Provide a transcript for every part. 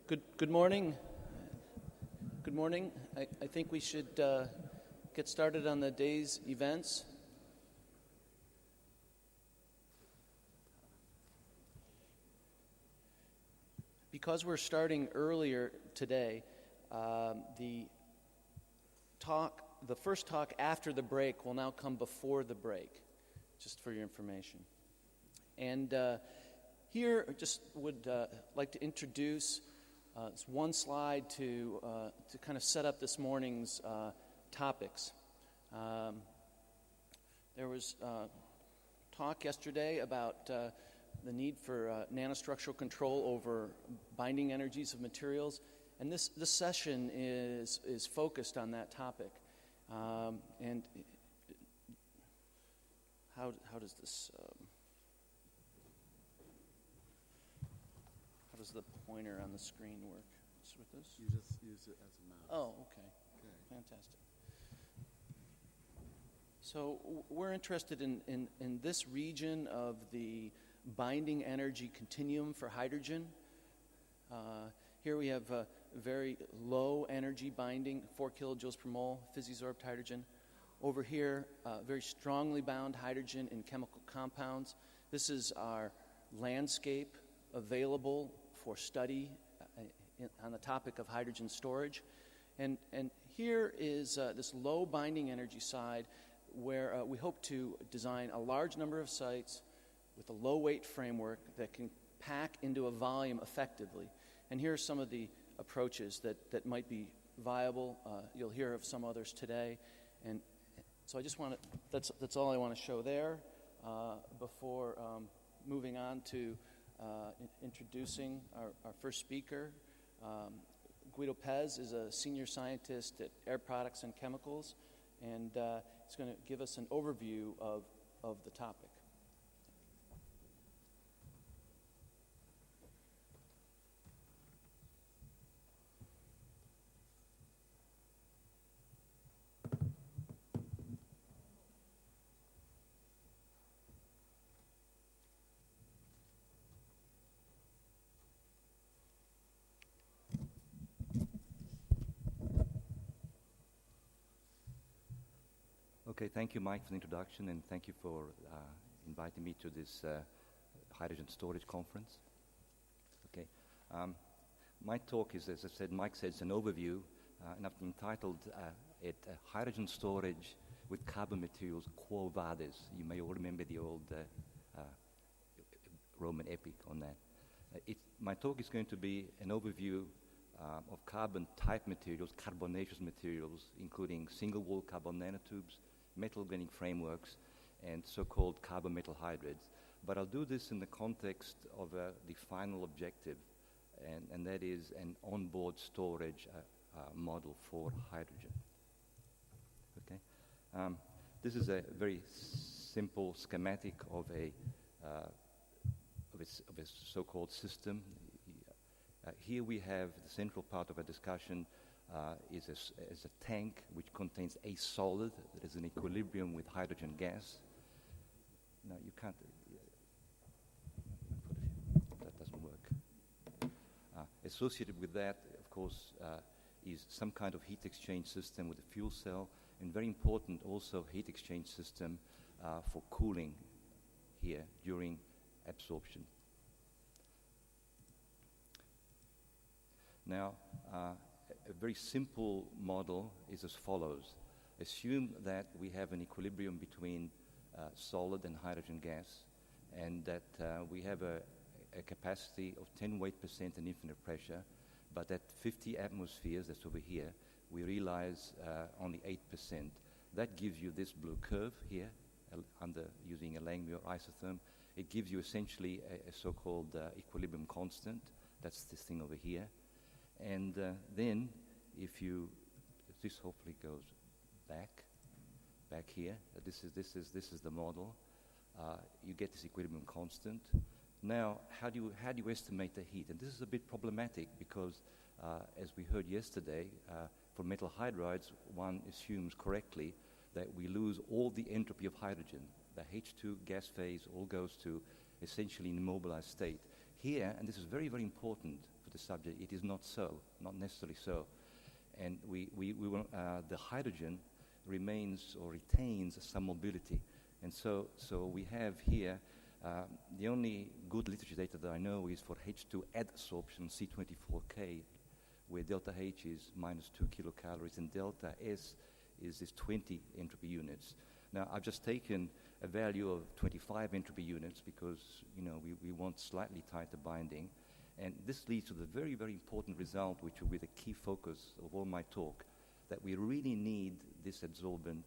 Good morning. Good morning. I think we should get started on the day's events. Because we're starting earlier today, the first talk after the break will now come before the break, just for your information. And here, I just would like to introduce one slide to kind of set up this morning's topics. There was talk yesterday about the need for nanostructural control over binding energies of materials, and this session is focused on that topic. And how does this? How does the pointer on the screen work? With this? You just use it as a mouse. Oh, okay. Fantastic. So we're interested in this region of the binding energy continuum for hydrogen. Here we have very low energy binding, 4 kilojoules per mole, physisorbed hydrogen. Over here, very strongly bound hydrogen in chemical compounds. This is our landscape available for study on the topic of hydrogen storage. And here is this low binding energy side where we hope to design a large number of sites with a low weight framework that can pack into a volume effectively. And here are some of the approaches that might be viable. You'll hear of some others today. And so I just want to, that's all I want to show there before moving on to introducing our first speaker. Guido Pez is a senior scientist at Air Products and Chemicals, and he's going to give us an overview of the topic. Okay, thank you, Mike, for the introduction, and thank you for inviting me to this hydrogen storage conference. Okay, my talk is, as I said, Mike said, it's an overview, and I've entitled it Hydrogen Storage with Carbon Materials, Quo Vadis. You may all remember the old Roman epic on that. My talk is going to be an overview of carbon-type materials, carbonaceous materials, including single-wall carbon nanotubes, metal bending frameworks, and so-called carbon-metal hybrids. But I'll do this in the context of the final objective, and that is an onboard storage model for hydrogen. Okay, this is a very simple schematic of a so-called system. Here we have the central part of our discussion is a tank which contains a solid that is in equilibrium with hydrogen gas. No, you can't. That doesn't work. Associated with that, of course, is some kind of heat exchange system with a fuel cell, and very important also heat exchange system for cooling here during absorption. Now, a very simple model is as follows. Assume that we have an equilibrium between solid and hydrogen gas, and that we have a capacity of 10 weight% in infinite pressure, but at 50 atmospheres, that's over here, we realize only 8%. That gives you this blue curve here, using a Langmuir isotherm. It gives you essentially a so-called equilibrium constant. That's this thing over here. And then, if this hopefully goes back here. This is the model. You get this equilibrium constant. Now, how do you estimate the heat? And this is a bit problematic because, as we heard yesterday, for metal hydrides, one assumes correctly that we lose all the entropy of hydrogen. The H2 gas phase all goes to essentially an immobilized state. Here, and this is very, very important for the subject, it is not so, not necessarily so. And the hydrogen remains or retains some mobility. And so we have here, the only good literature data that I know is for H2 adsorption, C24K, where delta H is minus 2 kilocalories and delta S is 20 entropy units. Now, I've just taken a value of 25 entropy units because, we want slightly tighter binding. And this leads to the very, very important result, which will be the key focus of all my talk, that we really need this adsorbent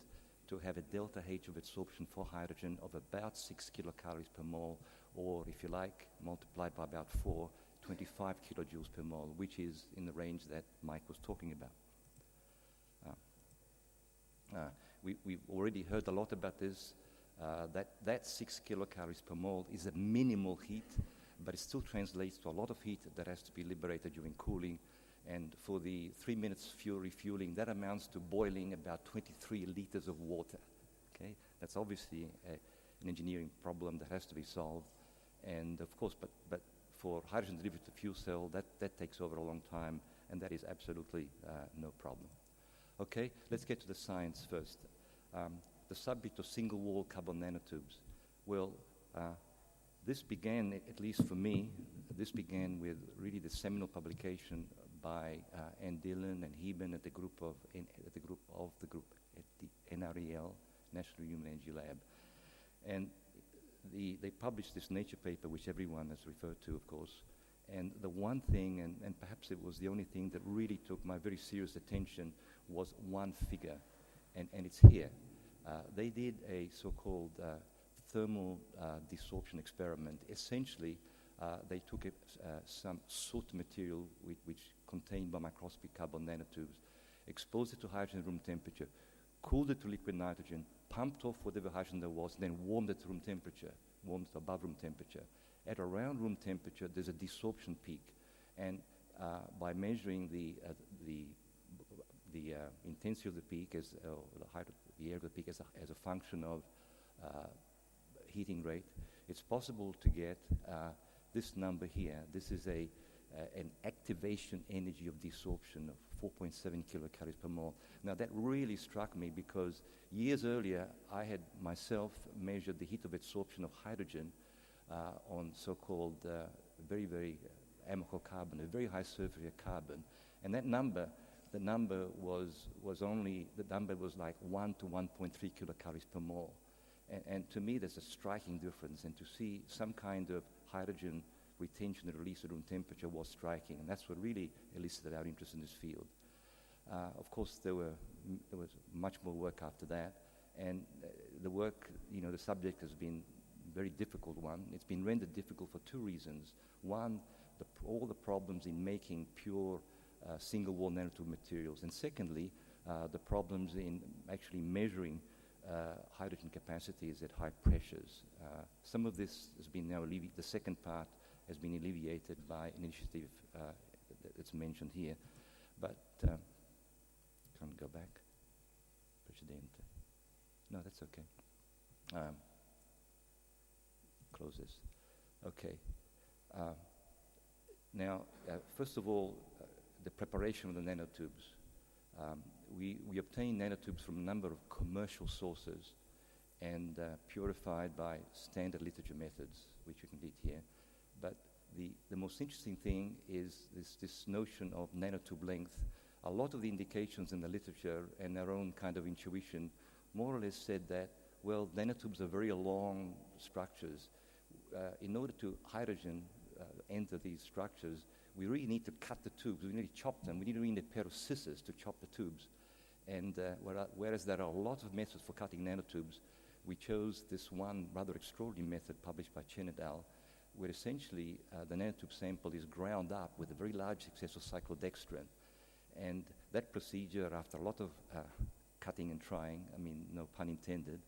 to have a delta H of adsorption for hydrogen of about 6 kilocalories per mole, or if you like, multiplied by about 25 kilojoules per mole, which is in the range that Mike was talking about. We've already heard a lot about this. That 6 kilocalories per mole is a minimal heat, but it still translates to a lot of heat that has to be liberated during cooling. And for the 3 minutes fuel refueling, that amounts to boiling about 23 liters of water. Okay, that's obviously an engineering problem that has to be solved. And of course, but for hydrogen delivered to fuel cell, that takes over a long time, and that is absolutely no problem. Okay, let's get to the science first. The subject of single-wall carbon nanotubes. Well, this began, at least for me, this began with really the seminal publication by Ann Dillon and Heben at the NREL, National Human Energy Lab. And they published this Nature paper, which everyone has referred to, of course. And the one thing, and perhaps it was the only thing that really took my very serious attention, was one figure, and it's here. They did a so-called thermal desorption experiment. Essentially, they took some soot material which contained by microscopy carbon nanotubes, exposed it to hydrogen at room temperature, cooled it to liquid nitrogen, pumped off whatever hydrogen there was, then warmed it to room temperature, warmed it above room temperature. At around room temperature, there's a desorption peak, and by measuring the intensity of the peak as the height of the air of the peak as a function of heating rate, it's possible to get this number here. This is an activation energy of desorption of 4.7 kilocalories per mole. Now that really struck me because years earlier I had myself measured the heat of adsorption of hydrogen on so-called very, very amorphous carbon, a very high sulfur carbon, and that number, the number was like 1 to 1.3 kilocalories per mole. And to me, there's a striking difference, and to see some kind of hydrogen retention and release at room temperature was striking, and that's what really elicited our interest in this field. Of course, there was much more work after that, and the work, the subject has been a very difficult one. It's been rendered difficult for two reasons. One, all the problems in making pure single-wall nanotube materials, and secondly, the problems in actually measuring hydrogen capacities at high pressures. Some of this has been now alleviated. The second part has been alleviated by an initiative that's mentioned here. But can't go back. Precedente. No, that's okay. Close this. Okay. Now, first of all, the preparation of the nanotubes. We obtain nanotubes from a number of commercial sources and purified by standard literature methods, which you can read here. But the most interesting thing is this notion of nanotube length. A lot of the indications in the literature and our own kind of intuition more or less said that, well, nanotubes are very long structures. In order to hydrogen enter these structures, we really need to cut the tubes. We need to chop them. We need to need a pair of scissors to chop the tubes. And whereas there are a lot of methods for cutting nanotubes, we chose this one rather extraordinary method published by Chen et al., where essentially the nanotube sample is ground up with a very large excess of cyclodextrin. And that procedure, after a lot of cutting and trying, I mean, no pun intended,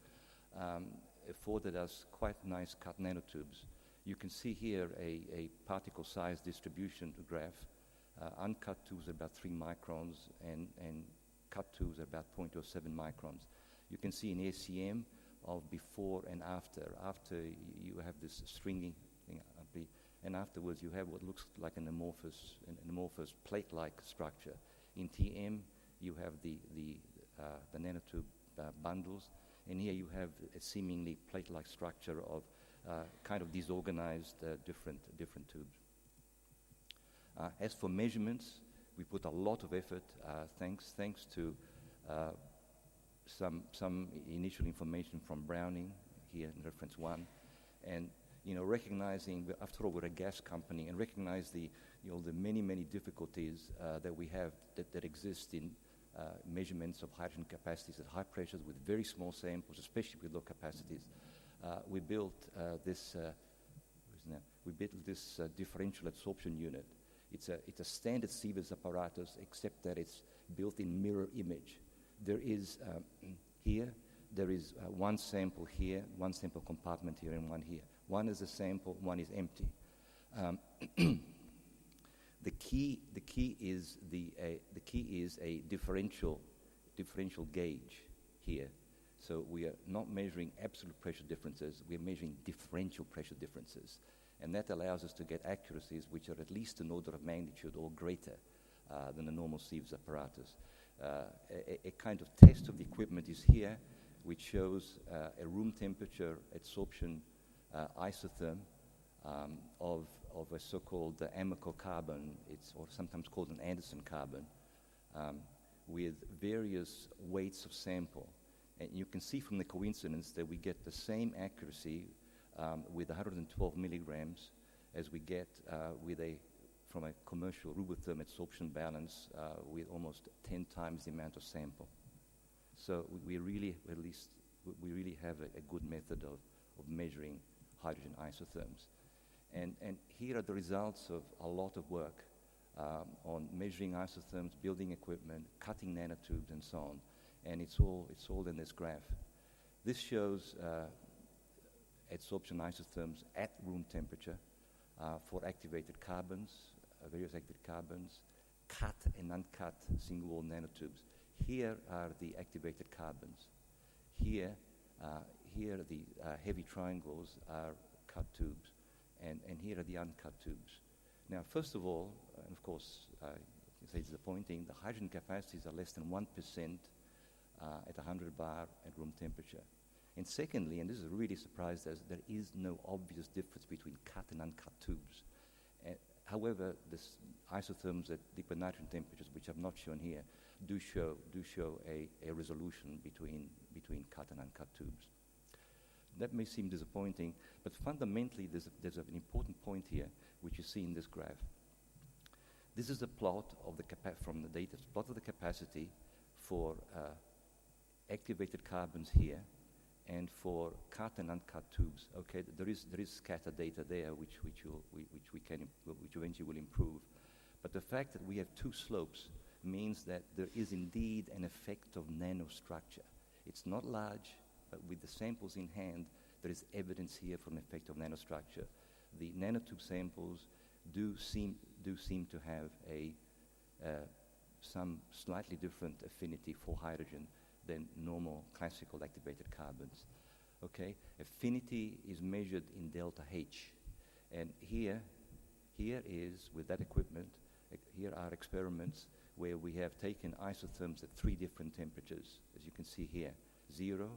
afforded us quite nice cut nanotubes. You can see here a particle size distribution graph. Uncut tubes are about 3 microns, and cut tubes are about 0.07 microns. You can see an ACM of before and after. After you have this stringy thing, and afterwards you have what looks like an amorphous plate-like structure. In TM, you have the nanotube bundles, and here you have a seemingly plate-like structure of kind of disorganized different tubes. As for measurements, we put a lot of effort, thanks to some initial information from Browning here in reference 1, and recognizing after all we're a gas company, and recognize the many difficulties that we have that exist in measurements of hydrogen capacities at high pressures with very small samples, especially with low capacities. We built this differential adsorption unit. It's a standard Sievers apparatus, except that it's built in mirror image. There is one sample here, one sample compartment here, and one here. One is a sample, one is empty. The key is a differential gauge here. So we are not measuring absolute pressure differences, we are measuring differential pressure differences. And that allows us to get accuracies which are at least an order of magnitude or greater than a normal Sievers apparatus. A kind of test of the equipment is here, which shows a room temperature adsorption isotherm of a so-called Amoco carbon, or sometimes called an Anderson carbon, with various weights of sample. And you can see from the coincidence that we get the same accuracy with 112 milligrams as we get from a commercial Rubotherm adsorption balance with almost 10 times the amount of sample. So we really have a good method of measuring hydrogen isotherms. And here are the results of a lot of work on measuring isotherms, building equipment, cutting nanotubes, and so on. And it's all in this graph. This shows adsorption isotherms at room temperature for activated carbons, various activated carbons, cut and uncut single-wall nanotubes. Here are the activated carbons. Here the heavy triangles are cut tubes, and here are the uncut tubes. Now, first of all, and of course, it's disappointing, the hydrogen capacities are less than 1% at 100 bar at room temperature. And secondly, and this has really surprised us, there is no obvious difference between cut and uncut tubes. However, this isotherms at liquid nitrogen temperatures, which I've not shown here, do show a resolution between cut and uncut tubes. That may seem disappointing, but fundamentally there's an important point here, which you see in this graph. This is a plot of from the data, plot of the capacity for activated carbons here, and for cut and uncut tubes. Okay, there is scattered data there, which eventually will improve. But the fact that we have two slopes means that there is indeed an effect of nanostructure. It's not large, but with the samples in hand, there is evidence here for an effect of nanostructure. The nanotube samples do seem to have some slightly different affinity for hydrogen than normal classical activated carbons. Okay, affinity is measured in delta H, and here is, with that equipment, here are experiments where we have taken isotherms at 3 different temperatures, as you can see here, 0,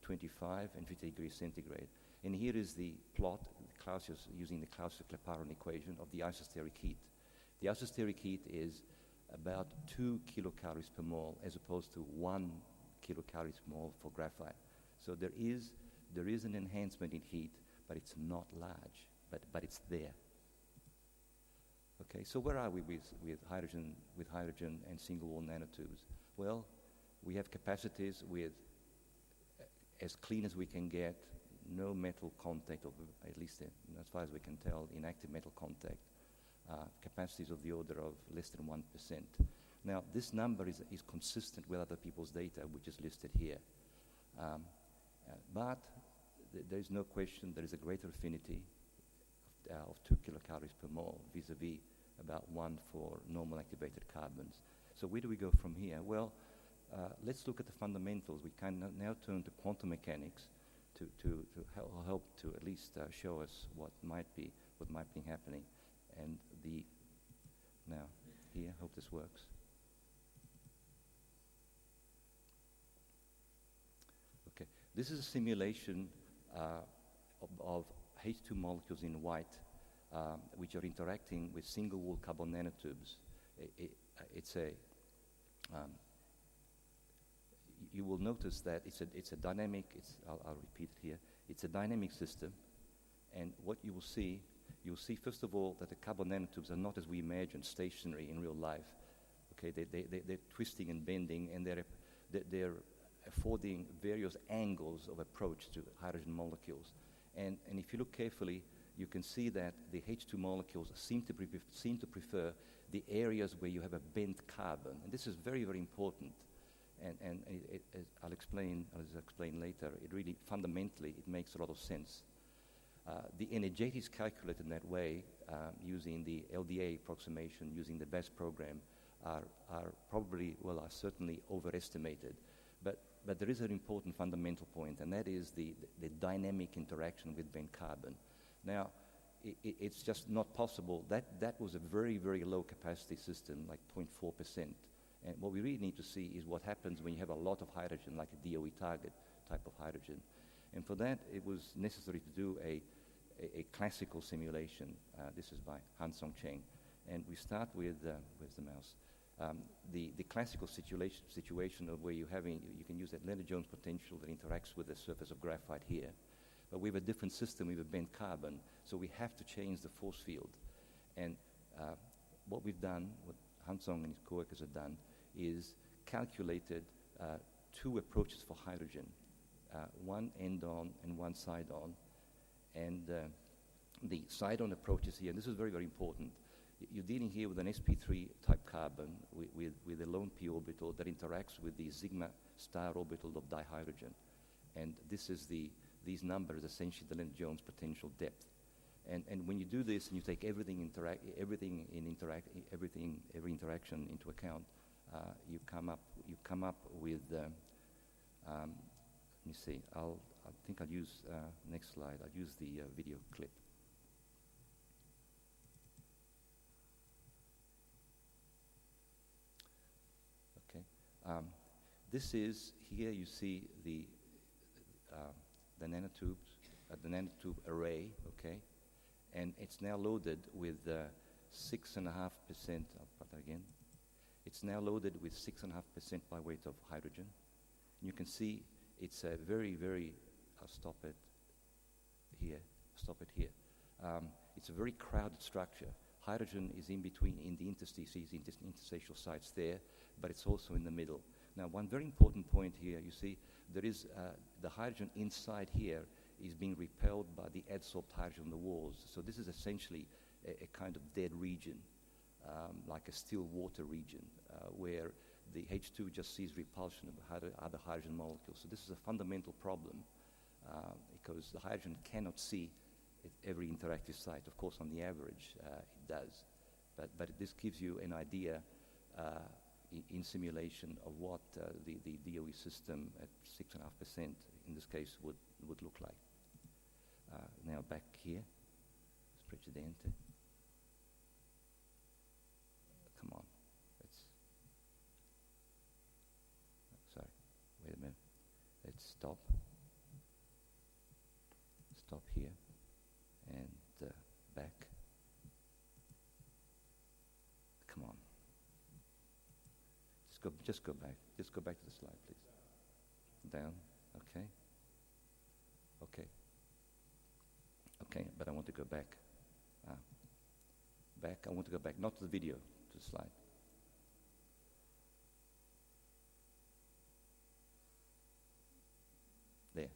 25, and 50 degrees centigrade. And here is the plot, using the Clausius-Clapeyron equation of the isosteric heat. The isosteric heat is about 2 kilocalories per mole, as opposed to 1 kilocalories per mole for graphite. So there is an enhancement in heat, but it's not large, but it's there. Okay, so where are we with hydrogen and single-wall nanotubes? Well, we have capacities with as clean as we can get, no metal contact, or at least as far as we can tell, inactive metal contact, capacities of the order of less than 1%. Now, this number is consistent with other people's data, which is listed here. But there is no question there is a greater affinity of 2 kilocalories per mole vis-a-vis about 1 for normal activated carbons. So where do we go from here? Well, let's look at the fundamentals. We can now turn to quantum mechanics to help to at least show us what might be what might be happening. And now here, hope this works. Okay, this is a simulation of H2 molecules in white, which are interacting with single-wall carbon nanotubes. You will notice that it's a dynamic. I'll repeat it here. It's a dynamic system, and what you'll see first of all that the carbon nanotubes are not as we imagine stationary in real life. Okay, they're twisting and bending, and they're affording various angles of approach to hydrogen molecules. And if you look carefully, you can see that the H2 molecules seem to prefer the areas where you have a bent carbon. And this is very, very important. And as I'll explain later, it really fundamentally, it makes a lot of sense. The energetics calculated in that way, using the LDA approximation, using the BESS program, are certainly overestimated. But there is an important fundamental point, and that is the dynamic interaction with bent carbon. Now, it's just not possible. That was a very, very low capacity system, like 0.4%. And what we really need to see is what happens when you have a lot of hydrogen, like a DOE target type of hydrogen. And for that, it was necessary to do a classical simulation. This is by Han-Song Cheng. And we start with, where's the mouse? The classical situation of where you can use that Lennard-Jones potential that interacts with the surface of graphite here. But we have a different system, we have a bent carbon, so we have to change the force field. And what we've done, what Han-Song and his co-workers have done, is calculated two approaches for hydrogen, one end-on and one side-on. And the side-on approach is here, and this is very, very important. You're dealing here with an sp3 type carbon with a lone p orbital that interacts with the sigma star orbital of dihydrogen. And these numbers essentially the Lennard-Jones potential depth. And when you do this and you take every interaction into account, you come up with. Let me see. I think I'll use next slide. I'll use the video clip. Okay. This is here. You see the nanotubes, the nanotube array. Okay. And it's now loaded with 6.5%. I'll put that again. It's now loaded with 6.5% by weight of hydrogen. And you can see it's a very, very. I'll stop it here. It's a very crowded structure. Hydrogen is in between, in the interstices, interstitial sites there, but it's also in the middle. Now, one very important point here. You see, there is the hydrogen inside here is being repelled by the adsorbed hydrogen on the walls. So this is essentially a kind of dead region, like a still water region, where the H2 just sees repulsion of other hydrogen molecules. So this is a fundamental problem because the hydrogen cannot see at every interactive site. Of course, on the average, it does. But this gives you an idea in simulation of what the DOE system at 6.5% in this case would look like. Now back here, precedente. Come on, sorry, wait a minute. Let's stop here, and back. Come on. Just go back. Just go back to the slide, please. Down. Okay. Okay, but I want to go back. Back. I want to go back, not to the video, to the slide. There.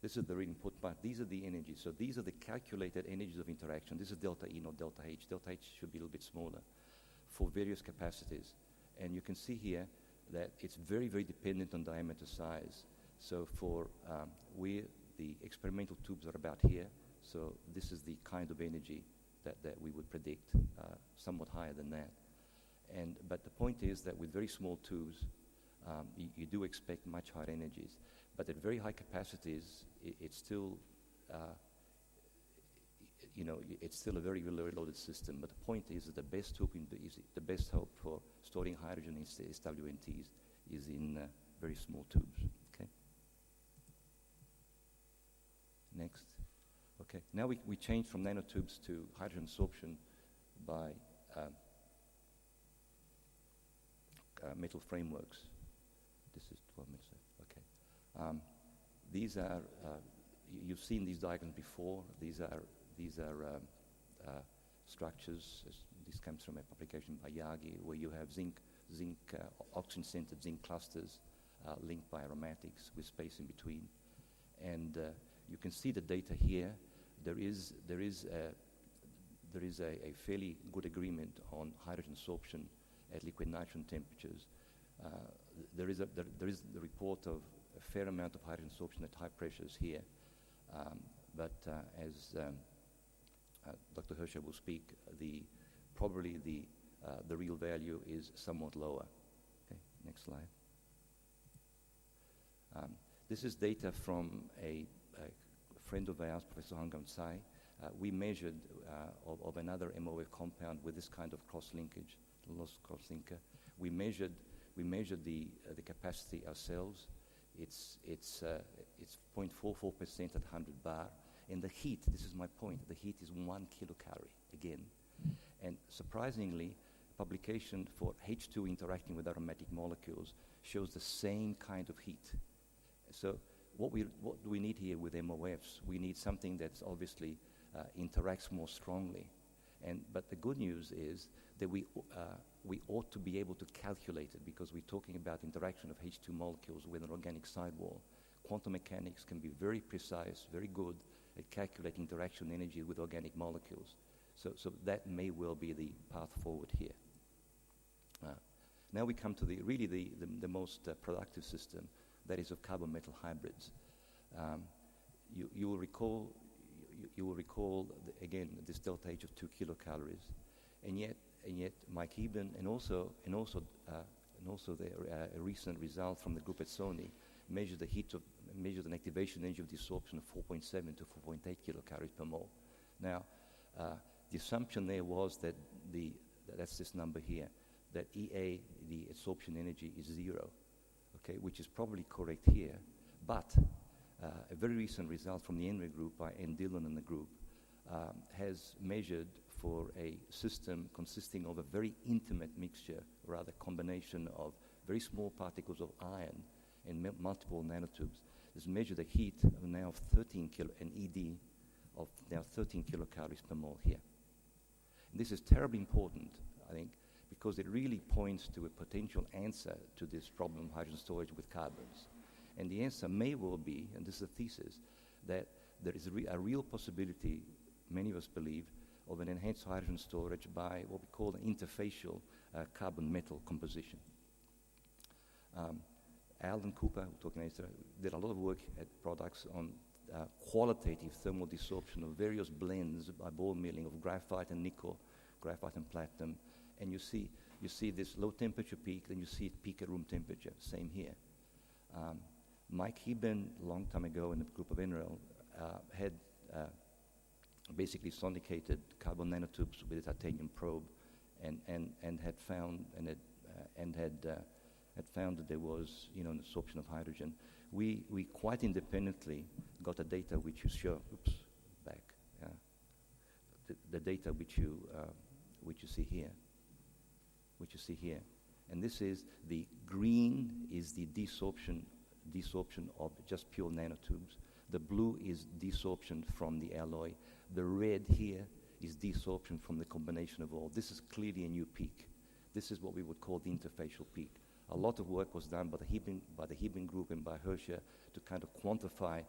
This is the really important part. These are the energies. So these are the calculated energies of interaction. This is delta E, not delta H. Delta H should be a little bit smaller for various capacities. And you can see here that it's very, very dependent on diameter size. So for where the experimental tubes are about here, so this is the kind of energy that we would predict, somewhat higher than that. But the point is that with very small tubes, you do expect much higher energies. But at very high capacities, it's still, it's still a very, very loaded system. But the point is that the best hope for storing hydrogen in SWNTs is in very small tubes. Okay. Next. Okay. Now we change from nanotubes to hydrogen absorption by metal frameworks. This is 12 minutes. Okay. These are you've seen these diagrams before. These are structures. This comes from a publication by Yagi, where you have zinc oxygen-centered zinc clusters linked by aromatics with space in between, and you can see the data here. There is a fairly good agreement on hydrogen absorption at liquid nitrogen temperatures. There is the report of a fair amount of hydrogen absorption at high pressures here, but as Dr. Hirscher will speak, probably the real value is somewhat lower. Okay, next slide. This is data from a friend of ours, Professor Hangam Tsai. We measured of another MOF compound with this kind of cross-linkage, loss cross-linker. We measured the capacity ourselves. It's 0.44% at 100 bar. And the heat, this is my point, the heat is 1 kilocalorie again. And surprisingly, publication for H2 interacting with aromatic molecules shows the same kind of heat. So what do we need here with MOFs? We need something that's obviously interacts more strongly. But the good news is that we ought to be able to calculate it, because we're talking about interaction of H2 molecules with an organic sidewall. Quantum mechanics can be very precise, very good at calculating interaction energy with organic molecules. So that may well be the path forward here. Now we come to the most productive system, that is of carbon-metal hybrids. You will recall again this delta H of 2 kilocalories, and yet Mike Eben and also the recent result from the group at Sony measured an activation energy of desorption of 4.7 to 4.8 kilocalories per mole. Now, the assumption there was that that's this number here, that EA, the absorption energy, is 0, okay, which is probably correct here, but a very recent result from the ENRI group by N. Dillon and the group has measured for a system consisting of a very intimate mixture, rather combination of very small particles of iron and multiple nanotubes, has measured a heat of now of 13 an ED of now 13 kilocalories per mole here. And this is terribly important, I think, because it really points to a potential answer to this problem of hydrogen storage with carbons. And the answer may well be, and this is a thesis, that there is a real possibility, many of us believe, of an enhanced hydrogen storage by what we call an interfacial carbon-metal composition. Alan Cooper, we're talking later, did a lot of work at products on qualitative thermal desorption of various blends by ball milling of graphite and nickel, graphite and platinum, and you see this low temperature peak, then you see it peak at room temperature. Same here. Mike Eben, a long time ago in the group of NREL, had basically sonicated carbon nanotubes with a titanium probe, and had found that there was an absorption of hydrogen. We quite independently got the data which you show. The data which you see here, and this is the green is the desorption of just pure nanotubes. The blue is desorption from the alloy. The red here is desorption from the combination of all. This is clearly a new peak. This is what we would call the interfacial peak. A lot of work was done by the Heben group and by Hirscher to kind of quantify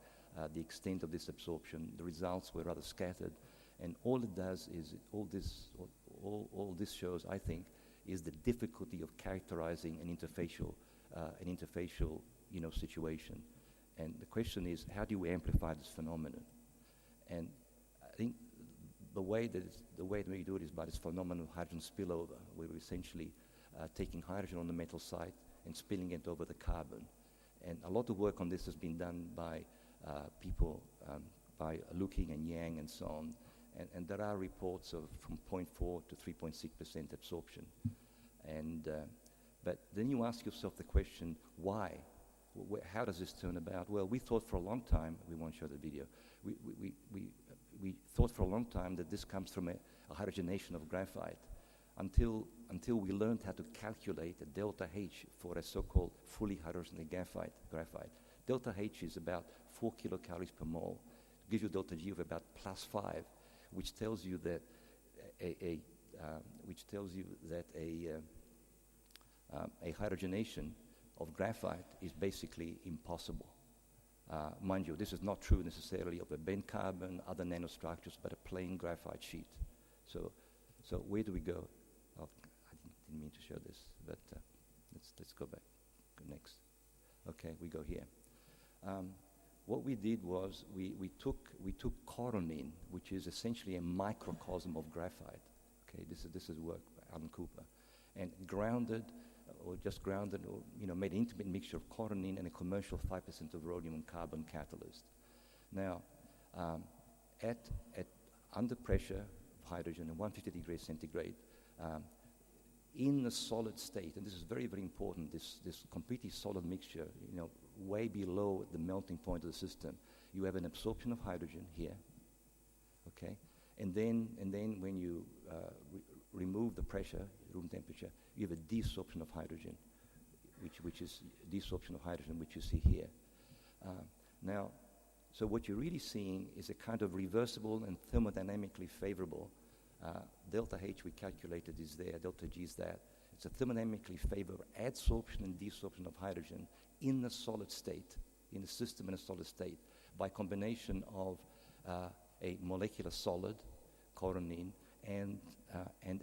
the extent of this absorption. The results were rather scattered, and all it does is all this shows, I think, is the difficulty of characterizing an interfacial situation. And the question is, how do we amplify this phenomenon? And I think the way that we do it is by this phenomenon of hydrogen spillover, where we're essentially taking hydrogen on the metal side and spilling it over the carbon. And a lot of work on this has been done by people, by Lucking and Yang and so on. and there are reports of from 0.4 to 3.6% absorption. But then you ask yourself the question, why? How does this turn about? Well, we thought for a long time, we won't show the video, we thought for a long time that this comes from a hydrogenation of graphite until we learned how to calculate a delta H for a so-called fully hydrogenated graphite. Delta H is about 4 kilocalories per mole. It gives you delta G of about +5, which tells you that a hydrogenation of graphite is basically impossible. Mind you, this is not true necessarily of a bent carbon, other nanostructures, but a plain graphite sheet. So where do we go? Oh, I didn't mean to show this, but let's go back. Go next. Okay, we go here. What we did was we took coronene, which is essentially a microcosm of graphite. Okay, this is work by Alan Cooper, and grounded, or made an intimate mixture of coronene and a commercial 5% of rhodium and carbon catalyst. Now, at under pressure of hydrogen at 150 degrees centigrade, in a solid state, and this is very, very important, this completely solid mixture, way below the melting point of the system, you have an absorption of hydrogen here, okay? And then when you remove the pressure, room temperature, you have a desorption of hydrogen, which is desorption of hydrogen, which you see here. Now, so what you're really seeing is a kind of reversible and thermodynamically favorable. Delta H we calculated is there, delta G is that. It's a thermodynamically favorable adsorption and desorption of hydrogen in a solid state, in the system in a solid state, by combination of a molecular solid, coronene, and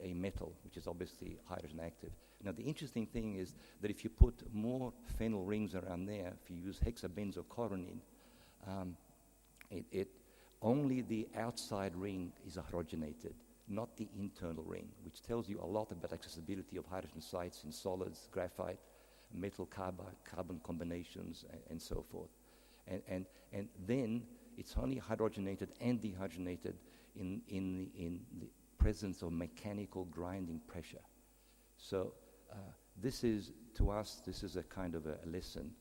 a metal, which is obviously hydrogen active. Now, the interesting thing is that if you put more phenyl rings around there, if you use hexabenzocoronene, only the outside ring is hydrogenated, not the internal ring, which tells you a lot about accessibility of hydrogen sites in solids, graphite, metal carbon combinations, and so forth. And then it's only hydrogenated and dehydrogenated in the presence of mechanical grinding pressure. So this is, to us, this is a kind of a lesson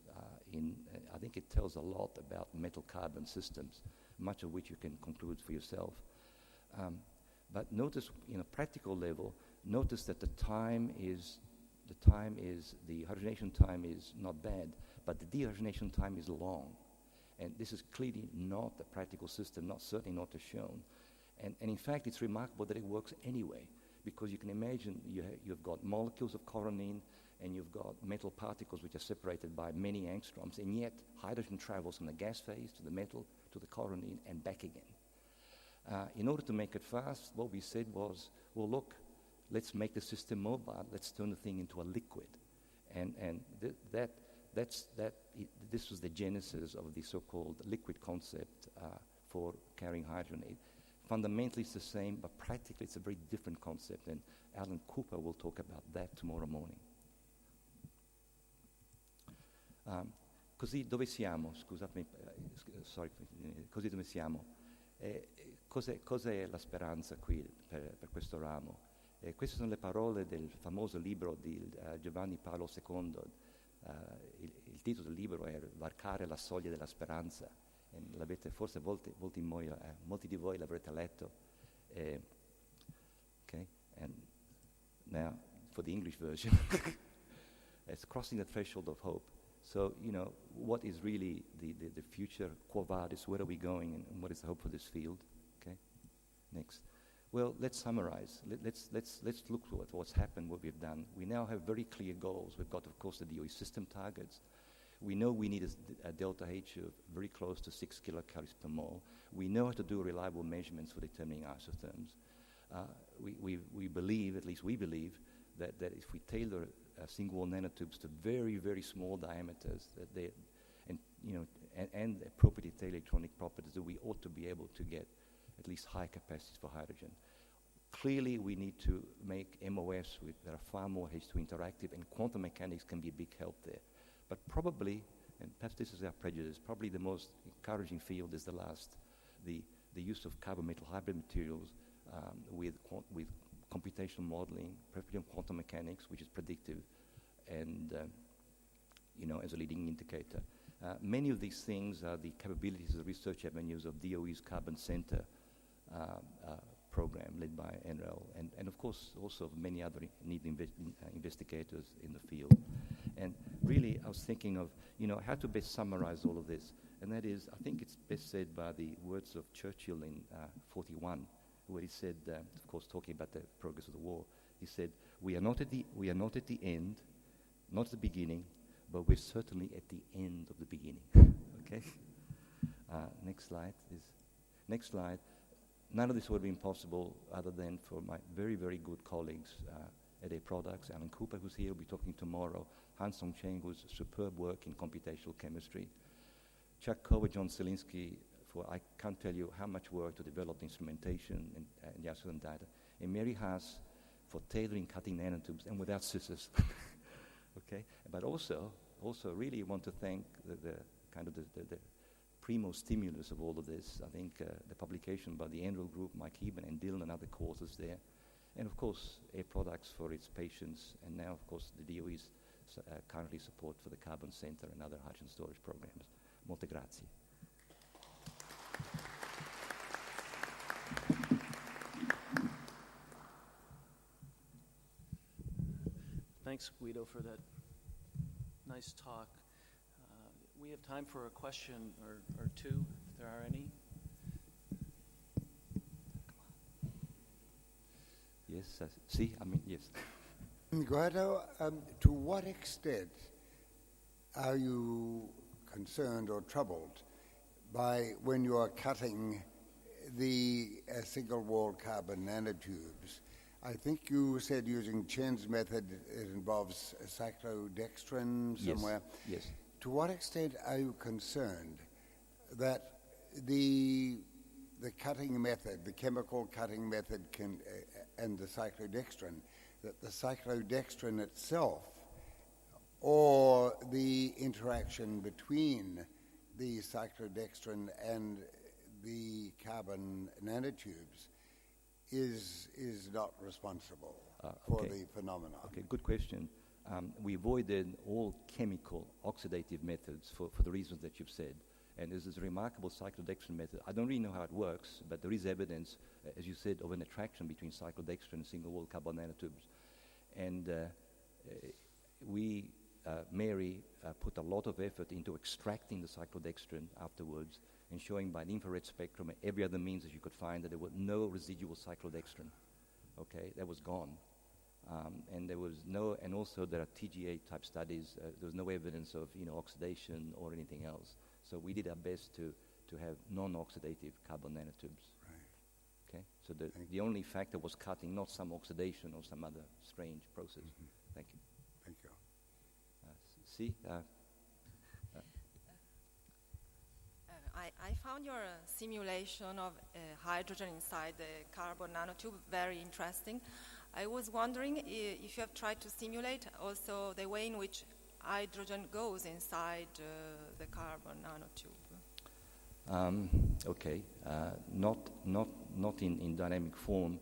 I think it tells a lot about metal carbon systems, much of which you can conclude for yourself. But notice, in a practical level, notice that the hydrogenation time is not bad, but the dehydrogenation time is long. And this is clearly not a practical system, certainly not as shown. And in fact, it's remarkable that it works anyway, because you can imagine you've got molecules of coronene and you've got metal particles which are separated by many angstroms, and yet hydrogen travels from the gas phase to the metal to the coronene and back again. In order to make it fast, what we said was, well, look, let's make the system mobile. Let's turn the thing into a liquid. And this was the genesis of the so-called liquid concept for carrying hydrogen. Fundamentally, it's the same, but practically, it's a very different concept. And Alan Cooper will talk about that tomorrow morning. Così dove siamo? Scusatemi, così dove siamo? Cos'è la speranza qui per questo ramo? Queste sono le parole del famoso libro di Giovanni Paolo II. Il titolo del libro è Varcare la soglia della speranza. E l'avete forse molti di voi l'avrete letto. Okay, and now for the English version, it's crossing the threshold of hope. So, what is really the future? Quo vadis? Where are we going, and what is the hope for this field? Okay, next. Well, let's summarize. Let's look at what's happened, what we've done. We now have very clear goals. We've got, of course, the DOE system targets. We know we need a delta H of very close to 6 kilocalories per mole. We know how to do reliable measurements for determining isotherms. We believe, at least we believe, that if we tailor single-wall nanotubes to very, very small diameters, and appropriately tailored electronic properties, that we ought to be able to get at least high capacities for hydrogen. Clearly, we need to make MOS that are far more H2 interactive, and quantum mechanics can be a big help there. But probably, and perhaps this is our prejudice, probably the most encouraging field is the the use of carbon metal hybrid materials with computational modeling, preferably on quantum mechanics, which is predictive, and as a leading indicator. Many of these things are the capabilities of research avenues of DOE's Carbon Center program led by NREL, and of course also of many other investigators in the field. And really I was thinking of how to best summarize all of this, and that is, I think it's best said by the words of Churchill in 41, where he said, of course talking about the progress of the war, he said, we are not at the end, not at the beginning, but we're certainly at the end of the beginning. Okay? Next slide, please. Next slide. None of this would have been possible other than for my very, very good colleagues at Air Products. Alan Cooper, who's here, will be talking tomorrow. Han Song Cheng, who's superb work in computational chemistry. Chuck Cover, John Zielinski, for I can't tell you how much work to develop the instrumentation and Yasuo and data. And Mary Haas for tailoring cutting nanotubes and without scissors. Okay, but also really want to thank the primo stimulus of all of this. I think the publication by the NREL group, Mike Eben and Dylan and other causes there, and of course Air Products for its patience, and now of course the DOE's currently support for the Carbon Center and other hydrogen storage programs. Molte grazie. Thanks, Guido, for that nice talk. We have time for a question or two, if there are any. Yes, yes. Guido, to what extent are you concerned or troubled by when you are cutting the single-wall carbon nanotubes? I think you said using Chen's method, it involves cyclodextrin somewhere. Yes. To what extent are you concerned that the cutting method, the chemical cutting method and the cyclodextrin, that the cyclodextrin itself or the interaction between the cyclodextrin and the carbon nanotubes is not responsible for the phenomenon? Okay, good question. We avoided all chemical oxidative methods for the reasons that you've said. And there's this remarkable cyclodextrin method. I don't really know how it works, but there is evidence, as you said, of an attraction between cyclodextrin and single-wall carbon nanotubes. And Mary put a lot of effort into extracting the cyclodextrin afterwards and showing by the infrared spectrum and every other means that you could find that there was no residual cyclodextrin. Okay, that was gone. And there was and also there are TGA type studies, there was no evidence of oxidation or anything else. So we did our best to have non-oxidative carbon nanotubes. Right. Okay, so the only factor was cutting, not some oxidation or some other strange process. Mm-hmm. Thank you. Thank you. I found your simulation of hydrogen inside the carbon nanotube very interesting. I was wondering if you have tried to simulate also the way in which hydrogen goes inside the carbon nanotube. Okay, not in dynamic form,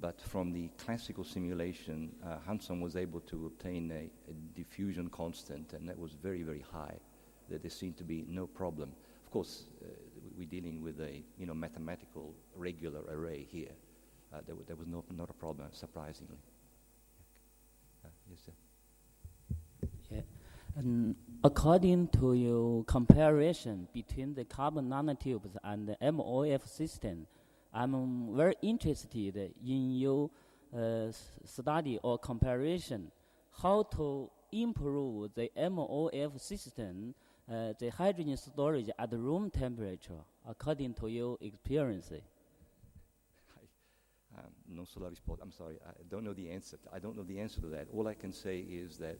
but from the classical simulation, Hanson was able to obtain a diffusion constant, and that was very, very high. That there seemed to be no problem. Of course, we're dealing with a mathematical regular array here. There was not a problem, surprisingly. Yes, sir. Yeah. According to your comparison between the carbon nanotubes and the MOF system, I'm very interested in your study or comparison how to improve the MOF system, the hydrogen storage at room temperature, according to your experience. Non so la risposta. I'm sorry, I don't know the answer. I don't know the answer to that. All I can say is that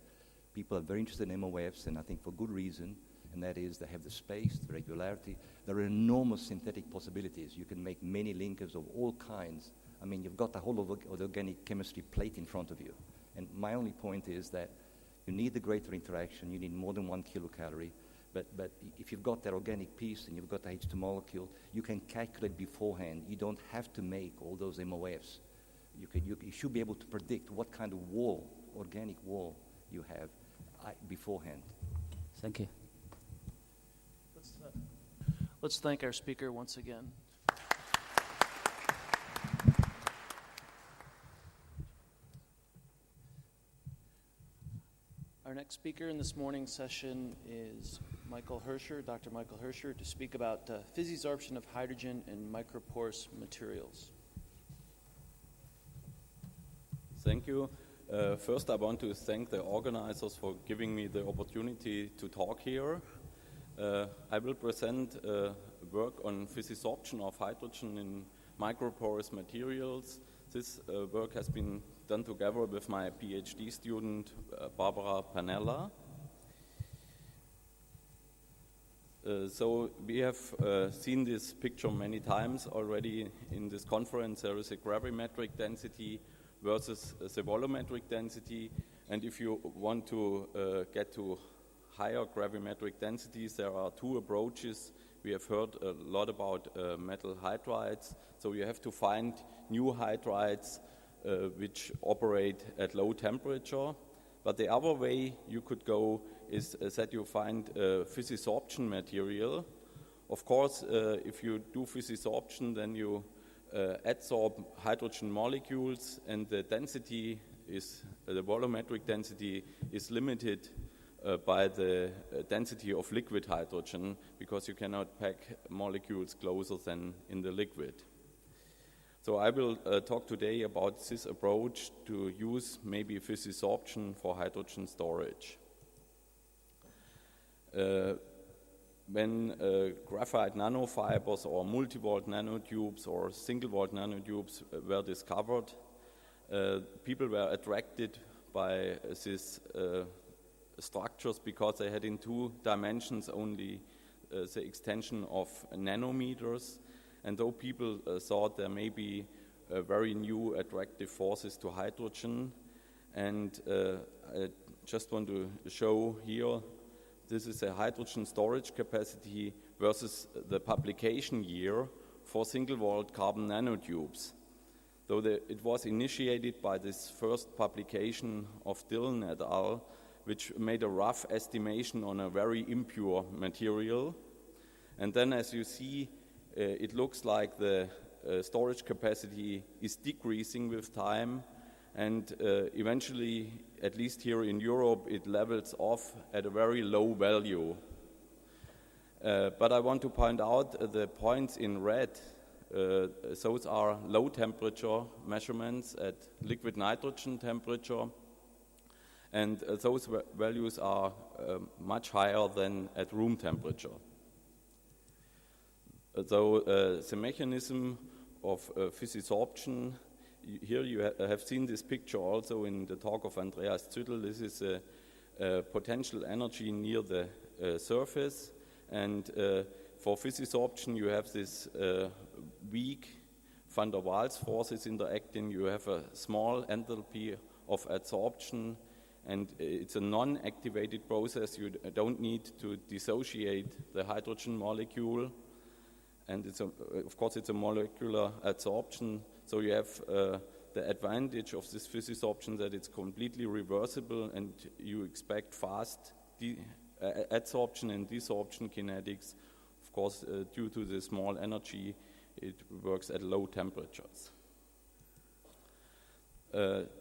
people are very interested in MOFs, and I think for good reason, and that is they have the space, the regularity. There are enormous synthetic possibilities. You can make many linkers of all kinds. I mean, you've got the whole of the organic chemistry plate in front of you. And my only point is that you need the greater interaction. You need more than 1 kilocalorie. But if you've got that organic piece and you've got the H2 molecule, you can calculate beforehand. You don't have to make all those MOFs. You should be able to predict what kind of wall, organic wall, you have beforehand. Thank you. Let's thank our speaker once again. Our next speaker in this morning's session is Dr. Michael Hirscher, to speak about physisorption of hydrogen in microporous materials. Thank you. First, I want to thank the organizers for giving me the opportunity to talk here. I will present work on physisorption of hydrogen in microporous materials. This work has been done together with my PhD student, Barbara Panella. So we have seen this picture many times already in this conference. There is a gravimetric density versus the volumetric density. And if you want to get to higher gravimetric densities, there are two approaches. We have heard a lot about metal hydrides. So you have to find new hydrides which operate at low temperature. But the other way you could go is that you find physisorption material. Of course, if you do physisorption, then you adsorb hydrogen molecules, and the volumetric density is limited by the density of liquid hydrogen, because you cannot pack molecules closer than in the liquid. So I will talk today about this approach to use maybe physisorption for hydrogen storage. When graphite nanofibers or multivolt nanotubes or single-volt nanotubes were discovered, people were attracted by these structures because they had in 2 dimensions only the extension of nanometers. And though people thought there may be very new attractive forces to hydrogen, and I just want to show here, this is a hydrogen storage capacity versus the publication year for single-volt carbon nanotubes. Though it was initiated by this first publication of Dillon et al., which made a rough estimation on a very impure material. And then, as you see, it looks like the storage capacity is decreasing with time, and eventually, at least here in Europe, it levels off at a very low value. But I want to point out the points in red. Those are low temperature measurements at liquid nitrogen temperature, and those values are much higher than at room temperature. So the mechanism of physisorption, here you have seen this picture also in the talk of Andreas Züttl. This is a potential energy near the surface, and for physisorption you have this weak van der Waals forces interacting. You have a small enthalpy of adsorption, and it's a non-activated process. You don't need to dissociate the hydrogen molecule. And of course, it's a molecular adsorption. So you have the advantage of this physisorption that it's completely reversible, and you expect fast adsorption and desorption kinetics. Of course, due to the small energy, it works at low temperatures.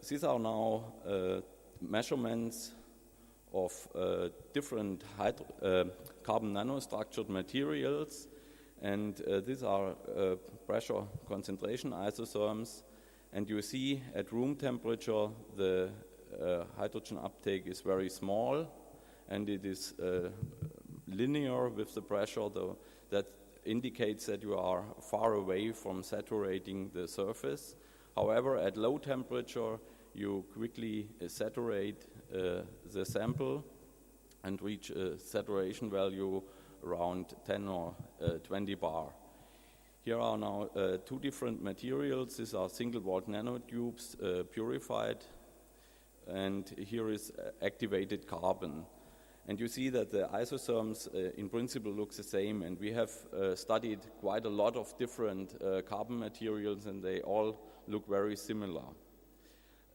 These are now measurements of different carbon nanostructured materials. And these are pressure concentration isotherms. And you see at room temperature the hydrogen uptake is very small, and it is linear with the pressure, though that indicates that you are far away from saturating the surface. However, at low temperature, you quickly saturate the sample and reach a saturation value around 10 or 20 bar. Here are now 2 different materials. These are single-volt nanotubes purified, and here is activated carbon. And you see that the isotherms in principle look the same, and we have studied quite a lot of different carbon materials, and they all look very similar.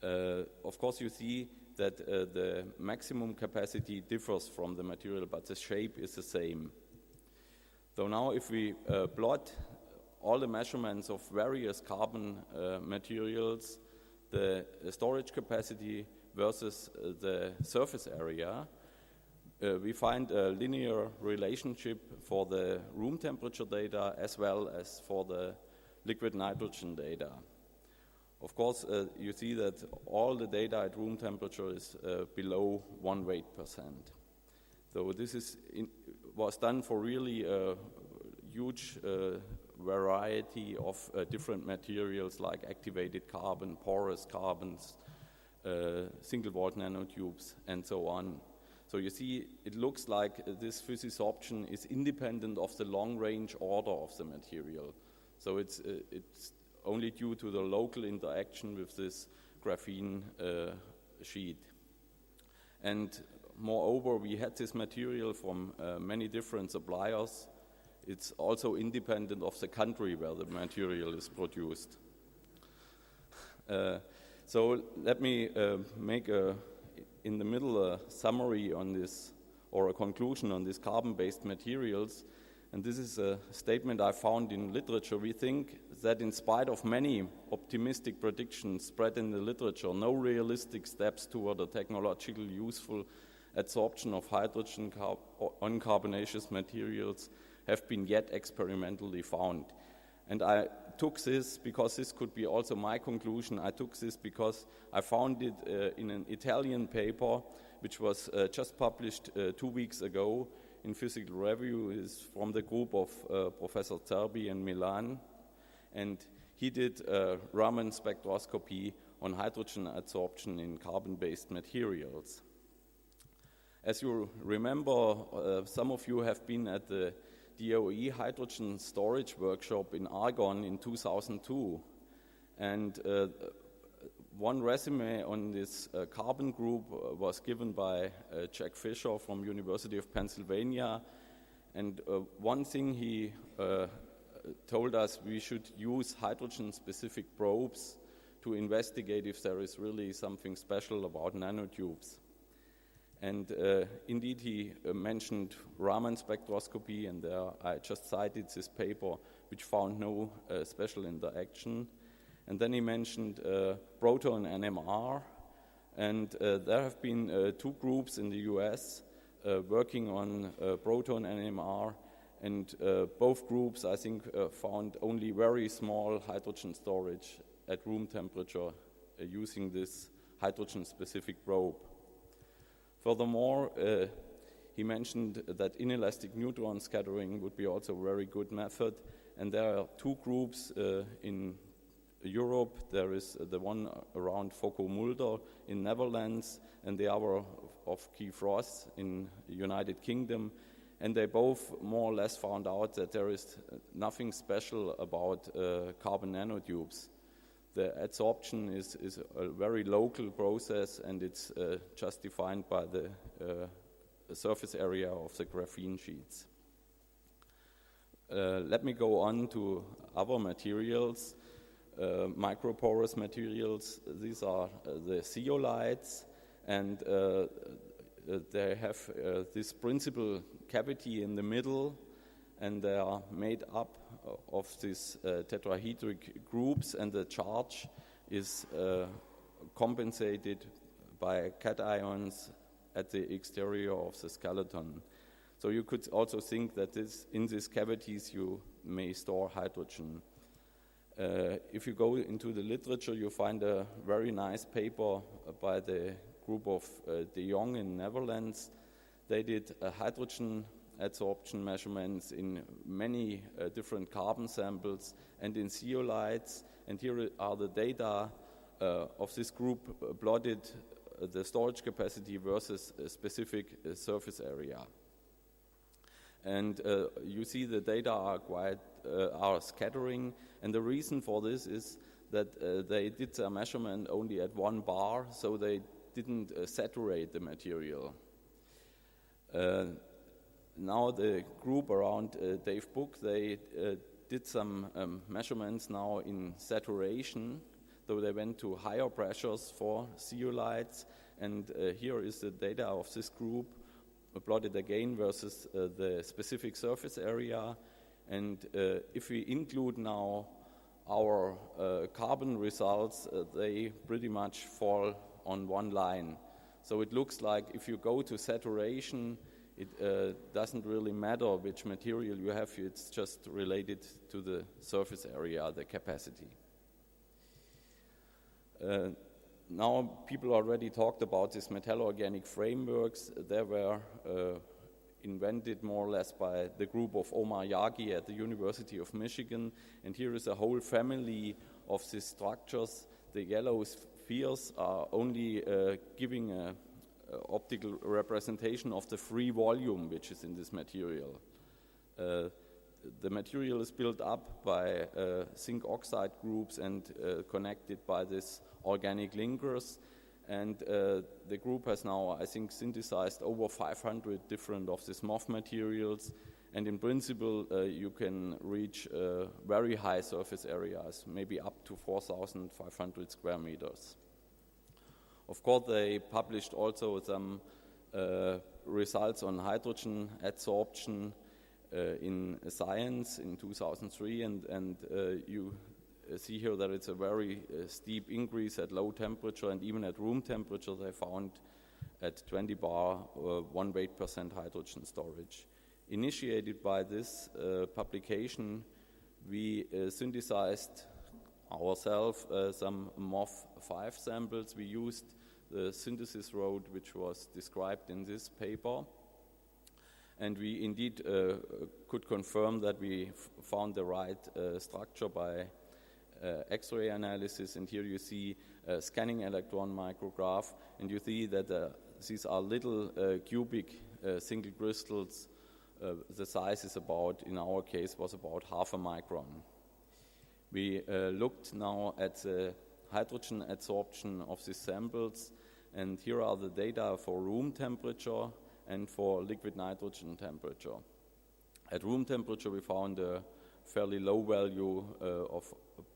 Of course, you see that the maximum capacity differs from the material, but the shape is the same. So now if we plot all the measurements of various carbon materials, the storage capacity versus the surface area, we find a linear relationship for the room temperature data as well as for the liquid nitrogen data. Of course, you see that all the data at room temperature is below 1 weight %. So this was done for really a huge variety of different materials like activated carbon, porous carbons, single-walled nanotubes, and so on. So you see, it looks like this physisorption is independent of the long-range order of the material. So it's only due to the local interaction with this graphene sheet. And moreover, we had this material from many different suppliers. It's also independent of the country where the material is produced. So let me make in the middle a summary on this, or a conclusion on these carbon-based materials. And this is a statement I found in literature. We think that in spite of many optimistic predictions spread in the literature, no realistic steps toward a technologically useful adsorption of hydrogen on carbonaceous materials have been yet experimentally found. And I took this because this could be also my conclusion. I took this because I found it in an Italian paper which was just published 2 weeks ago in Physical Review. Is from the group of Professor Zerbi in Milan, and he did Raman spectroscopy on hydrogen adsorption in carbon-based materials. As you remember, some of you have been at the DOE hydrogen storage workshop in Argonne in 2002, and one resume on this carbon group was given by Jack Fisher from University of Pennsylvania, and one thing he told us, we should use hydrogen-specific probes to investigate if there is really something special about nanotubes. And indeed, he mentioned Raman spectroscopy, and I just cited this paper, which found no special interaction. And then he mentioned proton NMR, and there have been 2 groups in the US working on proton NMR, and both groups, I think, found only very small hydrogen storage at room temperature using this hydrogen-specific probe. Furthermore, he mentioned that inelastic neutron scattering would be also a very good method, and there are 2 groups in Europe. There is the one around Focke-Mulder in Netherlands, and the other of Key-Frost in the United Kingdom, and they both more or less found out that there is nothing special about carbon nanotubes. The adsorption is a very local process, and it's just defined by the surface area of the graphene sheets. Let me go on to other materials, microporous materials. These are the zeolites, and they have this principal cavity in the middle, and they are made up of these tetrahedric groups, and the charge is compensated by cations at the exterior of the skeleton. So you could also think that in these cavities you may store hydrogen. If you go into the literature, you find a very nice paper by the group of De Jong in Netherlands. They did a hydrogen adsorption measurements in many different carbon samples and in zeolites, and here are the data of this group plotted, the storage capacity versus a specific surface area. And you see the data are scattering, and the reason for this is that they did their measurement only at 1 bar, so they didn't saturate the material. Now the group around Dave Book, they did some measurements now in saturation, so they went to higher pressures for zeolites, and here is the data of this group plotted again versus the specific surface area. And if we include now our carbon results, they pretty much fall on one line. So it looks like if you go to saturation, it doesn't really matter which material you have, it's just related to the surface area, the capacity. Now people already talked about these metallo-organic frameworks. They were invented more or less by the group of Omar Yagi at the University of Michigan. And here is a whole family of these structures. The yellow spheres are only giving an optical representation of the free volume which is in this material. The material is built up by zinc oxide groups and connected by these organic linkers. And the group has now, I think, synthesized over 500 different of these MOF materials. And in principle, you can reach very high surface areas, maybe up to 4,500 square meters. Of course, they published also some results on hydrogen adsorption in Science in 2003, and you see here that it's a very steep increase at low temperature, and even at room temperature they found at 20 bar 1 weight% hydrogen storage. Initiated by this publication, we synthesized ourselves some MOF5 samples. We used the synthesis road which was described in this paper, and we indeed could confirm that we found the right structure by X-ray analysis. And here you see a scanning electron micrograph, and you see that these are little cubic single crystals. The size is about, in our case, was about 0.5 micron. We looked now at the hydrogen adsorption of these samples, and here are the data for room temperature and for liquid nitrogen temperature. At room temperature, we found a fairly low value of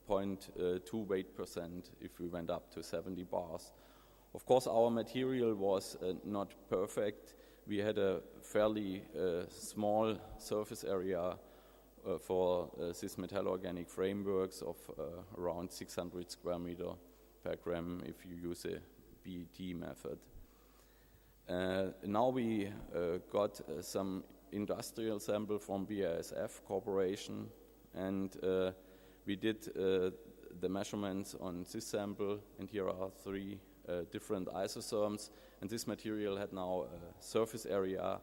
0.2 weight% if we went up to 70 bars. Of course, our material was not perfect. We had a fairly small surface area for these metallo-organic frameworks of around 600 square meter per gram if you use a BET method. Now we got some industrial sample from BASF Corporation, and we did the measurements on this sample, and here are 3 different isotherms, and this material had now a surface area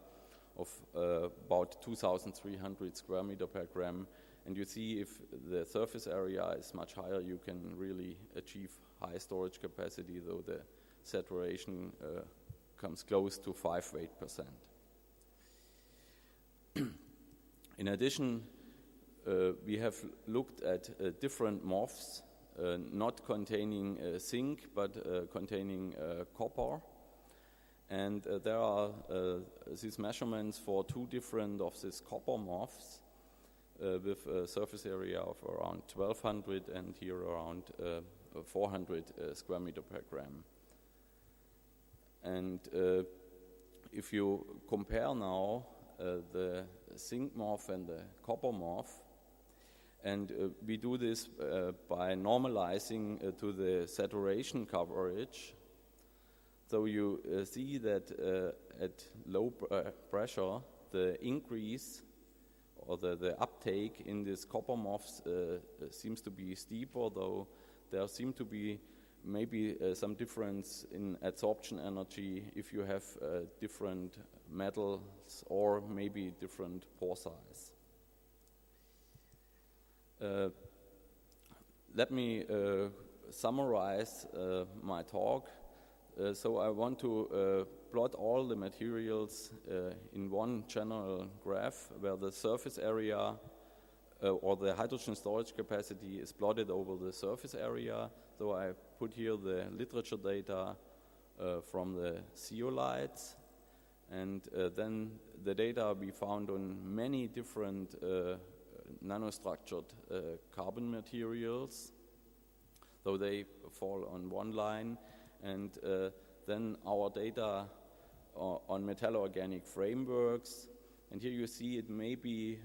of about 2,300 square meter per gram, and you see if the surface area is much higher, you can really achieve high storage capacity, though the saturation comes close to 5 weight%. In addition, we have looked at different MOFs, not containing zinc, but containing copper. And there are these measurements for 2 different of these copper MOFs with a surface area of around 1,200 and here around 400 square meter per gram. And if you compare now the zinc MOF and the copper MOF, and we do this by normalizing to the saturation coverage. So you see that at low pressure, the increase or the uptake in these copper MOFs seems to be steeper, though there seem to be maybe some difference in adsorption energy if you have different metals or maybe different pore size. Let me summarize my talk. So I want to plot all the materials in one general graph where the surface area or the hydrogen storage capacity is plotted over the surface area. So I put here the literature data from the zeolites. And then the data we found on many different nanostructured carbon materials, so they fall on one line, and then our data on metallo-organic frameworks. And here you see it may be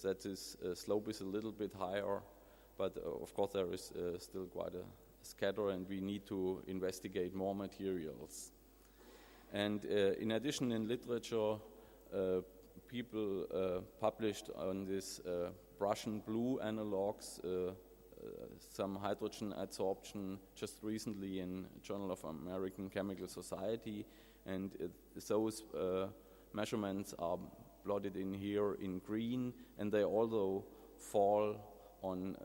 that this slope is a little bit higher, but of course there is still quite a scatter, and we need to investigate more materials. And in addition, in literature, people published on this Prussian blue analogs some hydrogen adsorption just recently in Journal of American Chemical Society, and those measurements are plotted in here in green, and they also fall on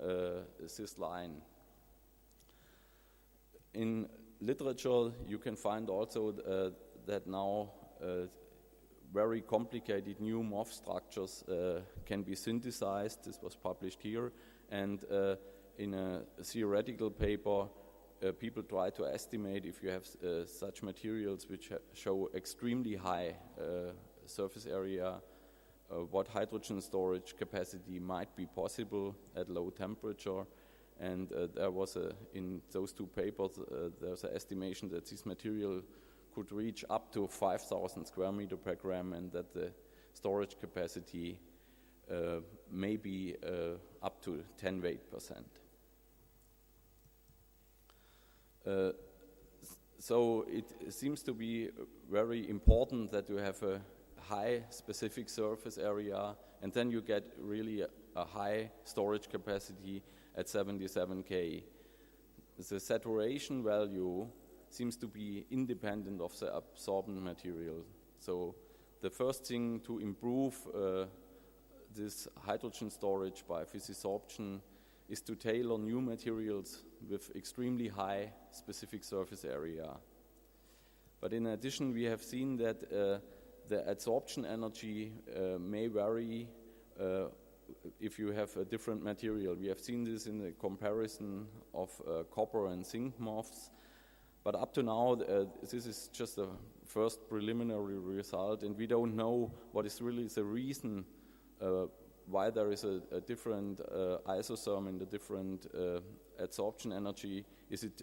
this line. In literature, you can find also that now very complicated new MOF structures can be synthesized. This was published here, and in a theoretical paper, people try to estimate if you have such materials which show extremely high surface area, what hydrogen storage capacity might be possible at low temperature. And there was in those two papers, there's an estimation that this material could reach up to 5,000 square meter per gram, and that the storage capacity may be up to 10 weight%. So it seems to be very important that you have a high specific surface area, and then you get really a high storage capacity at 77 K. The saturation value seems to be independent of the absorbent material. So the first thing to improve this hydrogen storage by physisorption is to tailor new materials with extremely high specific surface area. But in addition, we have seen that the adsorption energy may vary if you have a different material. We have seen this in the comparison of copper and zinc MOFs. But up to now, this is just a first preliminary result, and we don't know what is really the reason why there is a different isotherm and a different adsorption energy. Is it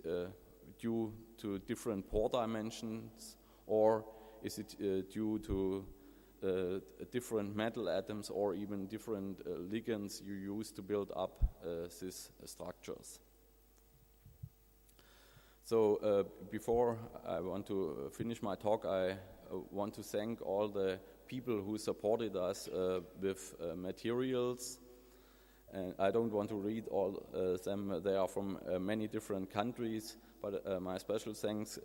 due to different pore dimensions, or is it due to different metal atoms, or even different ligands you use to build up these structures? So before I want to finish my talk, I want to thank all the people who supported us with materials. And I don't want to read all them. They are from many different countries, but my special thanks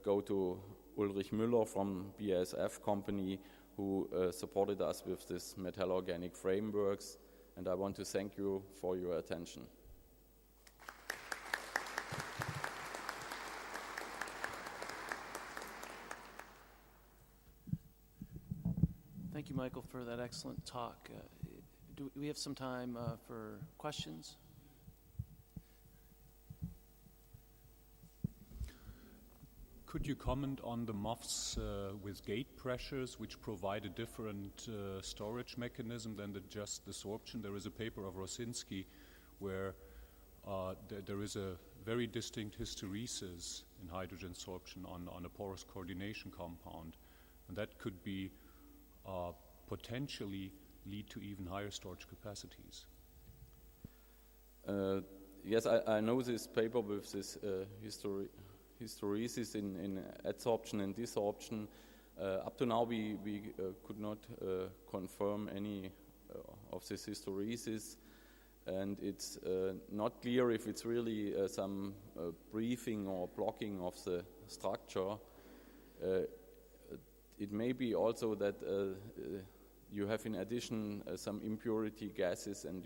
go to Ulrich Müller from BASF company, who supported us with this metallo-organic frameworks, and I want to thank you for your attention. Thank you, Michael, for that excellent talk. Do we have some time for questions? Could you comment on the MOFs with gate pressures, which provide a different storage mechanism than just the sorption? There is a paper of Rosinski where there is a very distinct hysteresis in hydrogen sorption on a porous coordination compound, and that could be potentially lead to even higher storage capacities. Yes, I know this paper with this hysteresis in adsorption and desorption. Up to now, we could not confirm any of this hysteresis, and it's not clear if it's really some briefing or blocking of the structure. It may be also that you have, in addition, some impurity gases, and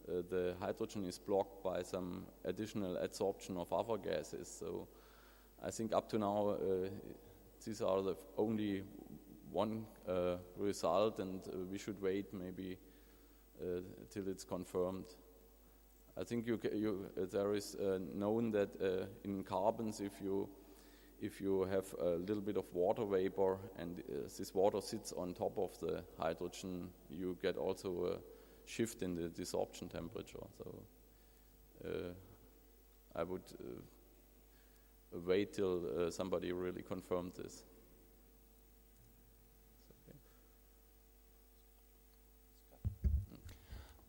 the hydrogen is blocked by some additional adsorption of other gases. So I think up to now, these are the only one result, and we should wait maybe till it's confirmed. I think there is known that in carbons, if you if you have a little bit of water vapor and this water sits on top of the hydrogen, you get also a shift in the desorption temperature. So I would wait till somebody really confirmed this.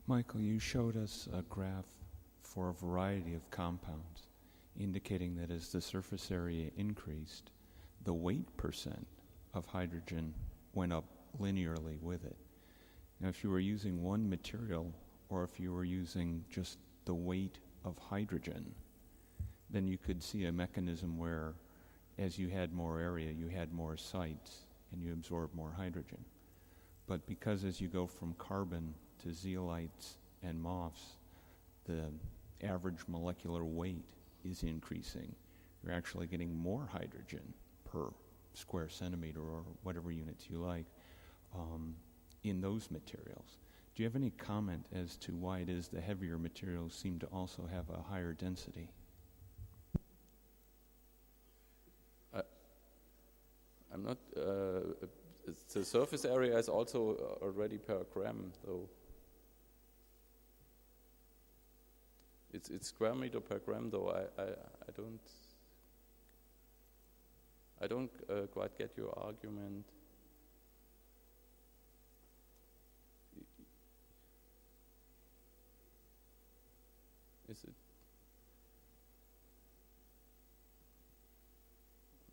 Michael, you showed us a graph for a variety of compounds, indicating that as the surface area increased, the weight percent of hydrogen went up linearly with it. Now, if you were using one material, or if you were using just the weight of hydrogen, then you could see a mechanism where, as you had more area, you had more sites, and you absorbed more hydrogen. But because as you go from carbon to zeolites and MOFs, the average molecular weight is increasing. You're actually getting more hydrogen per square centimeter or whatever units you like in those materials. Do you have any comment as to why it is the heavier materials seem to also have a higher density? I'm not. The surface area is also already per gram, though. It's square meter per gram, though. I don't quite get your argument. Is it?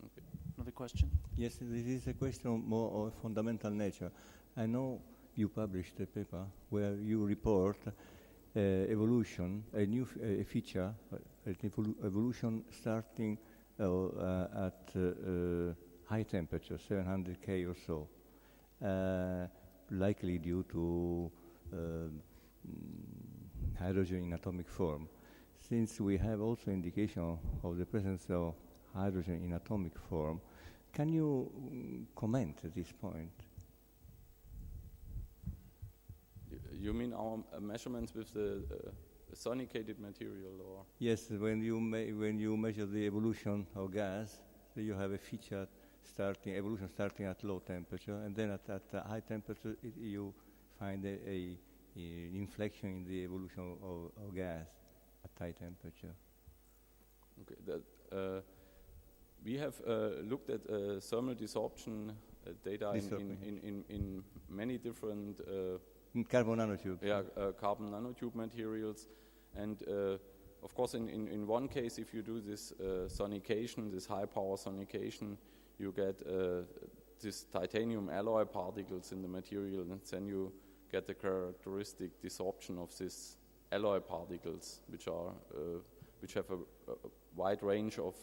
Okay. Another question? Yes, this is a question more of fundamental nature. I know you published a paper where you report evolution, a new feature, evolution starting at high temperature, 700 K or so, likely due to hydrogen in atomic form. Since we have also indication of the presence of hydrogen in atomic form, can you comment at this point? You mean our measurements with the sonicated material, or? Yes, when you measure the evolution of gas, so you have a feature evolution starting at low temperature, and then at high temperature you find a inflection in the evolution of gas at high temperature. Okay, we have looked at thermal desorption data in many different carbon nanotube. Carbon nanotube materials, and of course in one case, if you do this sonication, this high power sonication, you get this titanium alloy particles in the material, and then you get the characteristic desorption of these alloy particles, which have a wide range of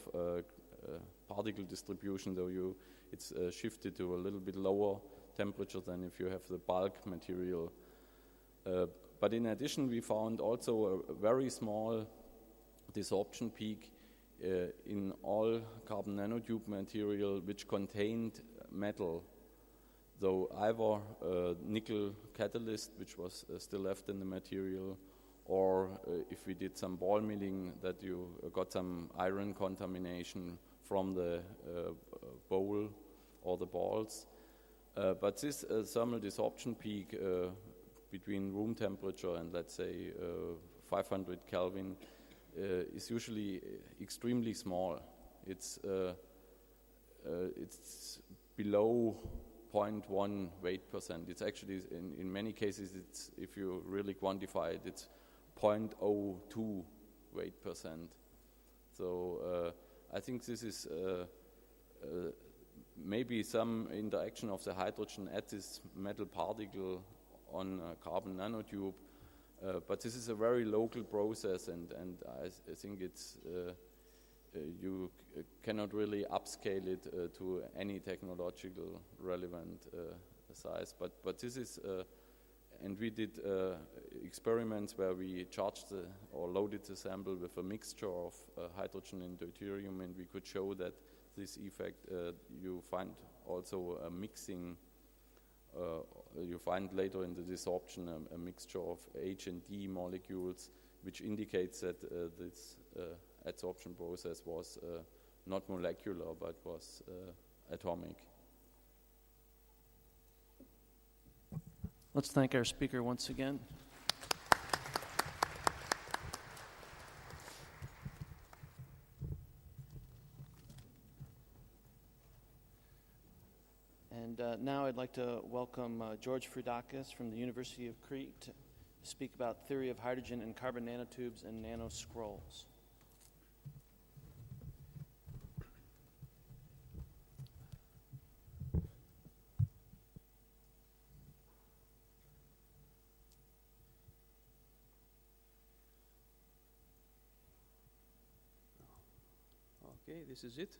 particle distribution, though it's shifted to a little bit lower temperature than if you have the bulk material. But in addition, we found also a very small desorption peak in all carbon nanotube material which contained metal, though either nickel catalyst, which was still left in the material, or if we did some ball milling, that you got some iron contamination from the bowl or the balls. But this thermal desorption peak between room temperature and, let's say, 500 Kelvin is usually extremely small. It's below 0.1 weight percent. It's actually, in many cases, if you really quantify it, it's 0.02 weight percent. So I think this is maybe some interaction of the hydrogen at this metal particle on a carbon nanotube, but this is a very local process, and I think it's you cannot really upscale it to any technological relevant size. But this is, and we did experiments where we charged or loaded the sample with a mixture of hydrogen and deuterium, and we could show that this effect you find also a mixing. You find later in the desorption a mixture of H and D molecules, which indicates that this adsorption process was not molecular, but was atomic. Let's thank our speaker once again. And now I'd like to welcome George Froudakis from the University of Crete to speak about theory of hydrogen and carbon nanotubes and nanoscrolls. Okay, this is it.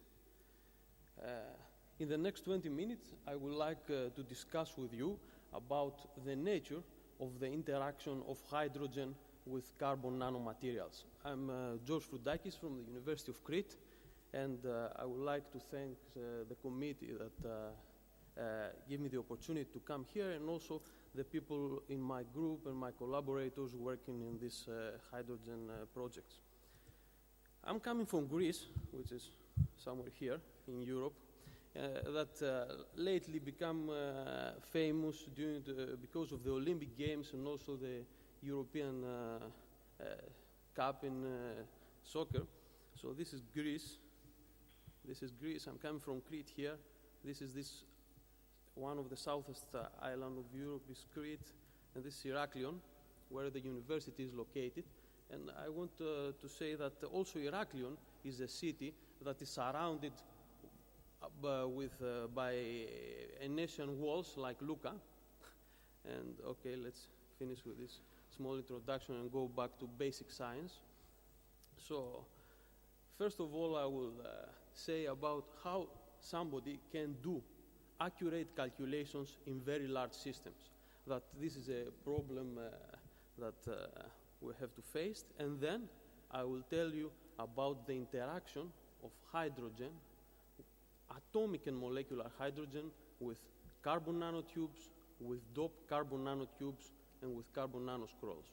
In the next 20 minutes, I would like to discuss with you about the nature of the interaction of hydrogen with carbon nanomaterials. I'm George Froudakis from the University of Crete, and I would like to thank the committee that gave me the opportunity to come here, and also the people in my group and my collaborators working in these hydrogen projects. I'm coming from Greece, which is somewhere here in Europe, that lately become famous because of the Olympic Games and also the European Cup in soccer. So this is Greece. This is Greece. I'm coming from Crete here. This is one of the southest island of Europe is Crete, and this is Heraklion, where the university is located. And I want to say that also Heraklion is a city that is surrounded by ancient walls like Lucca. And okay, let's finish with this small introduction and go back to basic science. So, first of all, I will say about how somebody can do accurate calculations in very large systems. That this is a problem that we have to face, and then I will tell you about the interaction of hydrogen, atomic and molecular hydrogen, with carbon nanotubes, with doped carbon nanotubes, and with carbon nanoscrolls.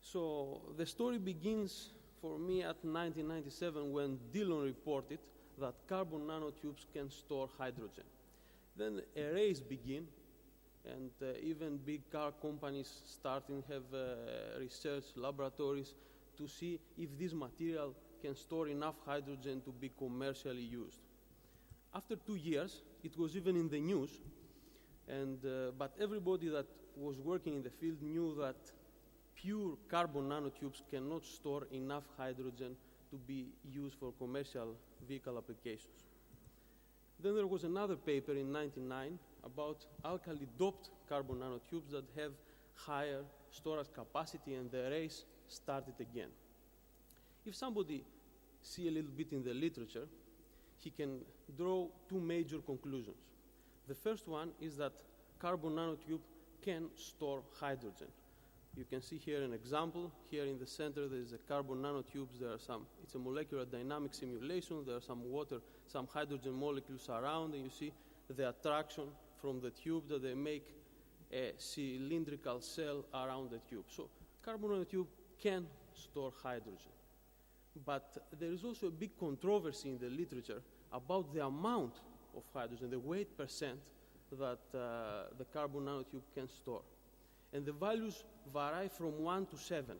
So the story begins for me at 1997 when Dillon reported that carbon nanotubes can store hydrogen. Then a race began, and even big car companies starting have research laboratories to see if this material can store enough hydrogen to be commercially used. After 2 years, it was even in the news, and but everybody that was working in the field knew that pure carbon nanotubes cannot store enough hydrogen to be used for commercial vehicle applications. Then there was another paper in 1999 about alkali doped carbon nanotubes that have higher storage capacity, and the race started again. If somebody see a little bit in the literature, he can draw two major conclusions. The first one is that carbon nanotube can store hydrogen. You can see here an example. Here in the center there is a carbon nanotubes. It's a molecular dynamic simulation. There are some water, some hydrogen molecules around, and you see the attraction from the tube that they make a cylindrical cell around the tube. So carbon nanotube can store hydrogen. But there is also a big controversy in the literature about the amount of hydrogen, the weight percent that the carbon nanotube can store. And the values vary from 1 to 7.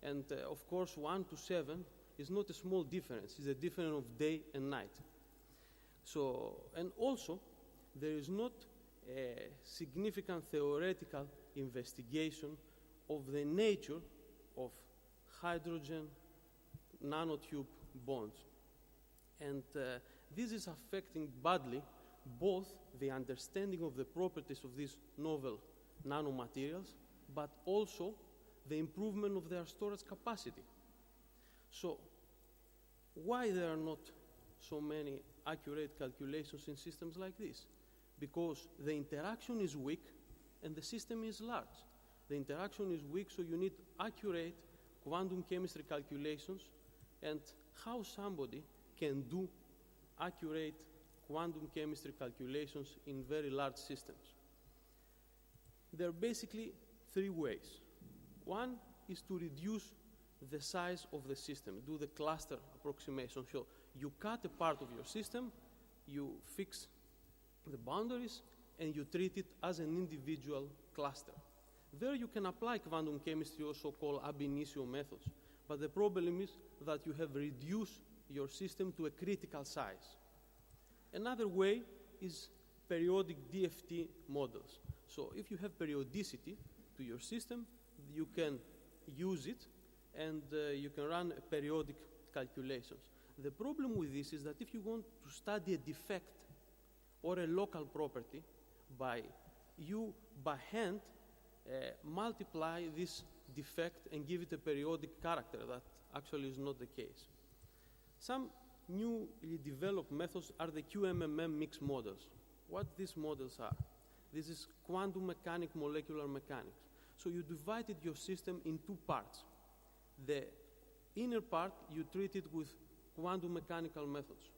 And of course, 1 to 7 is not a small difference. It's a difference of day and night. So, and also, there is not a significant theoretical investigation of the nature of hydrogen nanotube bonds. And this is affecting badly both the understanding of the properties of these novel nanomaterials, but also the improvement of their storage capacity. So, why there are not so many accurate calculations in systems like this? Because the interaction is weak and the system is large. The interaction is weak, so you need accurate quantum chemistry calculations, and how somebody can do accurate quantum chemistry calculations in very large systems. There are basically three ways. One is to reduce the size of the system, do the cluster approximation. So you cut a part of your system, you fix the boundaries, and you treat it as an individual cluster. There you can apply quantum chemistry, also called ab initio methods. But the problem is that you have reduced your system to a critical size. Another way is periodic DFT models. So if you have periodicity to your system, you can use it and you can run periodic calculations. The problem with this is that if you want to study a defect or a local property, by hand multiply this defect and give it a periodic character. That actually is not the case. Some newly developed methods are the QMMM mixed models. What these models are? This is quantum mechanics, molecular mechanics. So you divided your system in two parts. The inner part you treat it with quantum mechanical methods.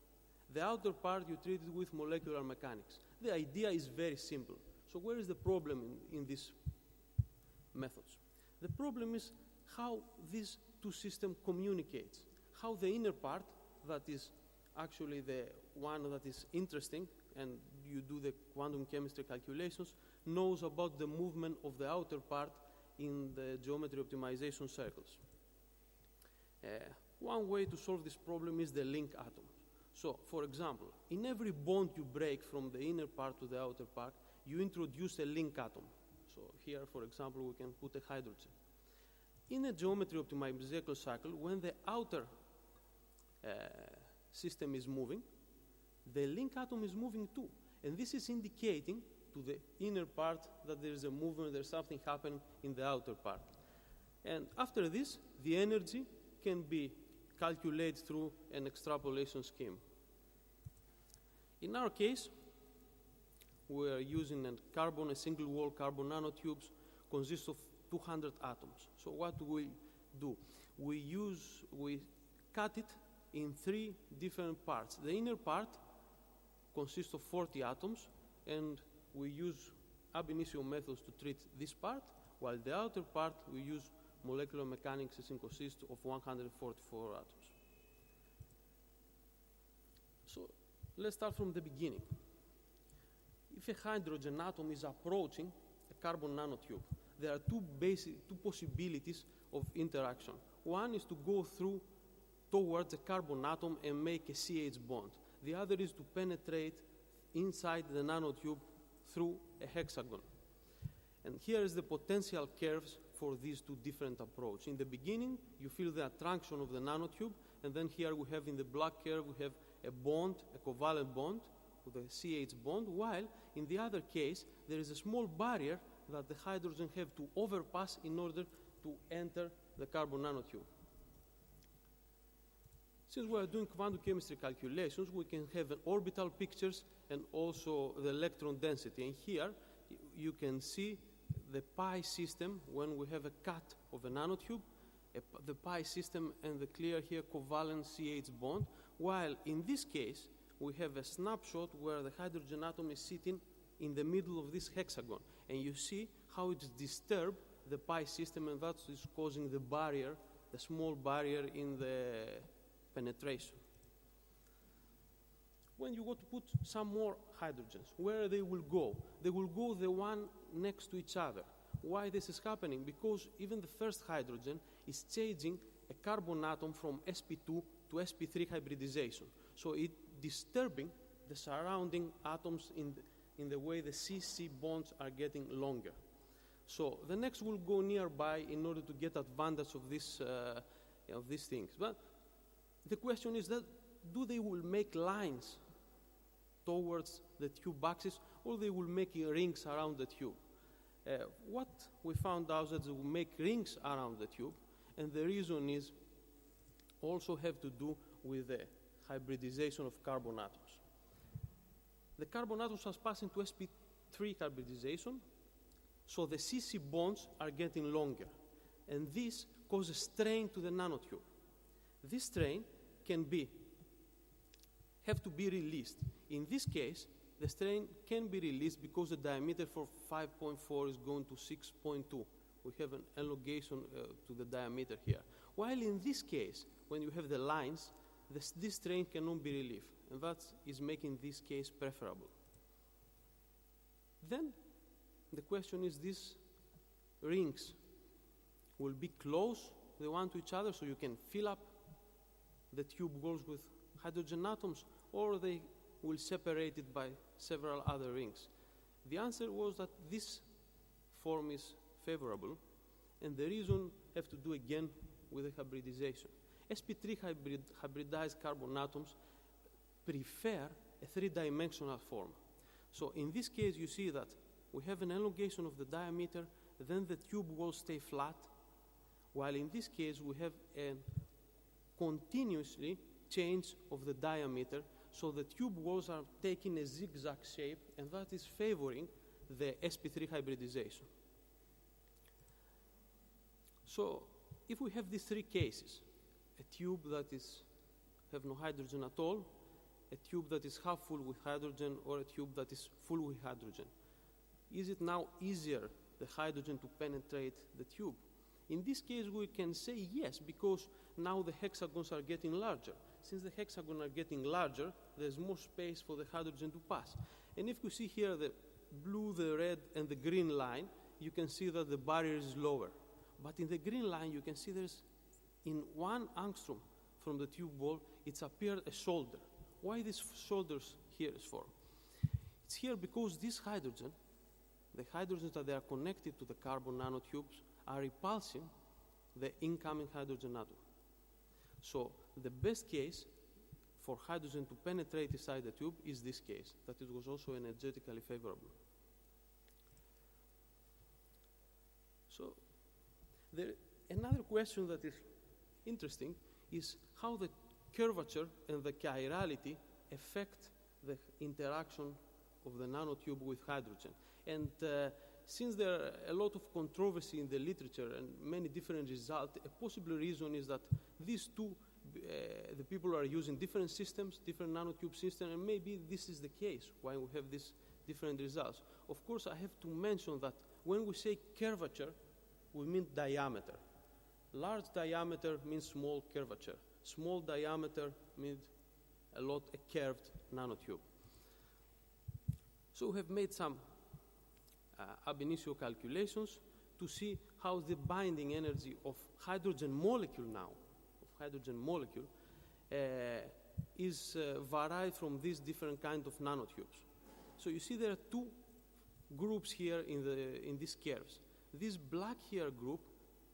The outer part you treat it with molecular mechanics. The idea is very simple. So where is the problem in these methods? The problem is how these two systems communicate. How the inner part, that is actually the one that is interesting, and you do the quantum chemistry calculations, knows about the movement of the outer part in the geometry optimization circles. One way to solve this problem is the link atom. So, for example, in every bond you break from the inner part to the outer part, you introduce a link atom. So here, for example, we can put a hydrogen. In a geometry optimization cycle, when the outer system is moving, the link atom is moving too. And this is indicating to the inner part that there is a movement, there's something happening in the outer part. And after this, the energy can be calculated through an extrapolation scheme. In our case, we are using a single-wall carbon nanotubes consists of 200 atoms. So what do we do? We cut it in 3 different parts. The inner part consists of 40 atoms, and we use ab initio methods to treat this part, while the outer part we use molecular mechanics and consists of 144 atoms. So let's start from the beginning. If a hydrogen atom is approaching a carbon nanotube, there are two possibilities of interaction. One is to go towards a carbon atom and make a CH bond. The other is to penetrate inside the nanotube through a hexagon. And here is the potential curves for these two different approaches. In the beginning, you feel the attraction of the nanotube, and then here we have in the black curve, we have a bond, a covalent bond, with a CH bond, while in the other case, there is a small barrier that the hydrogen have to overpass in order to enter the carbon nanotube. Since we are doing quantum chemistry calculations, we can have an orbital pictures and also the electron density. And here, you can see the pi system when we have a cut of a nanotube, the pi system and the clear here covalent CH bond, while in this case, we have a snapshot where the hydrogen atom is sitting in the middle of this hexagon. And you see how it's disturbed the pi system, and that is causing the barrier, the small barrier in the penetration. When you go to put some more hydrogens, where they will go? They will go the one next to each other. Why this is happening? Because even the first hydrogen is changing a carbon atom from sp2 to sp3 hybridization. So it disturbing the surrounding atoms in the way the CC bonds are getting longer. So the next will go nearby in order to get advantage of these things. But the question is that do they will make lines towards the tube axis, or they will make rings around the tube? What we found out that they will make rings around the tube, and the reason is also have to do with the hybridization of carbon atoms. The carbon atoms are passing to sp3 hybridization, so the CC bonds are getting longer, and this causes strain to the nanotube. This strain have to be released. In this case, the strain can be released because the diameter for 5.4 is going to 6.2. We have an elongation to the diameter here. While in this case, when you have the lines, this strain cannot be relieved, and that is making this case preferable. Then the question is, these rings will be close, the one to each other, so you can fill up the tube walls with hydrogen atoms, or they will separate it by several other rings. The answer was that this form is favorable, and the reason have to do again with the hybridization. sp3 hybridized carbon atoms prefer a three-dimensional form. So in this case, you see that we have an elongation of the diameter, then the tube walls stay flat, while in this case we have a continuously change of the diameter, so the tube walls are taking a zigzag shape, and that is favoring the sp3 hybridization. So if we have these three cases, a tube that is have no hydrogen at all, a tube that is half full with hydrogen, or a tube that is full with hydrogen, is it now easier the hydrogen to penetrate the tube? In this case, we can say yes, because now the hexagons are getting larger. Since the hexagons are getting larger, there's more space for the hydrogen to pass. And if you see here the blue, the red, and the green line, you can see that the barrier is lower. But in the green line, you can see there's, in 1 angstrom from the tube wall, it's appeared a shoulder. Why these shoulders here is formed? It's here because this hydrogen, the hydrogens that they are connected to the carbon nanotubes, are repulsing the incoming hydrogen atom. So the best case for hydrogen to penetrate inside the tube is this case, that it was also energetically favorable. So another question that is interesting is how the curvature and the chirality affect the interaction of the nanotube with hydrogen. And since there are a lot of controversy in the literature and many different results, a possible reason is that these two, the people are using different systems, different nanotube systems, and maybe this is the case why we have these different results. Of course, I have to mention that when we say curvature, we mean diameter. Large diameter means small curvature. Small diameter means a curved nanotube. So we have made some ab initio calculations to see how the binding energy of hydrogen molecule is varied from these different kind of nanotubes. So you see there are two groups here in these curves. This black here group,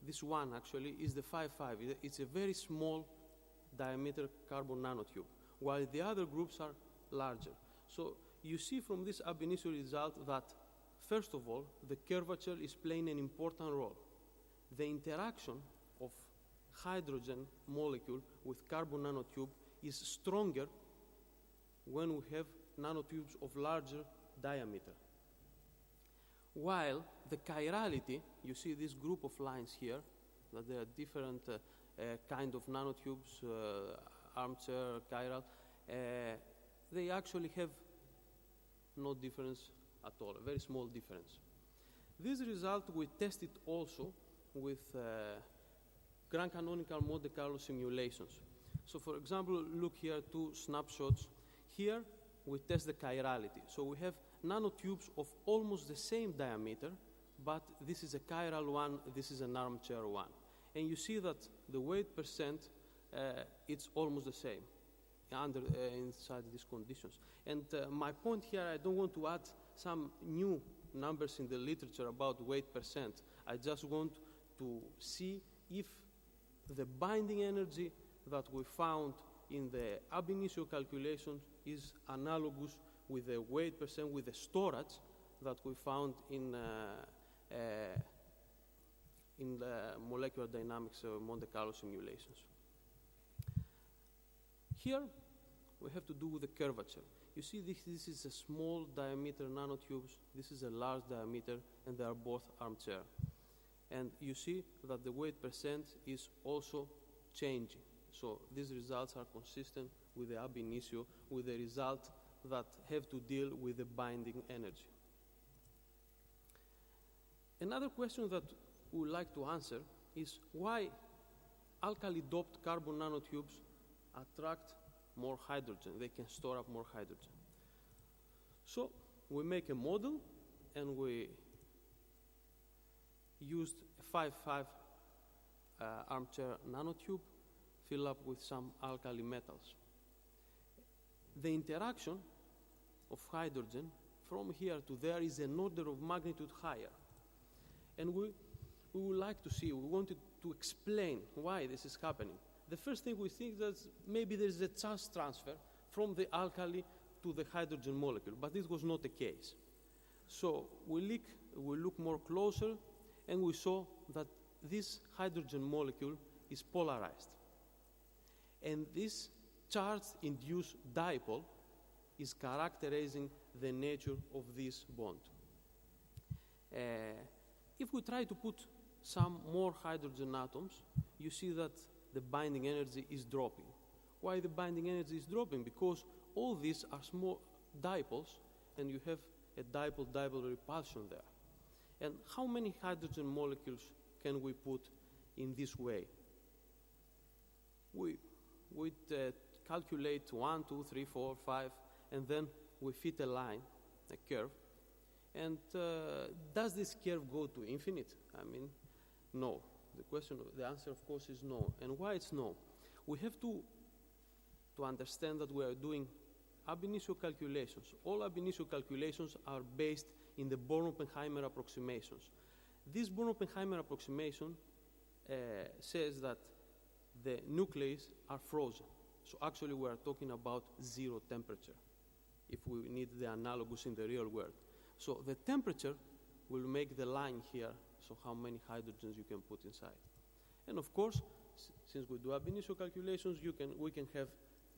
this one actually, is the 5,5. It's a very small diameter carbon nanotube, while the other groups are larger. So you see from this ab initio result that, first of all, the curvature is playing an important role. The interaction of hydrogen molecule with carbon nanotube is stronger when we have nanotubes of larger diameter. While the chirality, you see this group of lines here, that there are different kind of nanotubes, armchair, chiral, they actually have no difference at all, a very small difference. This result we tested also with grand canonical Monte Carlo simulations. So for example, look here, two snapshots. Here we test the chirality. So we have nanotubes of almost the same diameter, but this is a chiral one, this is an armchair one. And you see that the weight percent, it's almost the same inside these conditions. And my point here, I don't want to add some new numbers in the literature about weight percent. I just want to see if the binding energy that we found in the ab initio calculation is analogous with the weight percent, with the storage that we found in the molecular dynamics Monte Carlo simulations. Here we have to do with the curvature. You see this is a small diameter nanotubes, this is a large diameter, and they are both armchair. And you see that the weight percent is also changing. So these results are consistent with the ab initio, with the result that have to deal with the binding energy. Another question that we would like to answer is why alkali-doped carbon nanotubes attract more hydrogen. They can store up more hydrogen. So we make a model, and we used a 5-5 armchair nanotube filled up with some alkali metals. The interaction of hydrogen from here to there is an order of magnitude higher. And we would like to see, we wanted to explain why this is happening. The first thing we think that maybe there is a charge transfer from the alkali to the hydrogen molecule, but this was not the case. So we look more closer, and we saw that this hydrogen molecule is polarized. And this charge-induced dipole is characterizing the nature of this bond. If we try to put some more hydrogen atoms, you see that the binding energy is dropping. Why the binding energy is dropping? Because all these are small dipoles, and you have a dipole-dipole repulsion there. And how many hydrogen molecules can we put in this way? We calculate 1, 2, 3, 4, 5, and then we fit a line, a curve. And does this curve go to infinite? I mean, no. The answer, of course, is no. And why it's no? We have to understand that we are doing ab initio calculations. All ab initio calculations are based in the Born-Oppenheimer approximations. This Born-Oppenheimer approximation says that the nuclei are frozen. So actually we are talking about zero temperature if we need the analogous in the real world. So the temperature will make the line here, so how many hydrogens you can put inside. And of course, since we do ab initio calculations, we can have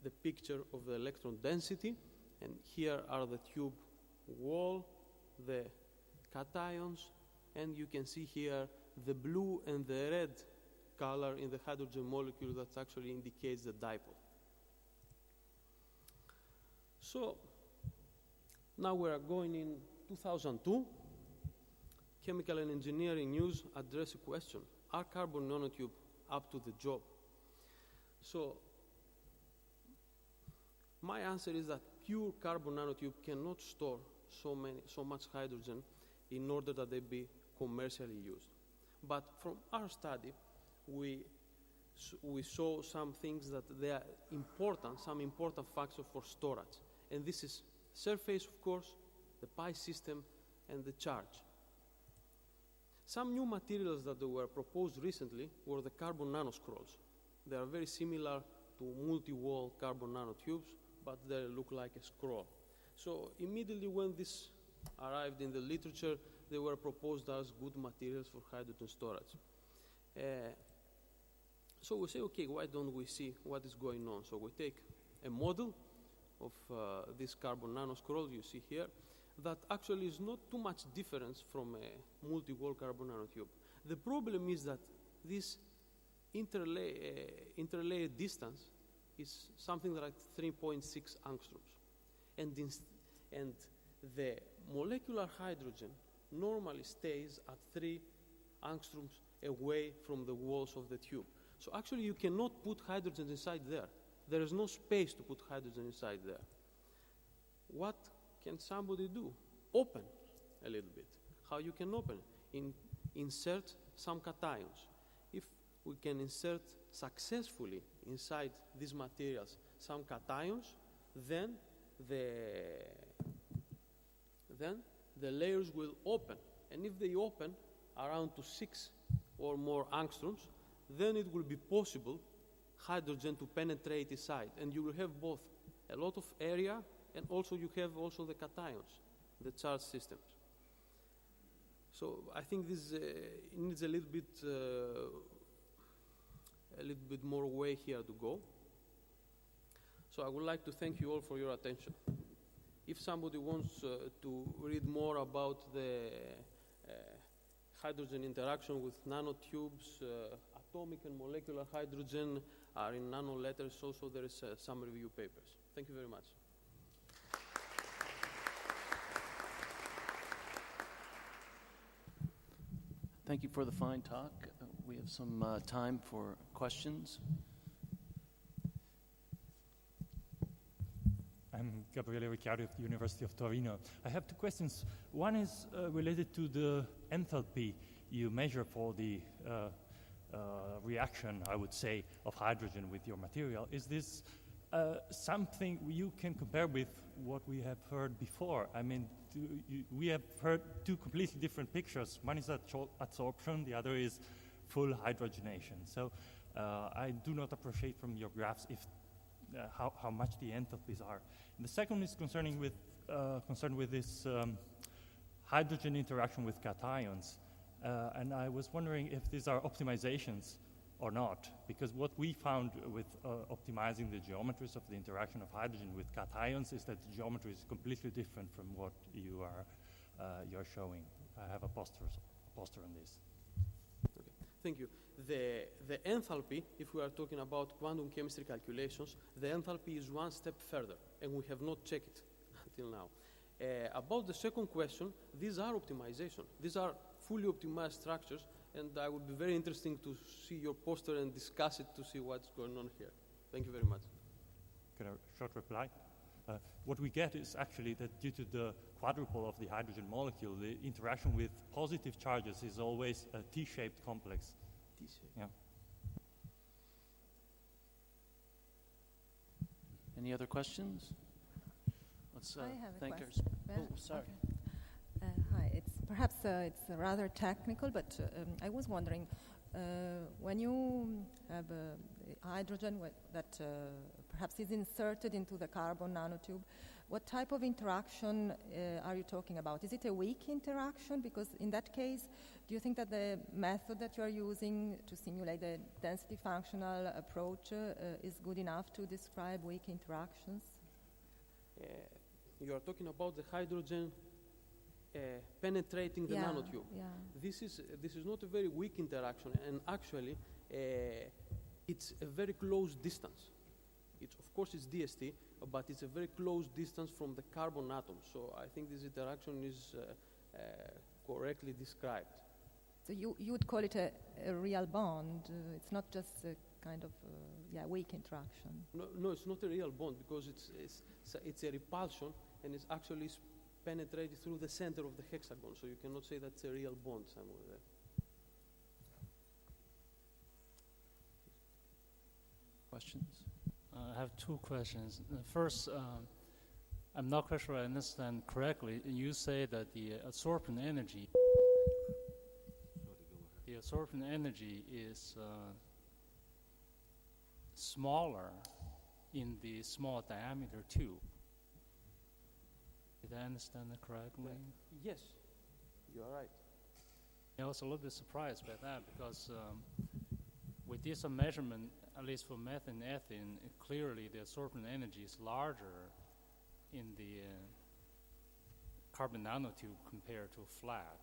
the picture of the electron density, and here are the tube wall, the cations, and you can see here the blue and the red color in the hydrogen molecule that actually indicates the dipole. So now we are going in 2002. Chemical and Engineering News address a question: are carbon nanotubes up to the job? So my answer is that pure carbon nanotube cannot store so much hydrogen in order that they be commercially used. But from our study, we saw some things that they are important, some important factors for storage. And this is surface, of course, the pi system, and the charge. Some new materials that were proposed recently were the carbon nanoscrolls. They are very similar to multi-wall carbon nanotubes, but they look like a scroll. So immediately when this arrived in the literature, they were proposed as good materials for hydrogen storage. So we say, okay, why don't we see what is going on? So we take a model of this carbon nanoscroll you see here that actually is not too much difference from a multi-wall carbon nanotube. The problem is that this interlayer distance is something like 3.6 angstroms. And the molecular hydrogen normally stays at 3 angstroms away from the walls of the tube. So actually you cannot put hydrogen inside there. There is no space to put hydrogen inside there. What can somebody do? Open a little bit. How you can open? Insert some cations. If we can insert successfully inside these materials some cations, then the layers will open. And if they open around to 6 or more angstroms, then it will be possible hydrogen to penetrate inside. And you will have both a lot of area, and also you have also the cations, the charge systems. So I think this needs a little bit more way here to go. So I would like to thank you all for your attention. If somebody wants to read more about the hydrogen interaction with nanotubes, atomic and molecular hydrogen are in nano letters. Also, there is some review papers. Thank you very much. Thank you for the fine talk. We have some time for questions. Gabriele Ricciardi of the University of Torino. I have two questions. One is related to the enthalpy you measure for the reaction, I would say, of hydrogen with your material. Is this something you can compare with what we have heard before? I mean, we have heard two completely different pictures. One is adsorption, the other is full hydrogenation. So I do not appreciate from your graphs if how much the enthalpies are. And the second is concerned with this hydrogen interaction with cations. And I was wondering if these are optimizations or not, because what we found with optimizing the geometries of the interaction of hydrogen with cations is that the geometry is completely different from what you're showing. I have a poster on this. Okay. Thank you. The enthalpy, if we are talking about quantum chemistry calculations, the enthalpy is one step further, and we have not checked it until now. About the second question, these are optimization. These are fully optimized structures, and I would be very interesting to see your poster and discuss it to see what's going on here. Thank you very much. Can a short reply? What we get is actually that due to the quadrupole of the hydrogen molecule, the interaction with positive charges is always a T-shaped complex. T-shaped. Yeah. Any other questions? Let's I have a thank question. our. Oh, sorry. Okay. Hi. It's rather technical, but I was wondering when you have hydrogen that perhaps is inserted into the carbon nanotube, what type of interaction are you talking about? Is it a weak interaction? Because in that case, do you think that the method that you are using to simulate the density functional approach is good enough to describe weak interactions? You are talking about the hydrogen penetrating the nanotube. Yeah. This is not a very weak interaction, and actually, it's a very close distance. Of course, it's DST, but it's a very close distance from the carbon atom. So I think this interaction is correctly described. So you would call it a real bond. It's not just a kind of weak interaction. No, it's not a real bond because it's a repulsion, and it's actually penetrated through the center of the hexagon. So you cannot say that's a real bond somewhere there. Questions? I have two questions. First, I'm not quite sure I understand correctly. You say that the absorption energy is smaller in the small diameter tube. Did I understand that correctly? Yes, you are right. I was a little bit surprised by that because we did some measurement, at least for methane and ethane, clearly the absorption energy is larger in the carbon nanotube compared to a flat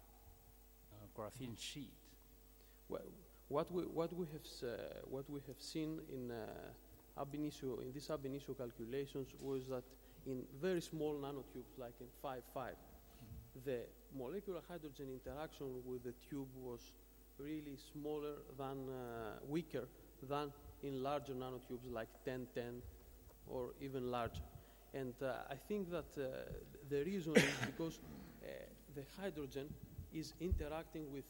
graphene sheet. Well, what we have seen in these ab initio calculations was that in very small nanotubes, like in 5.5, the molecular hydrogen interaction with the tube was really smaller than, weaker than in larger nanotubes like 1010 or even larger. And I think that the reason is because the hydrogen is interacting with,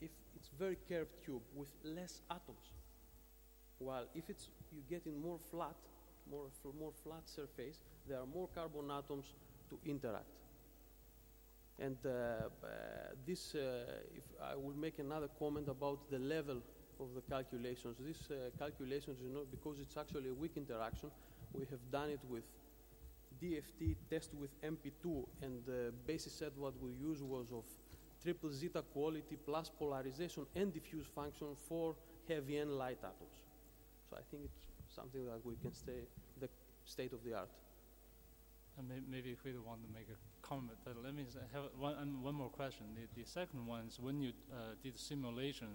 if it's very curved tube, with less atoms. While if you get in more flat surface, there are more carbon atoms to interact. And this, if I will make another comment about the level of the calculations. These calculations, because it's actually a weak interaction, we have done it with DFT test with MP2, and the basis set what we used was of triple zeta quality plus polarization and diffuse function for heavy and light atoms. So I think it's something that we can stay the state of the art. And maybe if we want to make a comment, let me have one more question. The second one is when you did simulation,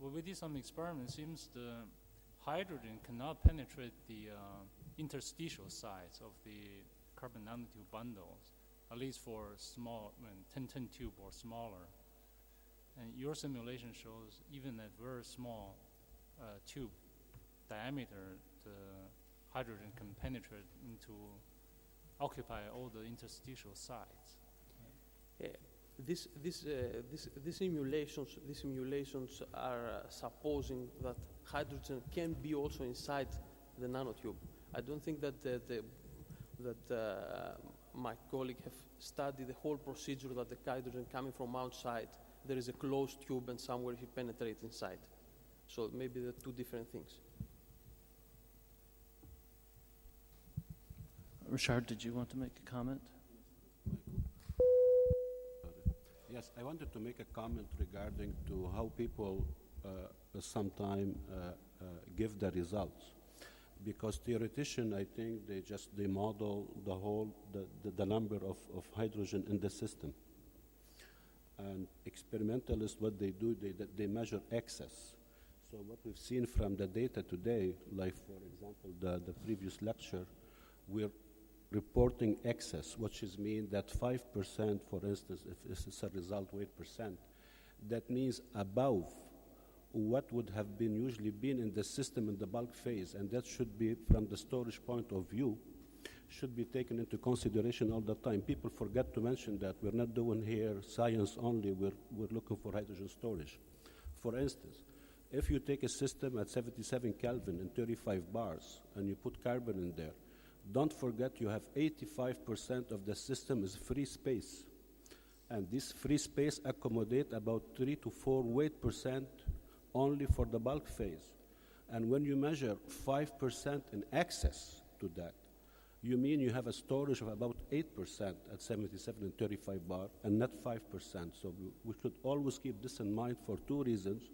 well, we did some experiments. It seems the hydrogen cannot penetrate the interstitial size of the carbon nanotube bundles, at least for small, 1010 tube or smaller. And your simulation shows even at very small tube diameter, the hydrogen can penetrate into, occupy all the interstitial sites. These simulations are supposing that hydrogen can be also inside the nanotube. I don't think that my colleague have studied the whole procedure that the hydrogen coming from outside, there is a closed tube and somewhere he penetrates inside. So maybe they're two different things. Richard, did you want to make a comment? Yes, I wanted to make a comment regarding to how people sometimes give the results. Because theoreticians, I think they model the number of hydrogen in the system. And experimentalists, what they do, they measure excess. So what we've seen from the data today, like for example the previous lecture, we're reporting excess, which is mean that 5%, for instance, if it's a result weight percent, that means above what would have been usually been in the system in the bulk phase, and that should be, from the storage point of view, should be taken into consideration all the time. People forget to mention that we're not doing here science only, we're looking for hydrogen storage. For instance, if you take a system at 77 Kelvin and 35 bars, and you put carbon in there, don't forget you have 85% of the system is free space. And this free space accommodate about 3 to 4 weight percent only for the bulk phase. And when you measure 5% in excess to that, you mean you have a storage of about 8% at 77 and 35 bar, and not 5%. So we should always keep this in mind for two reasons.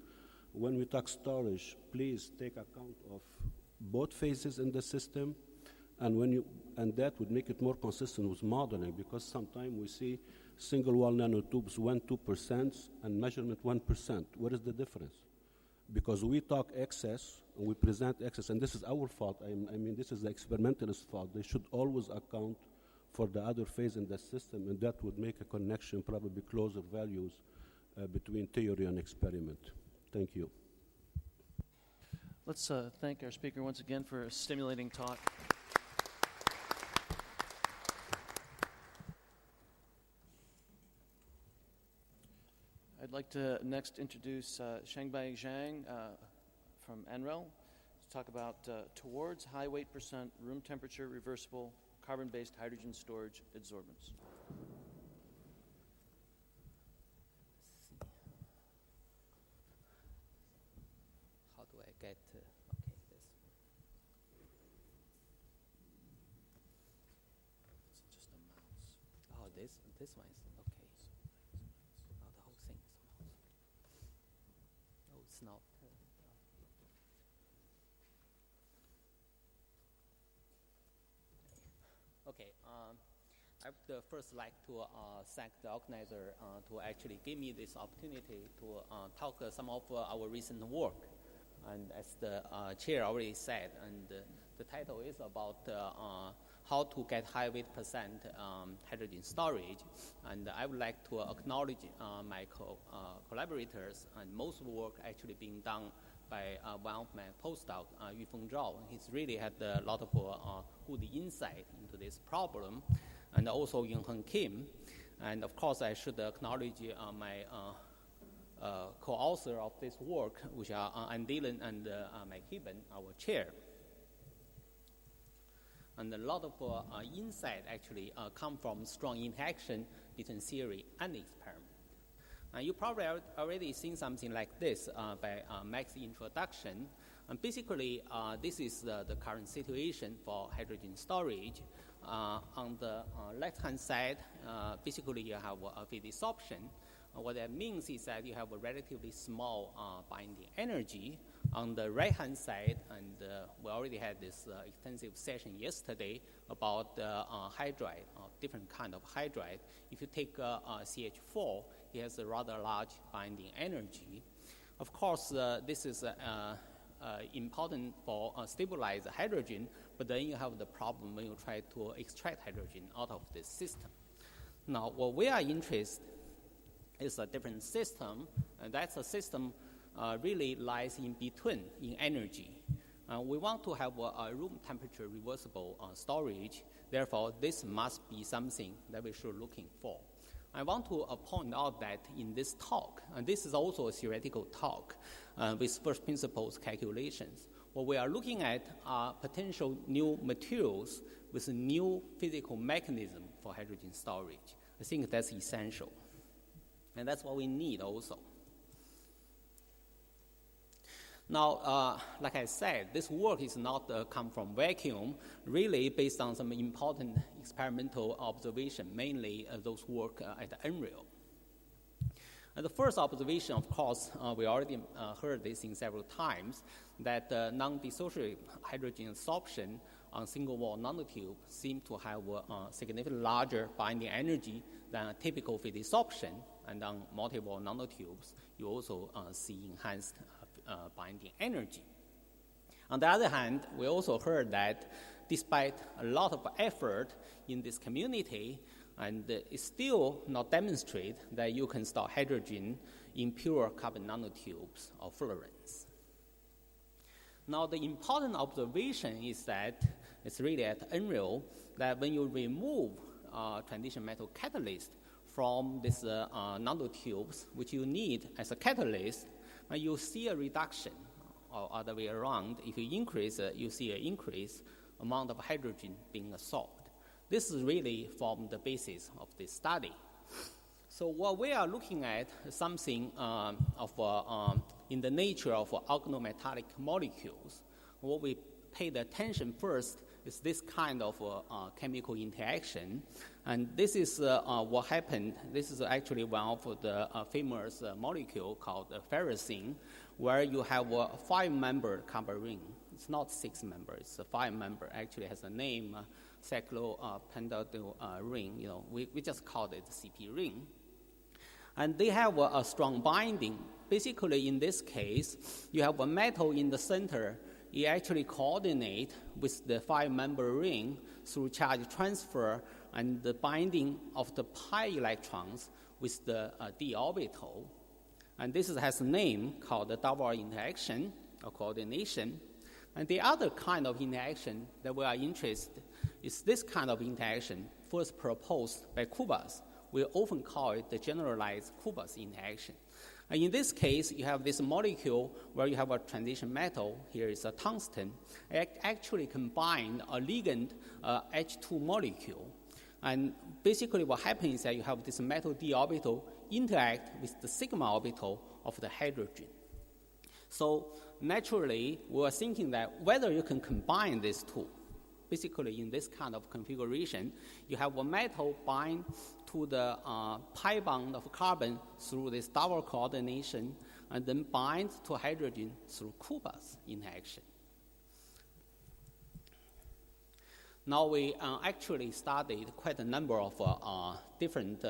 When we talk storage, please take account of both phases in the system, and that would make it more consistent with modeling, because sometimes we see single wall nanotubes 1-2% and measurement 1%. What is the difference? Because we talk excess and we present excess, and this is our fault. I mean, this is the experimentalist fault. They should always account for the other phase in the system, and that would make a connection, probably closer values between theory and experiment. Thank you. Let's thank our speaker once again for a stimulating talk. I'd like to next introduce Shengbai Zhang from NREL to talk about towards high weight percent room temperature reversible carbon-based hydrogen storage adsorbents. How do I get okay this? It's just a mouse. Oh, this one is okay. Oh, the whole thing is a mouse. Oh, it's not. Okay. I would first like to thank the organizer to actually give me this opportunity to talk some of our recent work. And as the chair already said, and the title is about how to get high weight percent hydrogen storage. And I would like to acknowledge my collaborators, and most of the work actually being done by one of my postdocs, Yufeng Zhao. He's really had a lot of good insight into this problem, and also Yunheng Kim. And of course, I should acknowledge my co-author of this work, which are Ann Dillon and Mike Hibben, our chair. And a lot of insight actually come from strong interaction between theory and experiment. You probably already seen something like this by Mike's introduction. And basically, this is the current situation for hydrogen storage. On the left-hand side, basically you have a phase desorption. What that means is that you have a relatively small binding energy. On the right-hand side, and we already had this extensive session yesterday about hydride, different kind of hydride. If you take CH4, it has a rather large binding energy. Of course, this is important for stabilize hydrogen, but then you have the problem when you try to extract hydrogen out of this system. Now, what we are interested is a different system, and that's a system really lies in between in energy. We want to have a room temperature reversible storage. Therefore, this must be something that we should looking for. I want to point out that in this talk, and this is also a theoretical talk with first principles calculations, what we are looking at are potential new materials with a new physical mechanism for hydrogen storage. I think that's essential. And that's what we need also. Now, like I said, this work is not come from vacuum, really based on some important experimental observation, mainly those work at NREL. The first observation, of course, we already heard this in several times, that non-dissociative hydrogen absorption on single-wall nanotube seem to have a significantly larger binding energy than a typical phase absorption, and on multi-wall nanotubes, you also see enhanced binding energy. On the other hand, we also heard that despite a lot of effort in this community, and it's still not demonstrate that you can store hydrogen in pure carbon nanotubes or fluorines. Now, the important observation is that it's really at NREL that when you remove transition metal catalyst from these nanotubes, which you need as a catalyst, you see a reduction, or other way around. If you increase, you see an increase amount of hydrogen being absorbed. This is really formed the basis of this study. So what we are looking at is something in the nature of organometallic molecules. What we paid attention first is this kind of chemical interaction. And this is what happened. This is actually one of the famous molecule called ferrocene, where you have a 5-member carbon ring. It's not 6-member, it's a 5-member. Actually has a name, cyclopentanediol ring. We just called it CP ring. And they have a strong binding. Basically, in this case, you have a metal in the center. It actually coordinate with the 5-member ring through charge transfer and the binding of the pi electrons with the d orbital. And this has a name called the double interaction or coordination. And the other kind of interaction that we are interested in is this kind of interaction first proposed by Kubas. We often call it the generalized Kubas interaction. And in this case, you have this molecule where you have a transition metal. Here is a tungsten. It actually combined a ligand H2 molecule. And basically what happens is that you have this metal d orbital interact with the sigma orbital of the hydrogen. So naturally, we were thinking that whether you can combine these two. Basically, in this kind of configuration, you have a metal bind to the pi bond of carbon through this double coordination, and then bind to hydrogen through Kubas interaction. Now we actually studied quite a number of different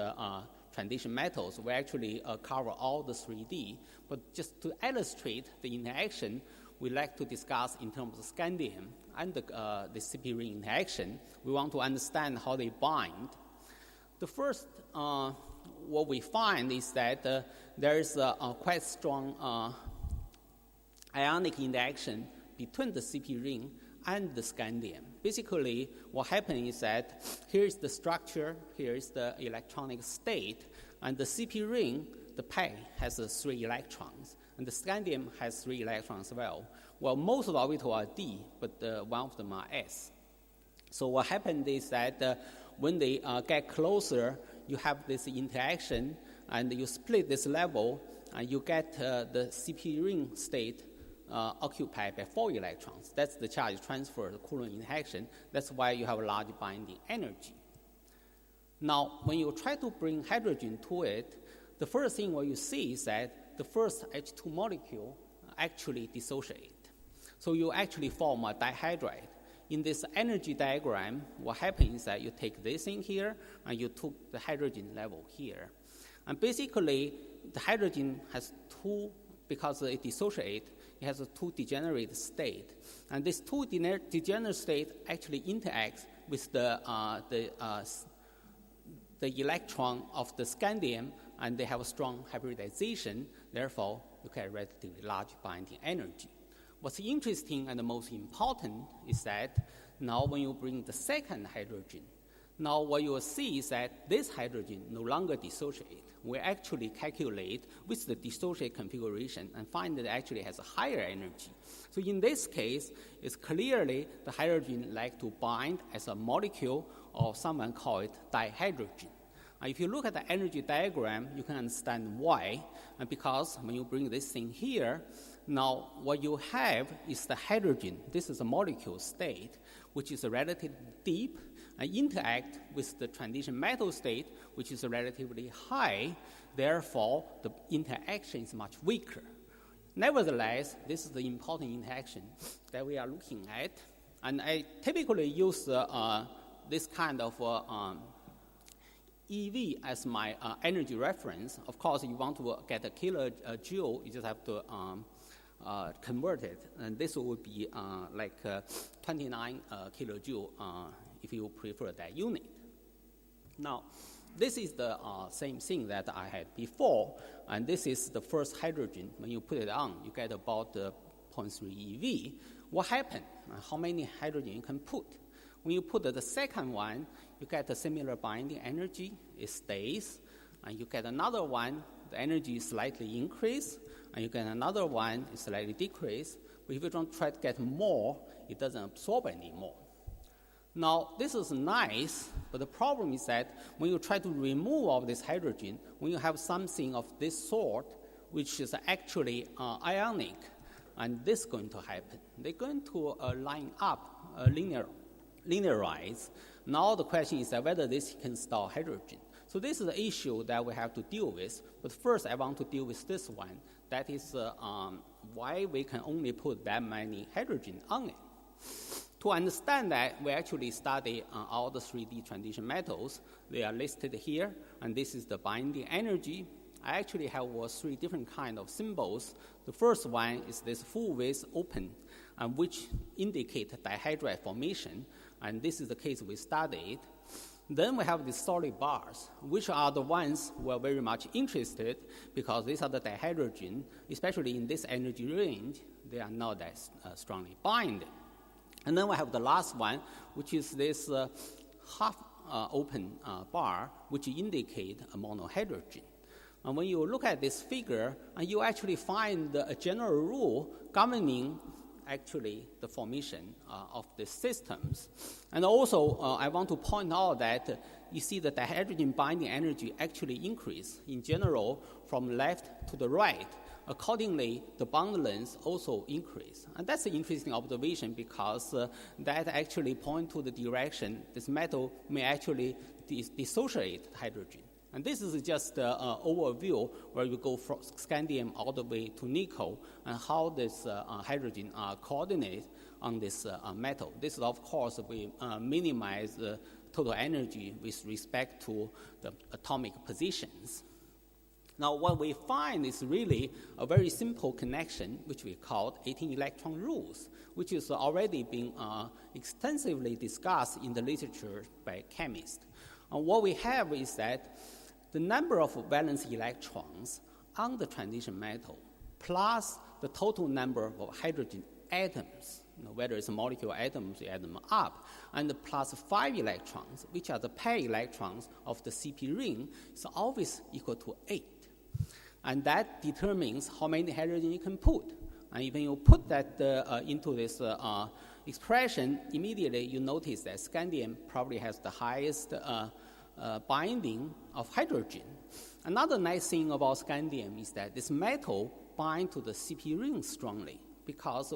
transition metals. We actually cover all the 3D, but just to illustrate the interaction, we like to discuss in terms of scandium and the CP ring interaction. We want to understand how they bind. The first, what we find is that there is a quite strong ionic interaction between the CP ring and the scandium. Basically, what happens is that here is the structure, here is the electronic state, and the CP ring, the pi, has 3 electrons, and the scandium has 3 electrons as well. Well, most of the orbitals are d, but one of them are s. So what happened is that when they get closer, you have this interaction, and you split this level, and you get the CP ring state occupied by 4 electrons. That's the charge transfer, the Coulomb interaction. That's why you have a large binding energy. Now, when you try to bring hydrogen to it, the first thing what you see is that the first H2 molecule actually dissociate. So you actually form a dihydride. In this energy diagram, what happens is that you take this in here, and you took the hydrogen level here. And basically, the hydrogen has 2, because it dissociates, it has a 2 degenerate state. And this 2 degenerate state actually interacts with the electron of the scandium, and they have a strong hybridization. Therefore, you get relatively large binding energy. what's interesting and the most important is that now when you bring the second hydrogen, now what you will see is that this hydrogen no longer dissociates. We actually calculate with the dissociate configuration and find that it actually has a higher energy. So in this case, it's clearly the hydrogen like to bind as a molecule, or someone call it dihydrogen. If you look at the energy diagram, you can understand why. Because when you bring this thing here, now what you have is the hydrogen. This is a molecule state, which is relatively deep and interact with the transition metal state, which is relatively high. Therefore, the interaction is much weaker. Nevertheless, this is the important interaction that we are looking at. And I typically use this kind of EV as my energy reference. Of course, you want to get a kilojoule, you just have to convert it. And this would be 29 kilojoule if you prefer that unit. Now, this is the same thing that I had before, and this is the first hydrogen. When you put it on, you get about 0.3 EV. What happened? How many hydrogen you can put? When you put the second one, you get a similar binding energy. It stays. And you get another one, the energy is slightly increased. And you get another one, it's slightly decreased. But if you don't try to get more, it doesn't absorb anymore. Now, this is nice, but the problem is that when you try to remove all this hydrogen, when you have something of this sort, which is actually ionic, and this is going to happen. They're going to line up, linearize. Now the question is that whether this can store hydrogen. So this is the issue that we have to deal with. But first, I want to deal with this one. That is why we can only put that many hydrogen on it. To understand that, we actually study all the 3D transition metals. They are listed here, and this is the binding energy. I actually have 3 different kinds of symbols. The first one is this full width open, which indicate dihydride formation, and this is the case we studied. Then we have the solid bars, which are the ones we are very much interested because these are the dihydrogen, especially in this energy range, they are not that strongly binding. And then we have the last one, which is this half open bar, which indicate a monohydrogen. And when you look at this figure, you actually find a general rule governing actually the formation of the systems. And also, I want to point out that you see that the hydrogen binding energy actually increase in general from left to the right. Accordingly, the bond length also increase. And that's an interesting observation because that actually points to the direction this metal may actually dissociate hydrogen. And this is just an overview where you go from scandium all the way to nickel and how this hydrogen are coordinated on this metal. This is, of course, we minimize the total energy with respect to the atomic positions. Now, what we find is really a very simple connection, which we call 18-electron rules, which is already being extensively discussed in the literature by chemists. And what we have is that the number of valence electrons on the transition metal plus the total number of hydrogen atoms, whether it's a molecule atoms, you add them up, and plus 5 electrons, which are the pair electrons of the CP ring, is always equal to 8. And that determines how many hydrogen you can put. And when you put that into this expression, immediately you notice that scandium probably has the highest binding of hydrogen. Another nice thing about scandium is that this metal binds to the CP ring strongly because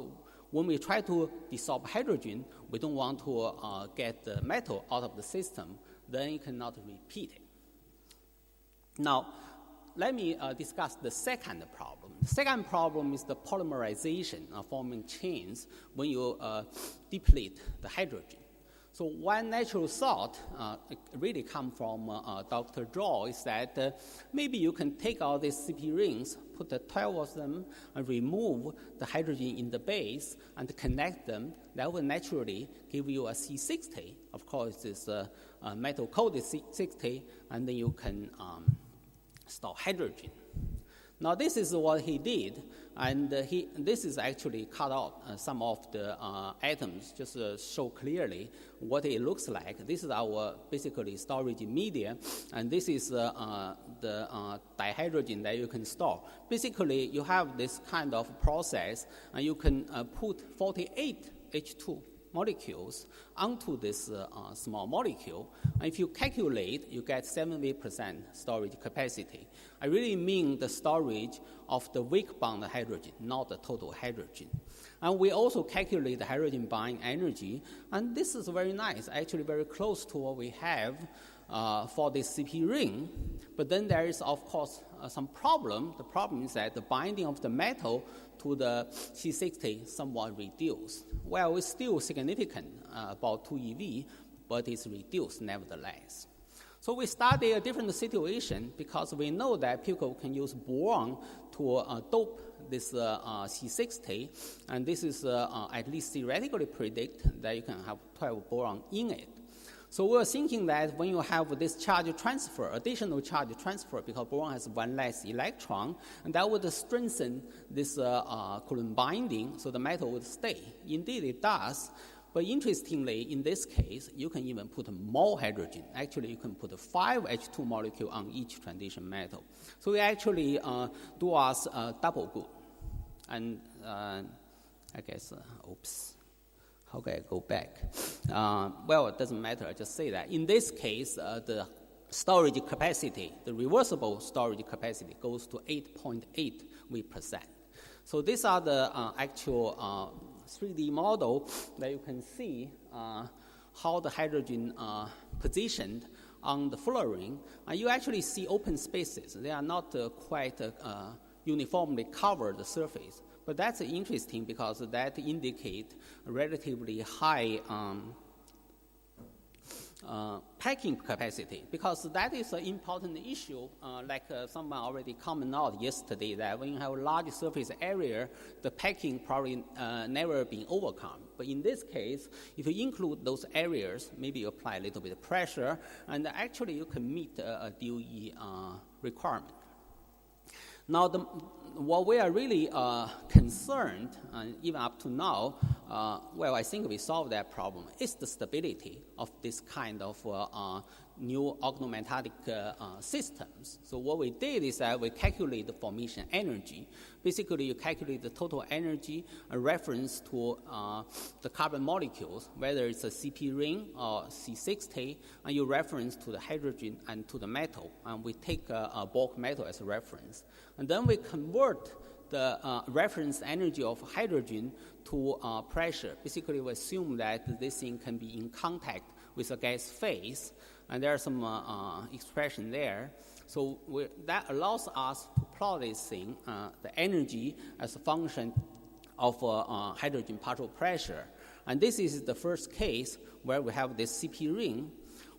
when we try to dissolve hydrogen, we don't want to get the metal out of the system, then you cannot repeat it. Now, let me discuss the second problem. The second problem is the polymerization forming chains when you deplete the hydrogen. So one natural thought really comes from Dr. Zhou is that maybe you can take all these CP rings, put the 12 of them, and remove the hydrogen in the base and connect them. That will naturally give you a C60. Of course, it's a metal-coated C60, and then you can store hydrogen. Now this is what he did, and this is actually cut out some of the atoms, just show clearly what it looks like. This is our basically storage media, and this is the dihydrogen that you can store. Basically, you have this kind of process, and you can put 48 H2 molecules onto this small molecule. And if you calculate, you get 70% storage capacity. I really mean the storage of the weak bound hydrogen, not the total hydrogen. And we also calculate the hydrogen binding energy, and this is very nice, actually very close to what we have for the CP ring. But then there is, of course, some problem. The problem is that the binding of the metal to the C60 somewhat reduced. Well, it's still significant, about 2 EV, but it's reduced nevertheless. So we study a different situation because we know that people can use boron to dope this C60, and this is at least theoretically predict that you can have 12 boron in it. So we're thinking that when you have this charge transfer, additional charge transfer, because boron has one less electron, and that would strengthen this covalent binding, so the metal would stay. Indeed, it does. But interestingly, in this case, you can even put more hydrogen. Actually, you can put 5 H2 molecule on each transition metal. So we actually do us double good. And I guess, oops. How can I go back? Well, it doesn't matter. I just say that. In this case, the storage capacity, the reversible storage capacity, goes to 8.8%. So these are the actual 3D model that you can see how the hydrogen positioned on the fluorine. You actually see open spaces. They are not quite uniformly covered surface. But that's interesting because that indicates relatively high packing capacity, because that is an important issue, like someone already commented out yesterday, that when you have a large surface area, the packing probably never been overcome. But in this case, if you include those areas, maybe you apply a little bit of pressure, and actually you can meet a DOE requirement. Now, what we are really concerned, even up to now, well, I think we solved that problem, is the stability of this kind of new organometallic systems. So what we did is that we calculate the formation energy. Basically, you calculate the total energy in reference to the carbon molecules, whether it's a CP ring or C60, and you reference to the hydrogen and to the metal. And we take a bulk metal as a reference. And then we convert the reference energy of hydrogen to pressure. Basically, we assume that this thing can be in contact with a gas phase, and there are some expression there. So that allows us to plot this thing, the energy as a function of hydrogen particle pressure. And this is the first case where we have this CP ring.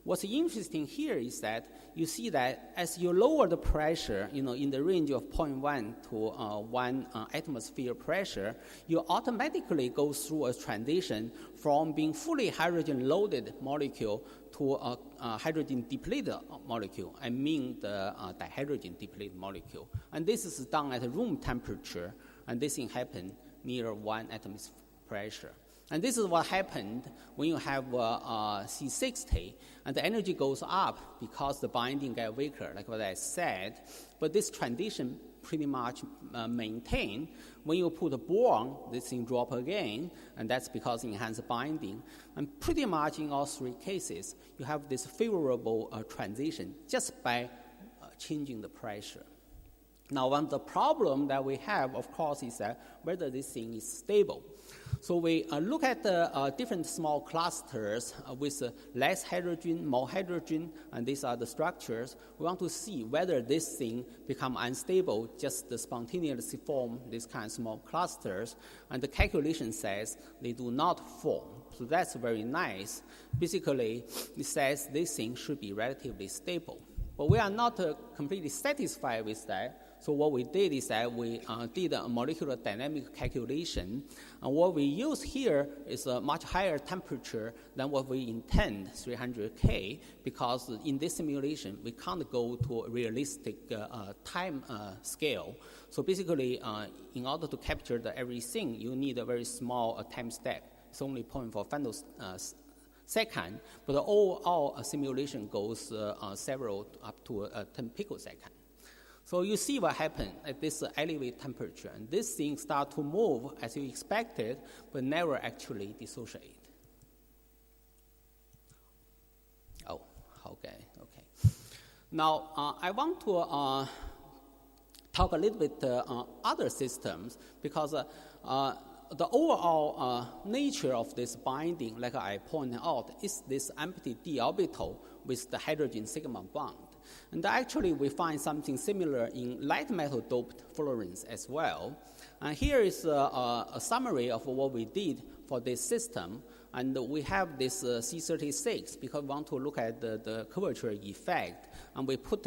What's interesting here is that you see that as you lower the pressure, in the range of 0.1 to 1 atmosphere pressure, you automatically go through a transition from being fully hydrogen-loaded molecule to a hydrogen-depleted molecule. I mean the dihydrogen-depleted molecule. And this is done at room temperature, and this thing happened near 1 atmosphere pressure. And this is what happened when you have C60, and the energy goes up because the binding gets weaker, like what I said. But this transition pretty much maintained. When you put a boron, this thing drop again, and that's because it enhances binding. And pretty much in all 3 cases, you have this favorable transition just by changing the pressure. Now, one of the problems that we have, of course, is that whether this thing is stable. So we look at the different small clusters with less hydrogen, more hydrogen, and these are the structures. We want to see whether this thing become unstable, just spontaneously form these kind of small clusters. And the calculation says they do not form. So that's very nice. Basically, it says this thing should be relatively stable. But we are not completely satisfied with that. So what we did is that we did a molecular dynamic calculation. And what we use here is a much higher temperature than what we intend, 300 K, because in this simulation, we can't go to a realistic time scale. So basically, in order to capture everything, you need a very small time step. It's only 0.4 femtosecond, but the overall simulation goes several up to 10 picosecond. So you see what happened at this elevated temperature, and this thing start to move as you expected, but never actually dissociate. Oh, okay. Now I want to talk a little bit other systems, because the overall nature of this binding, like I pointed out, is this empty d orbital with the hydrogen sigma bond. And actually, we find something similar in light metal doped fluorines as well. And here is a summary of what we did for this system. And we have this C36 because we want to look at the curvature effect. And we put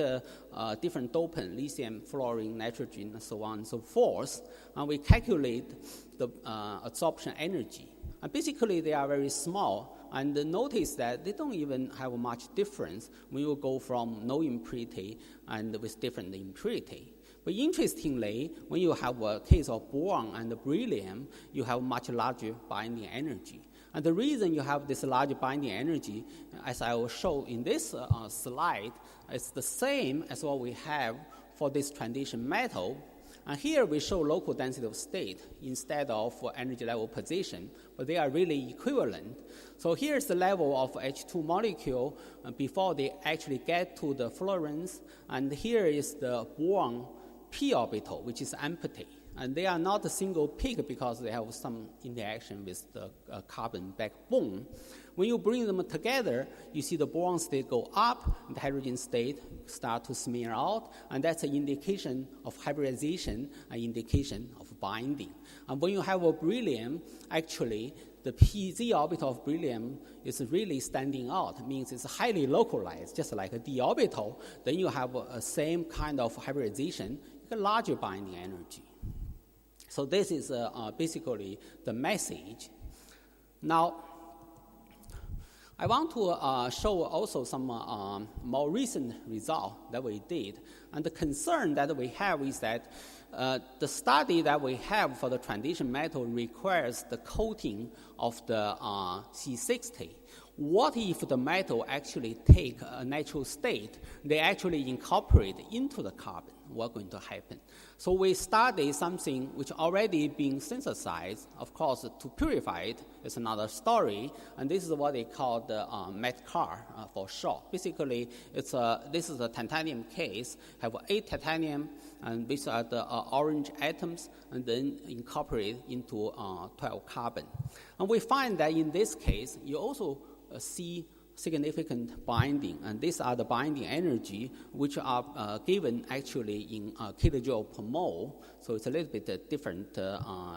different dopant, lithium, fluorine, nitrogen, and so on and so forth. And we calculate the absorption energy. And basically, they are very small. And notice that they don't even have much difference when you go from no impurity and with different impurity. But interestingly, when you have a case of boron and beryllium, you have much larger binding energy. And the reason you have this large binding energy, as I will show in this slide, is the same as what we have for this transition metal. And here we show local density of state instead of energy level position, but they are really equivalent. So here's the level of H2 molecule before they actually get to the fluorines, and here is the boron p orbital, which is empty. And they are not a single peak because they have some interaction with the carbon backbone. When you bring them together, you see the boron state go up, and the hydrogen state start to smear out, and that's an indication of hybridization, an indication of binding. And when you have a beryllium, actually, the PZ orbital of beryllium is really standing out. It means it's highly localized, just like a d orbital. Then you have a same kind of hybridization, a larger binding energy. So this is basically the message. Now, I want to show also some more recent result that we did. And the concern that we have is that the study that we have for the transition metal requires the coating of the C60. What if the metal actually take a natural state, they actually incorporate into the carbon? What's going to happen? So we studied something which already been synthesized. Of course, to purify it is another story, and this is what they call the METCAR for short. Basically, this is a titanium case, have 8 titanium, and these are the orange atoms, and then incorporate into 12 carbon. And we find that in this case, you also see significant binding, and these are the binding energy which are given actually in kilojoule per mole, so it's a little bit different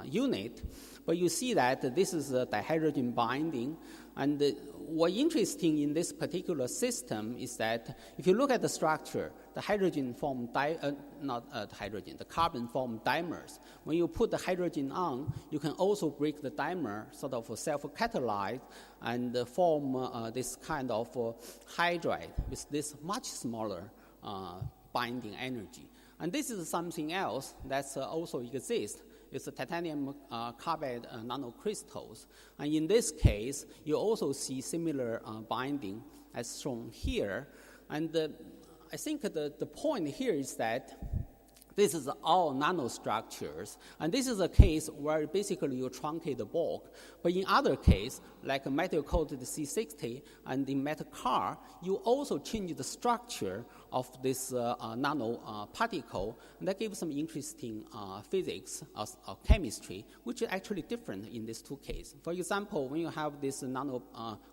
unit. But you see that this is a dihydrogen binding, and what's interesting in this particular system is that if you look at the structure, the hydrogen form the carbon form dimers. When you put the hydrogen on, you can also break the dimer, sort of self-catalyze, and form this kind of hydride with this much smaller binding energy. And this is something else that also exists. It's a titanium carbide nanocrystals. And in this case, you also see similar binding as shown here. And I think the point here is that this is all nanostructures, and this is a case where basically you truncate the bulk. But in other cases, like metal-coated C60 and in METCAR, you also change the structure of this nano particle, and that gives some interesting physics or chemistry, which is actually different in these two cases. For example, when you have this nano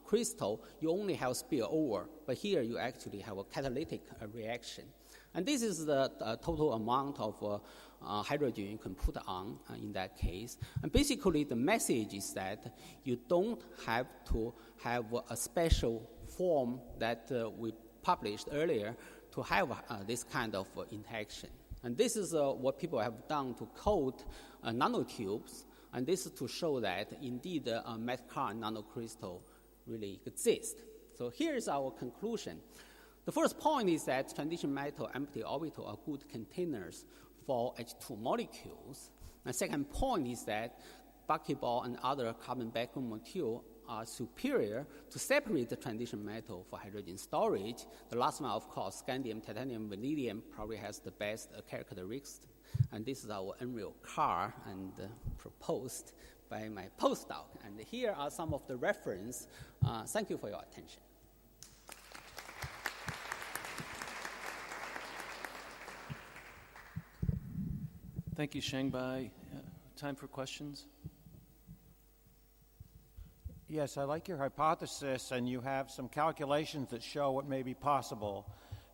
crystal, you only have spillover, but here you actually have a catalytic reaction. And this is the total amount of hydrogen you can put on in that case. And basically, the message is that you don't have to have a special form that we published earlier to have this kind of interaction. And this is what people have done to coat nanotubes, and this is to show that indeed Metcalfe nanocrystal really exist. So here's our conclusion. The first point is that transition metal empty orbital are good containers for H2 molecules. The second point is that buckyball and other carbon background material are superior to separate the transition metal for hydrogen storage. The last one, of course, scandium, titanium, vanadium probably has the best characteristics. And this is our Unreal car and proposed by my postdoc. And here are some of the reference. Thank you for your attention. Thank you, Shengbai. Time for questions? Yes, I like your hypothesis, and you have some calculations that show what may be possible.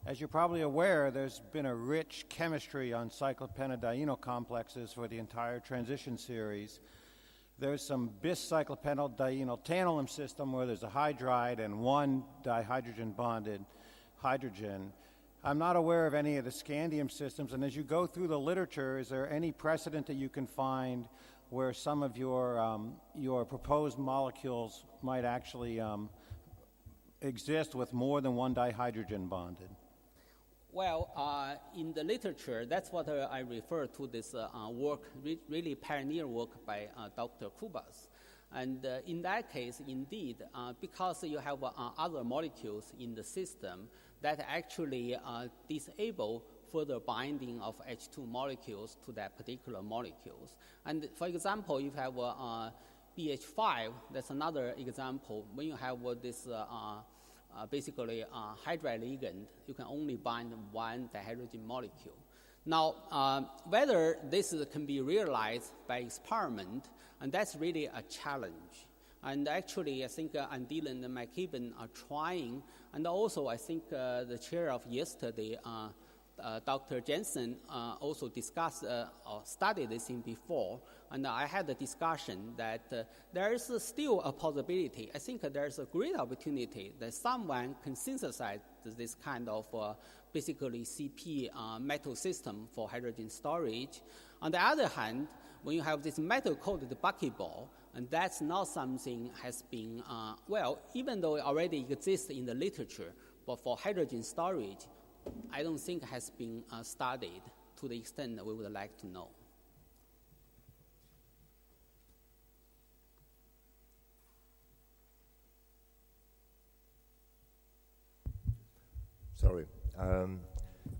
As you're probably aware, there's been a rich chemistry on cyclopentadienyl complexes for the entire transition series. There's some bis-cyclopentadienyl tantalum system where there's a hydride and one dihydrogen bonded hydrogen. I'm not aware of any of the scandium systems, and as you go through the literature, is there any precedent that you can find where some of your proposed molecules might actually exist with more than one dihydrogen bonded? Well, in the literature, that's what I refer to this work, really pioneer work by Dr. Kubas. And in that case, indeed, because you have other molecules in the system that actually disable further binding of H2 molecules to that particular molecules. And for example, you have BH5, that's another example. When you have this basically hydride ligand, you can only bind one dihydrogen molecule. Now, whether this can be realized by experiment, and that's really a challenge. And actually, I think Andelen and McKibben are trying, and also I think the chair of yesterday, Dr. Jensen, also discussed or studied this thing before, and I had a discussion that there is still a possibility. I think there's a great opportunity that someone can synthesize this kind of basically CP metal system for hydrogen storage. On the other hand, when you have this metal-coated buckyball, and that's not something has been, well, even though it already exists in the literature, but for hydrogen storage, I don't think has been studied to the extent that we would like to know. Sorry.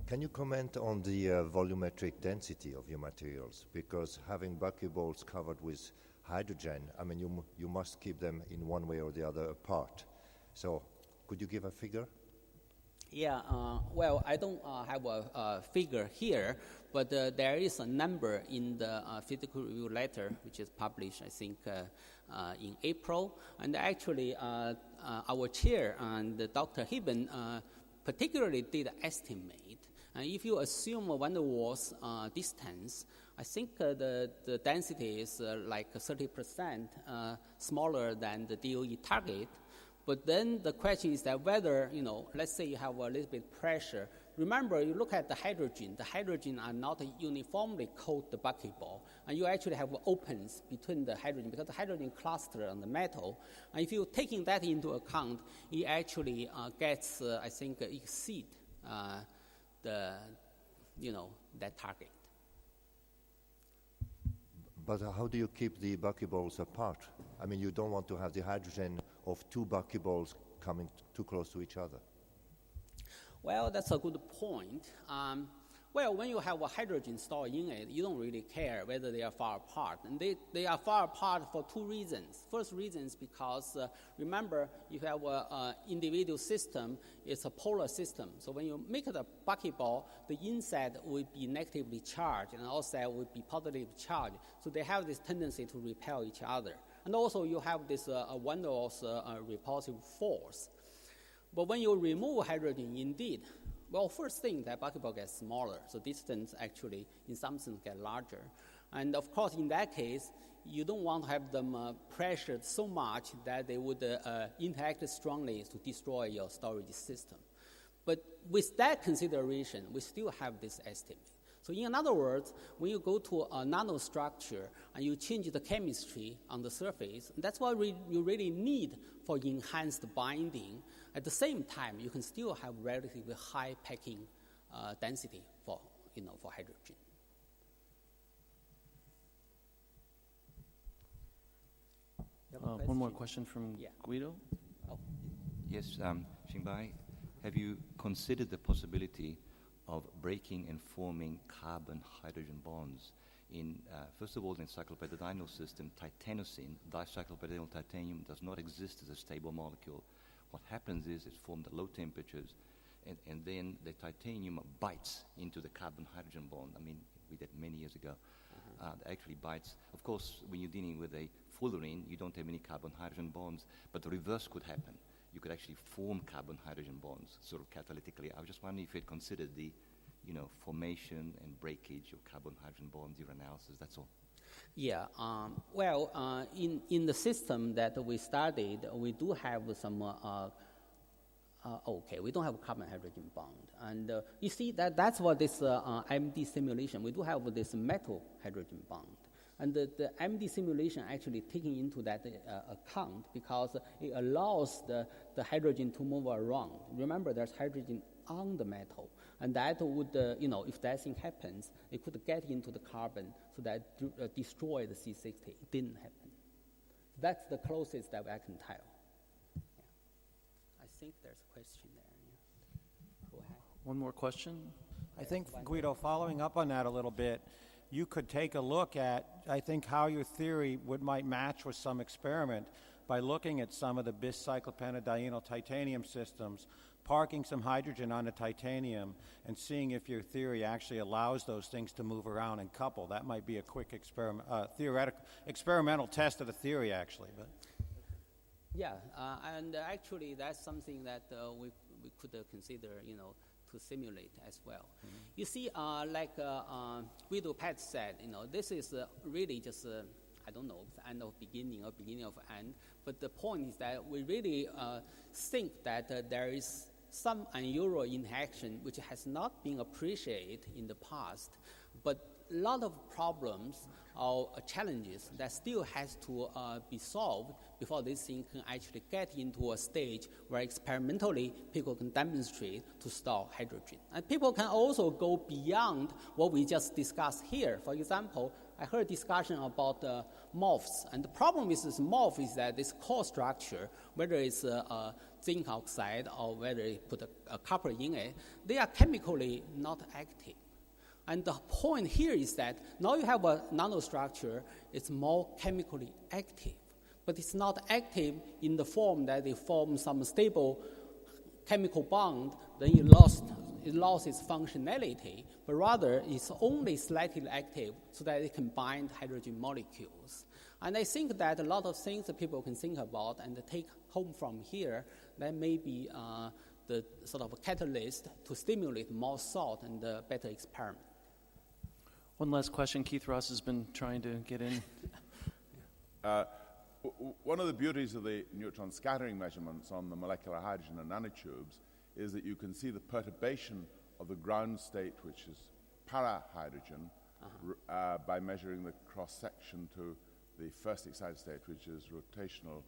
Can you comment on the volumetric density of your materials? Because having buckyballs covered with hydrogen, I mean, you must keep them in one way or the other apart. So could you give a figure? Yeah, well, I don't have a figure here, but there is a number in the physical review letter, which is published, I think, in April. And actually, our chair and Dr. Hibben particularly did estimate. And if you assume van der Waals distance, I think the density is like 30% smaller than the DOE target. But then the question is that whether, let's say you have a little bit pressure. Remember, you look at the hydrogen are not uniformly coat the buckyball, and you actually have opens between the hydrogen because the hydrogen cluster on the metal. And if you're taking that into account, it actually gets, I think, exceed that target. But how do you keep the buckyballs apart? I mean, you don't want to have the hydrogen of two buckyballs coming too close to each other. Well, that's a good point. Well, when you have a hydrogen stored in it, you don't really care whether they are far apart. And they are far apart for two reasons. First reason is because, remember, you have an individual system, it's a polar system. So when you make the buckyball, the inside will be negatively charged and outside will be positively charged. So they have this tendency to repel each other. And also you have this van der Waals repulsive force. But when you remove hydrogen, indeed, well, first thing, that buckyball gets smaller, so distance actually, in some sense, get larger. And of course, in that case, you don't want to have them pressured so much that they would interact strongly to destroy your storage system. But with that consideration, we still have this estimate. So in other words, when you go to a nanostructure and you change the chemistry on the surface, that's what you really need for enhanced binding. At the same time, you can still have relatively high packing density for hydrogen. One more question from Guido. Yes, Xingbai, have you considered the possibility of breaking and forming carbon-hydrogen bonds? First of all, in the cyclopentadienyl system, titanosine, dicyclopentadienyl titanium, does not exist as a stable molecule. What happens is it's formed at low temperatures, and then the titanium bites into the carbon-hydrogen bond. I mean, we did many years ago. It actually bites. Of course, when you're dealing with a fullerene, you don't have any carbon-hydrogen bonds, but the reverse could happen. You could actually form carbon-hydrogen bonds, sort of catalytically. I was just wondering if you had considered the, formation and breakage of carbon-hydrogen bonds in your analysis. That's all. Yeah. In the system that we studied, we do have some. We don't have a carbon-hydrogen bond, and you see that's what this MD simulation. We do have this metal hydrogen bond. And the MD simulation actually taking into that account because it allows the hydrogen to move around. Remember, there's hydrogen on the metal, and that would, if that thing happens, it could get into the carbon so that destroy the C60. It didn't happen. That's the closest that I can tell. Yeah. I think there's a question there. Yeah. Go ahead. One more question? I think, Guido, following up on that a little bit, you could take a look at, I think, how your theory might match with some experiment by looking at some of the bis-cyclopentadienyl titanium systems, parking some hydrogen on the titanium, and seeing if your theory actually allows those things to move around and couple. That might be a quick experimental test of the theory, actually. But yeah, and actually that's something that we could consider, to simulate as well. Mm-hmm. You see, like Guido Pat said, this is really just, I don't know, the end of beginning or beginning of end. But the point is that we really think that there is some unusual interaction which has not been appreciated in the past, but a lot of problems or challenges that still has to be solved before this thing can actually get into a stage where experimentally people can demonstrate to store hydrogen. And people can also go beyond what we just discussed here. For example, I heard discussion about MOFs, and the problem with this MOF is that this core structure, whether it's zinc oxide or whether you put a copper in it, they are chemically not active. And the point here is that now you have a nanostructure, it's more chemically active, but it's not active in the form that they form some stable chemical bond, then it lost its functionality, but rather it's only slightly active so that it can bind hydrogen molecules. And I think that a lot of things that people can think about and take home from here, that may be the sort of a catalyst to stimulate more thought and better experiment. One last question. Keith Ross has been trying to get in. One of the beauties of the neutron scattering measurements on the molecular hydrogen and nanotubes is that you can see the perturbation of the ground state, which is para-hydrogen, by measuring the cross-section to the first excited state, which is rotational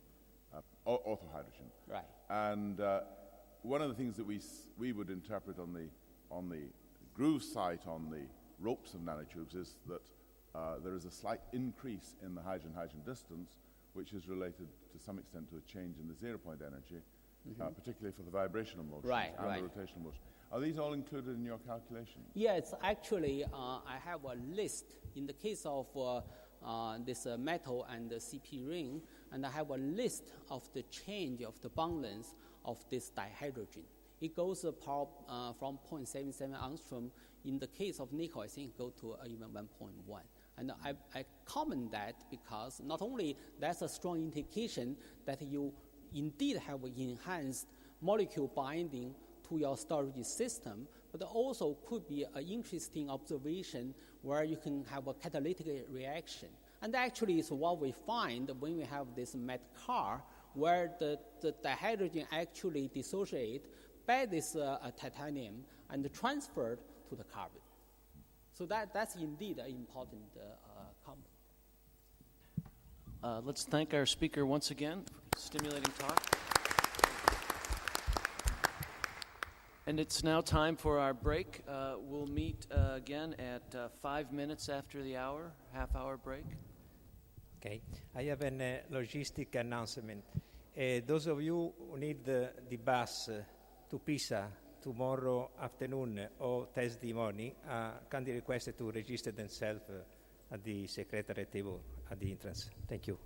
orthohydrogen. Right. And one of the things that we would interpret on the groove site on the ropes of nanotubes is that there is a slight increase in the hydrogen-hydrogen distance, which is related to some extent to a change in the zero-point energy, particularly for the vibrational motion and the rotational motion. Are these all included in your calculation? Yes, actually, I have a list in the case of this metal and the CP ring, and I have a list of the change of the bond length of this dihydrogen. It goes from 0.77 angstrom. In the case of nickel, I think it goes to even 1.1. And I comment that because not only that's a strong indication that you indeed have enhanced molecule binding to your storage system, but also could be an interesting observation where you can have a catalytic reaction. And actually it's what we find when we have this met car, where the dihydrogen actually dissociate by this titanium and transferred to the carbon. So that's indeed an important comment. Let's thank our speaker once again for stimulating talk. And it's now time for our break. We'll meet again at 5 minutes after the hour, half-hour break. Okay, I have a logistic announcement. Those of you who need the bus to Pisa tomorrow afternoon or Thursday morning are kindly requested to register themselves at the secretariat table at the entrance. Thank you.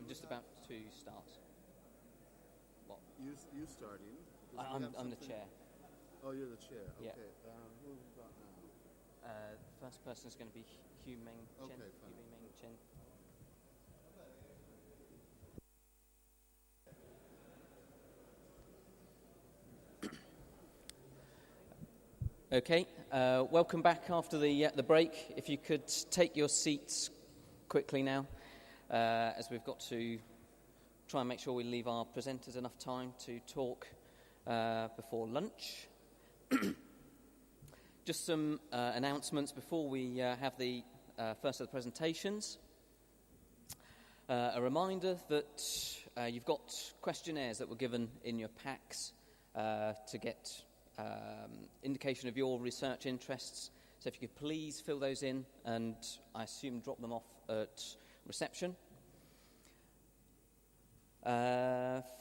Just about to start. What? You starting? I'm the chair. Oh, you're the chair. Yeah. Okay. Who have we got now? First person is going to be Hu Ming Chen. Okay, fine. Hu Ming Chen. Okay. Welcome back after the break. If you could take your seats quickly now. As we've got to try and make sure we leave our presenters enough time to talk before lunch. Just some announcements before we have the first of the presentations. A reminder that you've got questionnaires that were given in your packs to get indication of your research interests. So if you could please fill those in and I assume drop them off at reception.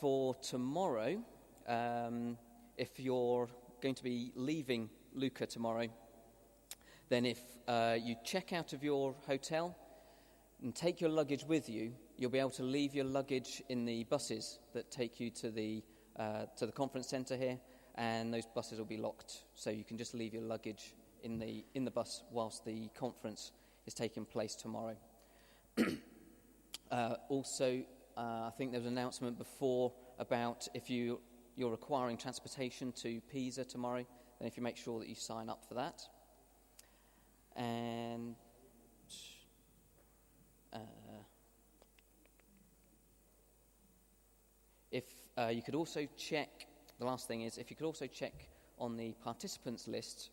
For tomorrow, if you're going to be leaving Lucca tomorrow, then if you check out of your hotel and take your luggage with you, you'll be able to leave your luggage in the buses that take you to the conference centre here, and those buses will be locked, so you can just leave your luggage in the bus whilst the conference is taking place tomorrow. Also, I think there was an announcement before about if you're requiring transportation to Pisa tomorrow, then if you make sure that you sign up for that. And if you could also check, the last thing is, if you could also check on the participants list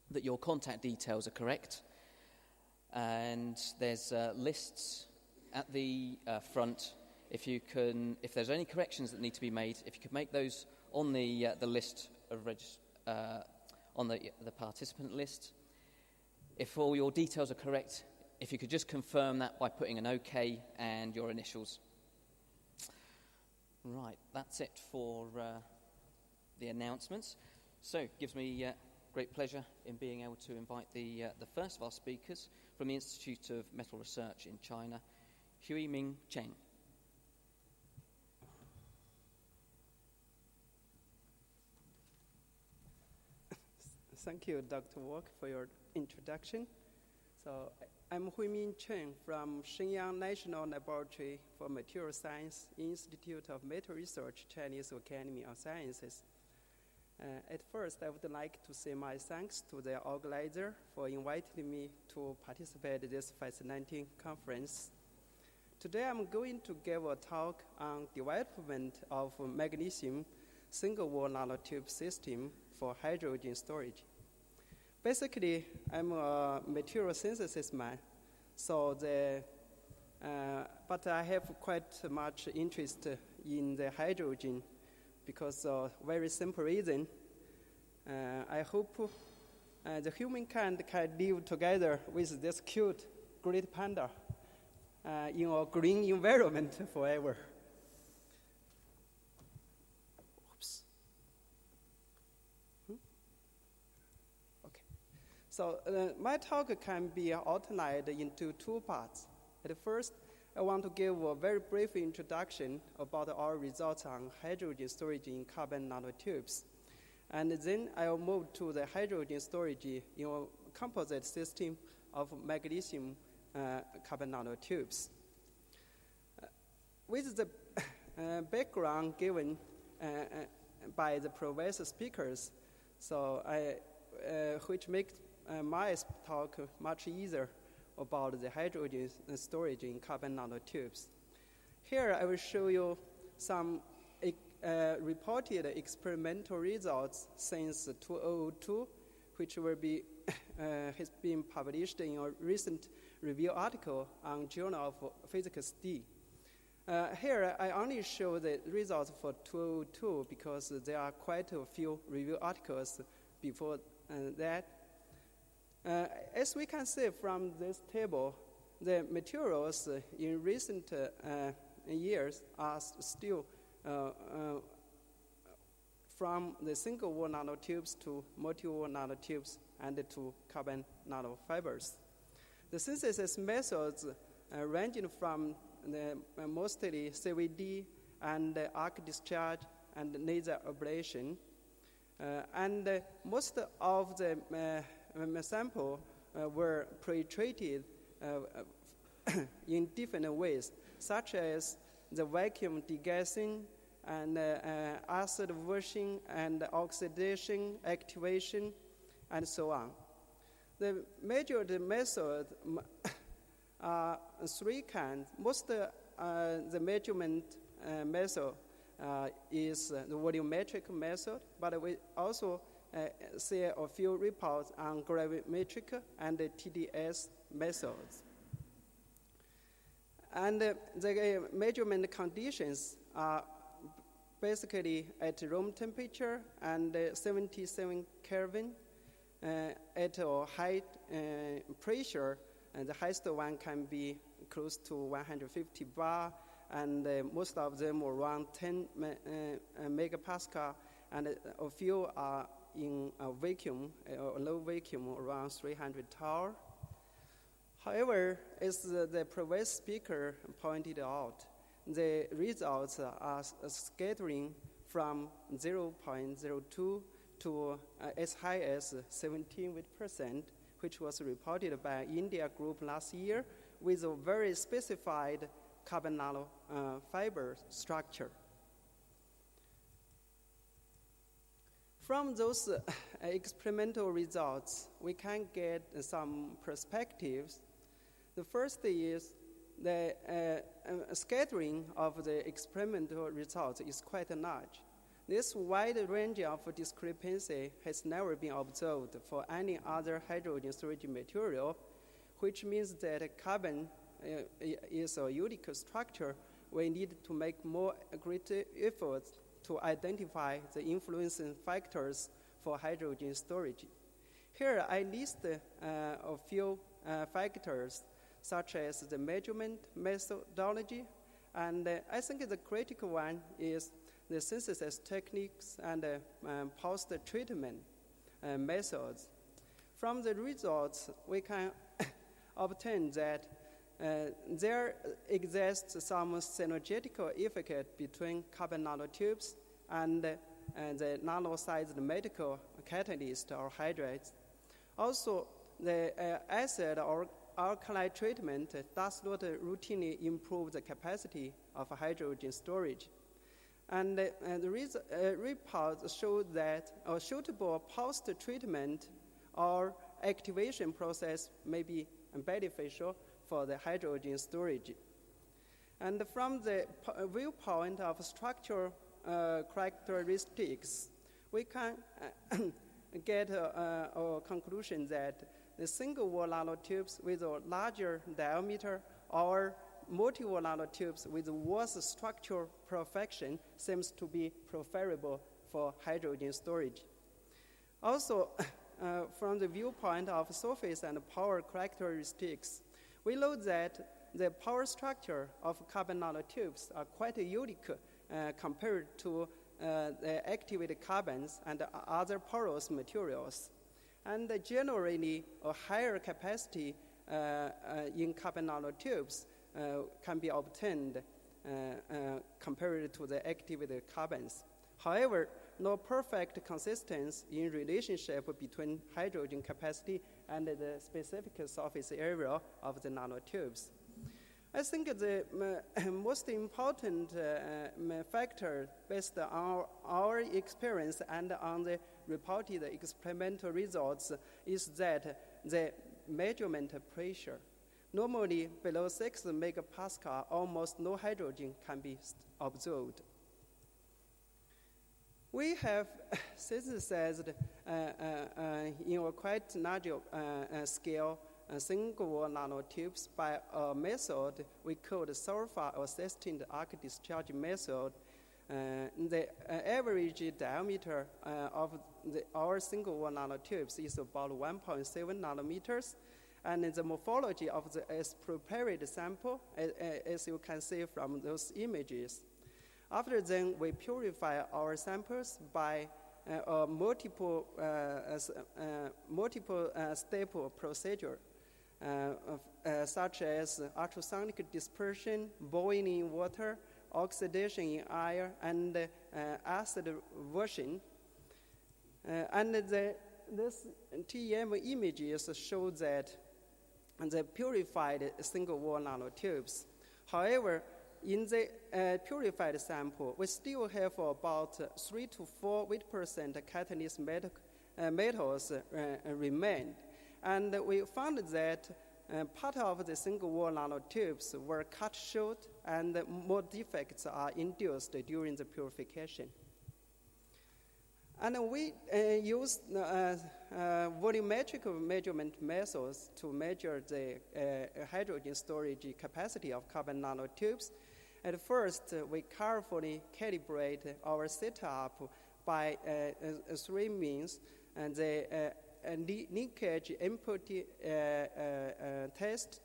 that your contact details are correct. And there's lists at the front. If there's any corrections that need to be made, if you could make those on the list of on the participant list. If all your details are correct, if you could just confirm that by putting an OK and your initials. Right, that's it for the announcements. So it gives me great pleasure in being able to invite the first of our speakers from the Institute of Metal Research in China, Hu Ming Chen. Thank you, Dr. Walk, for your introduction. So I'm Hu Ming Chen from Shenyang National Laboratory for Material Science, Institute of Metal Research, Chinese Academy of Sciences. At first, I would like to say my thanks to the organizer for inviting me to participate in this fascinating conference. Today I'm going to give a talk on development of magnesium single-wall nanotube system for hydrogen storage. Basically, I'm a material synthesis man, but I have quite much interest in the hydrogen because of very simple reason. I hope the humankind can live together with this cute great panda in a green environment forever. Oops. Okay. So my talk can be outlined into two parts. At first, I want to give a very brief introduction about our results on hydrogen storage in carbon nanotubes. And then I'll move to the hydrogen storage in a composite system of magnesium carbon nanotubes. With the background given by the previous speakers, which makes my talk much easier about the hydrogen storage in carbon nanotubes. Here I will show you some reported experimental results since 2002, which will be has been published in a recent review article on Journal of Physics D. Here I only show the results for 2002 because there are quite a few review articles before that. As we can see from this table, the materials in recent years are still from the single-wall nanotubes to multi-wall nanotubes and to carbon nanofibers. The synthesis methods ranging from the mostly CVD and arc discharge and laser ablation, and most of the sample were pre-treated in different ways, such as the vacuum degassing and acid washing and oxidation, activation, and so on. The major method are three kinds. Most the measurement method is the volumetric method, but we also see a few reports on gravimetric and TDS methods. And the measurement conditions are basically at room temperature and 77 Kelvin at a high pressure, and the highest one can be close to 150 bar, and most of them around 10 megapascal, and a few are in a vacuum, a low vacuum around 300 torr. However, as the previous speaker pointed out, the results are scattering from 0.02 to as high as 17%, which was reported by India group last year with a very specified carbon nanofiber structure. From those experimental results, we can get some perspectives. The first is the scattering of the experimental results is quite large. This wide range of discrepancy has never been observed for any other hydrogen storage material, which means that carbon is a unique structure. We need to make more greater efforts to identify the influencing factors for hydrogen storage. Here I list a few factors, such as the measurement methodology, and I think the critical one is the synthesis techniques and post-treatment methods. From the results, we can obtain that there exists some synergetical effect between carbon nanotubes and the nano-sized medical catalyst or hydrates. Also, the acid or alkali treatment does not routinely improve the capacity of hydrogen storage. And the reports show that a suitable post-treatment or activation process may be beneficial for the hydrogen storage. And from the viewpoint of structural characteristics, we can get a conclusion that the single-wall nanotubes with a larger diameter or multi-wall nanotubes with worse structural perfection seems to be preferable for hydrogen storage. Also, from the viewpoint of surface and power characteristics, we know that the power structure of carbon nanotubes are quite unique compared to the activated carbons and other porous materials. And generally, a higher capacity in carbon nanotubes can be obtained compared to the activated carbons. However, no perfect consistency in relationship between hydrogen capacity and the specific surface area of the nanotubes. I think the most important factor based on our experience and on the reported experimental results is that the measurement pressure. Normally, below 6 megapascal, almost no hydrogen can be observed. We have synthesized in a quite large scale single-wall nanotubes by a method we called sulfur-assisted arc discharge method. The average diameter of our single-wall nanotubes is about 1.7 nanometers, and the morphology of the prepared sample, as you can see from those images. After then, we purify our samples by a multiple step procedure, such as ultrasonic dispersion, boiling in water, oxidation in air, and acid version. And this TEM images show that the purified single-wall nanotubes. However, in the purified sample, we still have about 3 to 4 weight percent catalyst metals remain. And we found that part of the single-wall nanotubes were cut short and more defects are induced during the purification. And we used volumetric measurement methods to measure the hydrogen storage capacity of carbon nanotubes. At first, we carefully calibrate our setup by 3 means, and the linkage input test,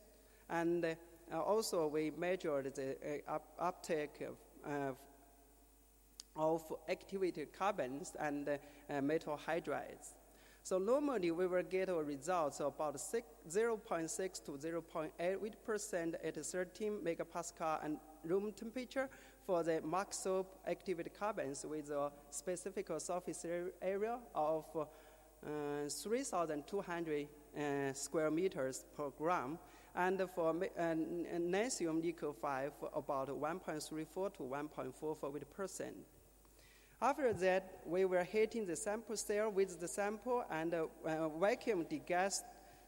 and also we measured the uptake of activated carbons and metal hydrides. So normally we will get a result of about 0.6 to 0.8 weight percent at 13 megapascal and room temperature for the max-up activated carbons with a specific surface area of 3,200 square meters per gram, and for natrium nickel 5 about 1.34 to 1.44 weight percent. After that, we were heating the sample cell with the sample and vacuum degas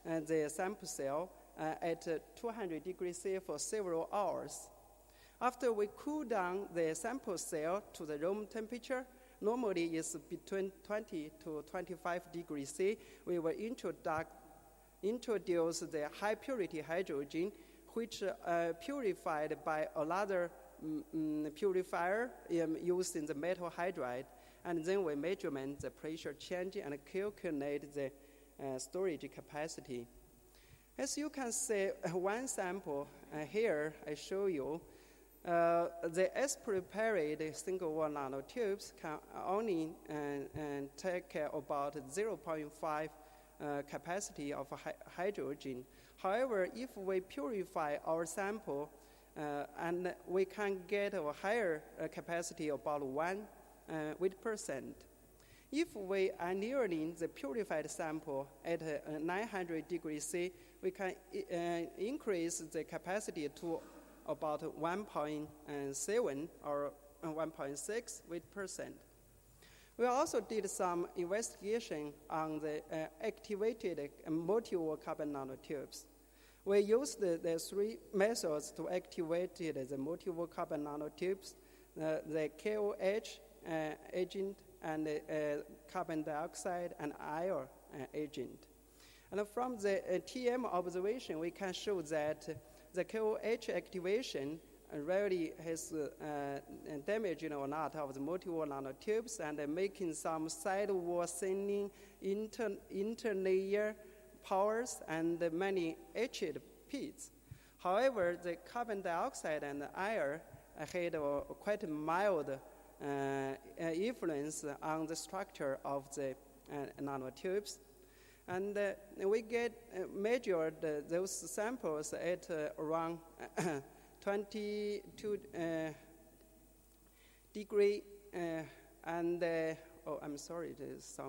the sample cell at 200 degrees C for several hours. After we cool down the sample cell to the room temperature, normally it's between 20 to 25 degrees C, we will introduce the high purity hydrogen, which purified by another purifier used in the metal hydride, and then we measurement the pressure change and calculate the storage capacity. As you can see, one sample here I show you, the as-prepared single-wall nanotubes can only take about 0.5 capacity of hydrogen. However, if we purify our sample, and we can get a higher capacity, about 1 weight percent. If we annealing the purified sample at 900 degrees C, we can increase the capacity to about 1.7 or 1.6 weight percent. We also did some investigation on the activated multi-wall carbon nanotubes. We used the three methods to activate the multiple carbon nanotubes, the KOH agent, and carbon dioxide and air agent. And from the TM observation, we can show that the KOH activation rarely has damaging or not of the multiple nanotubes and making some sidewall thinning, interlayer pores, and many etched pits. However, the carbon dioxide and air had a quite mild influence on the structure of the nanotubes. And we measured those samples at around 22 degree, and I'm sorry, there's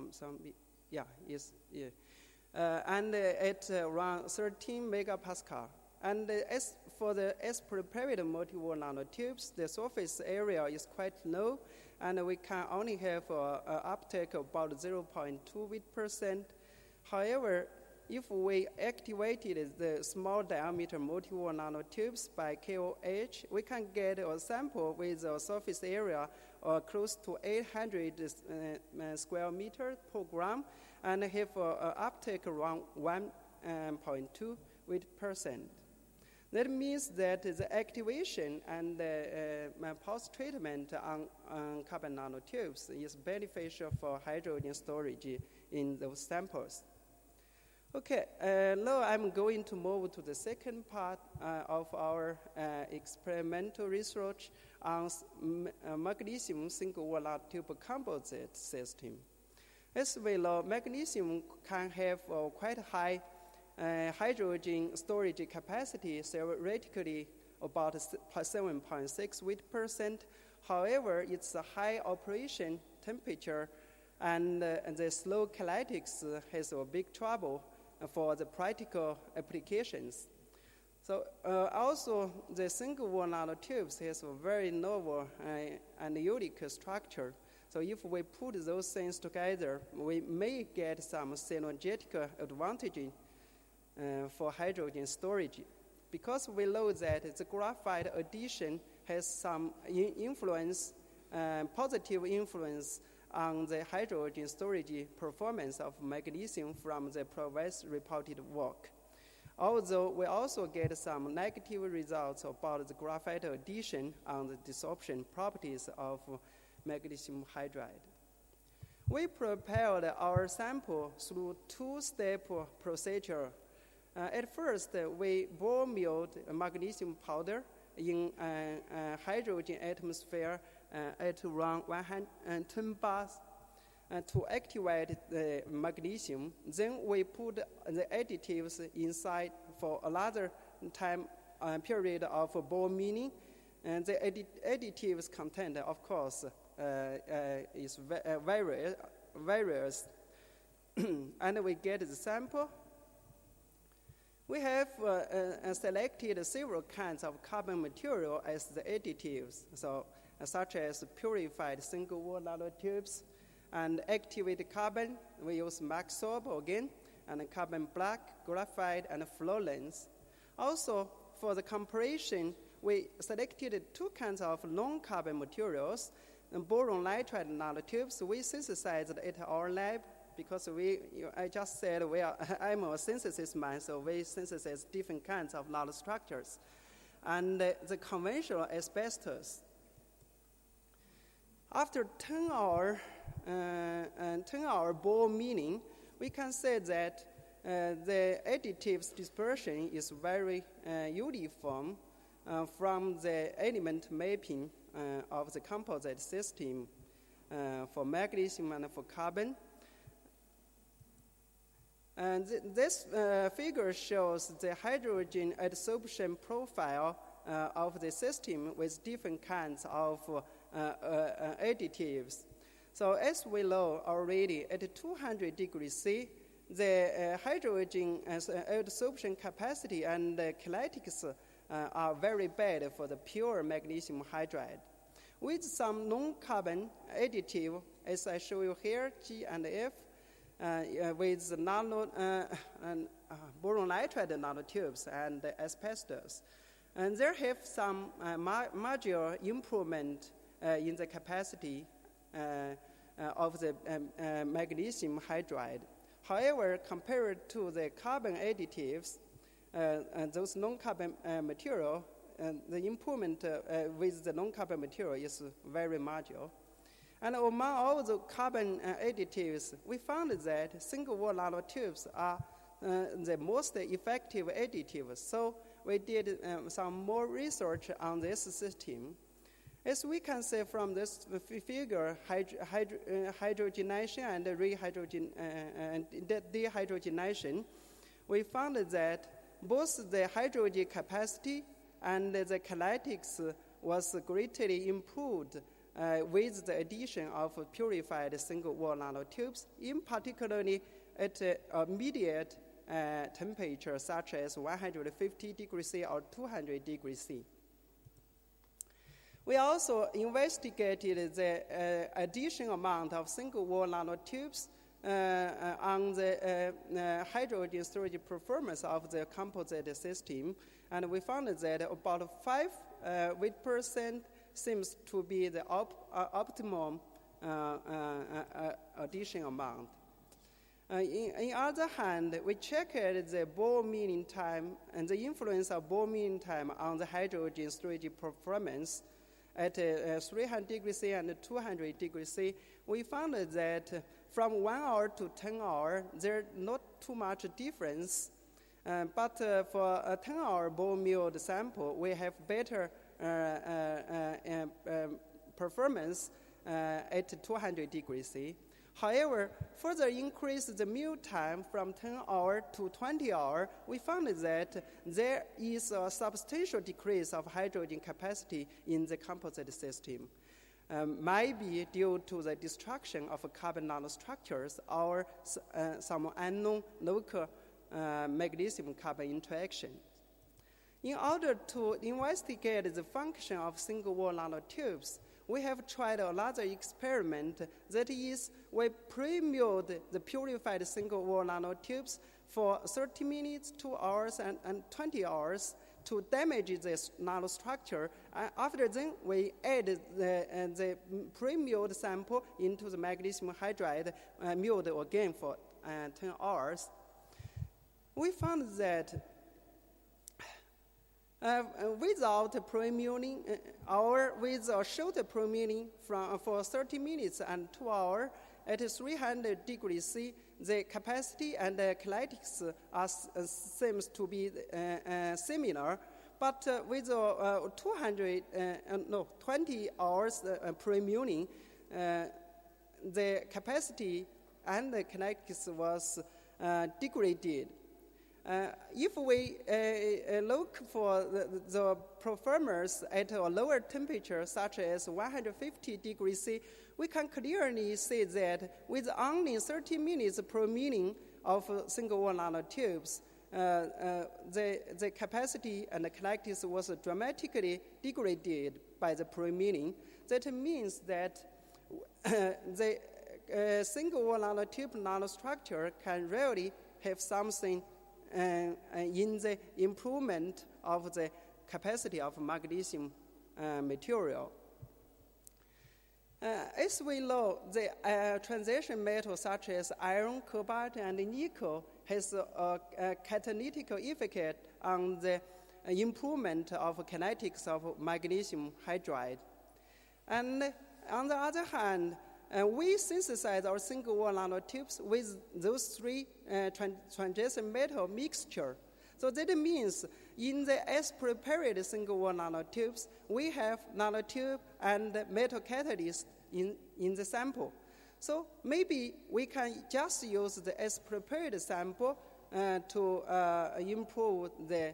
and at around 13 megapascal. And as for the prepared multiple nanotubes, the surface area is quite low, and we can only have an uptake of about 0.2 %. However, if we activated the small diameter multiple nanotubes by KOH, we can get a sample with a surface area close to 800 square meters per gram and have an uptake around 1.2 %. That means that the activation and post-treatment on carbon nanotubes is beneficial for hydrogen storage in those samples. Okay, now I'm going to move to the second part of our experimental research on magnesium single-wall nanotube composite system. As we know, magnesium can have quite high hydrogen storage capacity, theoretically about 7.6 weight %. However, its high operation temperature and the slow kinetics has a big trouble for the practical applications. So also the single-wall nanotubes has a very novel and unique structure. So if we put those things together, we may get some synergetic advantage for hydrogen storage. Because we know that the graphite addition has some influence, positive influence on the hydrogen storage performance of magnesium from the previous reported work. Although we also get some negative results about the graphite addition on the desorption properties of magnesium hydride. We prepared our sample through two-step procedure. At first, we bore milled magnesium powder in hydrogen atmosphere at around 110 bars to activate the magnesium. Then we put the additives inside for another time period of bore milling. And the additives content, of course, is various. And we get the sample. We have selected several kinds of carbon material as the additives, such as purified single-wall nanotubes and activated carbon. We use Maxorb again, and carbon black, graphite, and fluorines. Also, for the comparison, we selected two kinds of non-carbon materials, boron nitride nanotubes. We synthesized at our lab because I just said I'm a synthesis man, so we synthesize different kinds of nanostructures. And the conventional asbestos. After 10-hour bore milling, we can say that the additives dispersion is very uniform from the element mapping of the composite system for magnesium and for carbon. And this figure shows the hydrogen adsorption profile of the system with different kinds of additives. So as we know already, at 200 degrees C, the hydrogen adsorption capacity and kinetics are very bad for the pure magnesium hydride. With some non-carbon additive, as I show you here, G and F, with the boron nitride nanotubes and asbestos. And there have some major improvement in the capacity of the magnesium hydride. However, compared to the carbon additives, and those non-carbon material, the improvement with the non-carbon material is very marginal. And among all the carbon additives, we found that single-wall nanotubes are the most effective additives. So we did some more research on this system. As we can see from this figure, hydrogenation and dehydrogenation, we found that both the hydrogen capacity and the kinetics was greatly improved with the addition of purified single-wall nanotubes, in particularly at immediate temperature such as 150 degrees C or 200 degrees C. We also investigated the additional amount of single-wall nanotubes on the hydrogen storage performance of the composite system, and we found that about 5 weight% seems to be the optimum addition amount. On the other hand, we checked the ball milling time and the influence of ball milling time on the hydrogen storage performance at 300 degrees C and 200 degrees C. We found that from 1 hour to 10 hours, there's not too much difference. But for a 10-hour ball milled sample, we have better performance at 200 degrees C. However, further increase the mill time from 10 hours to 20 hours, we found that there is a substantial decrease of hydrogen capacity in the composite system. Might be due to the destruction of carbon nanostructures or some unknown local magnesium-carbon interaction. In order to investigate the function of single-wall nanotubes, we have tried another experiment. That is, we pre-milled the purified single-wall nanotubes for 30 minutes, 2 hours, and 20 hours to damage this nanostructure. After then, we added the pre-milled sample into the magnesium hydride, milled again for 10 hours. We found that without pre-milling, or with a shorter pre-milling for 30 minutes and 2 hours at 300 degrees C, the capacity and the kinetics seems to be similar. But with 20 hours pre-milling, the capacity and the kinetics was degraded. If we look for the performance at a lower temperature, such as 150 degrees C, we can clearly see that with only 30 minutes per milling of single-wall nanotubes, the capacity and the kinetics was dramatically degraded by the pre-milling. That means that the single-wall nanotube nanostructure can really have something in the improvement of the capacity of magnesium material. As we know, the transition metals such as iron, cobalt, and nickel has a catalytic effect on the improvement of kinetics of magnesium hydride. And on the other hand, we synthesize our single-wall nanotubes with those 3 transition metal mixture. So that means in the as-prepared single-wall nanotubes, we have nanotube and metal catalyst in the sample. So maybe we can just use the as-prepared sample to improve the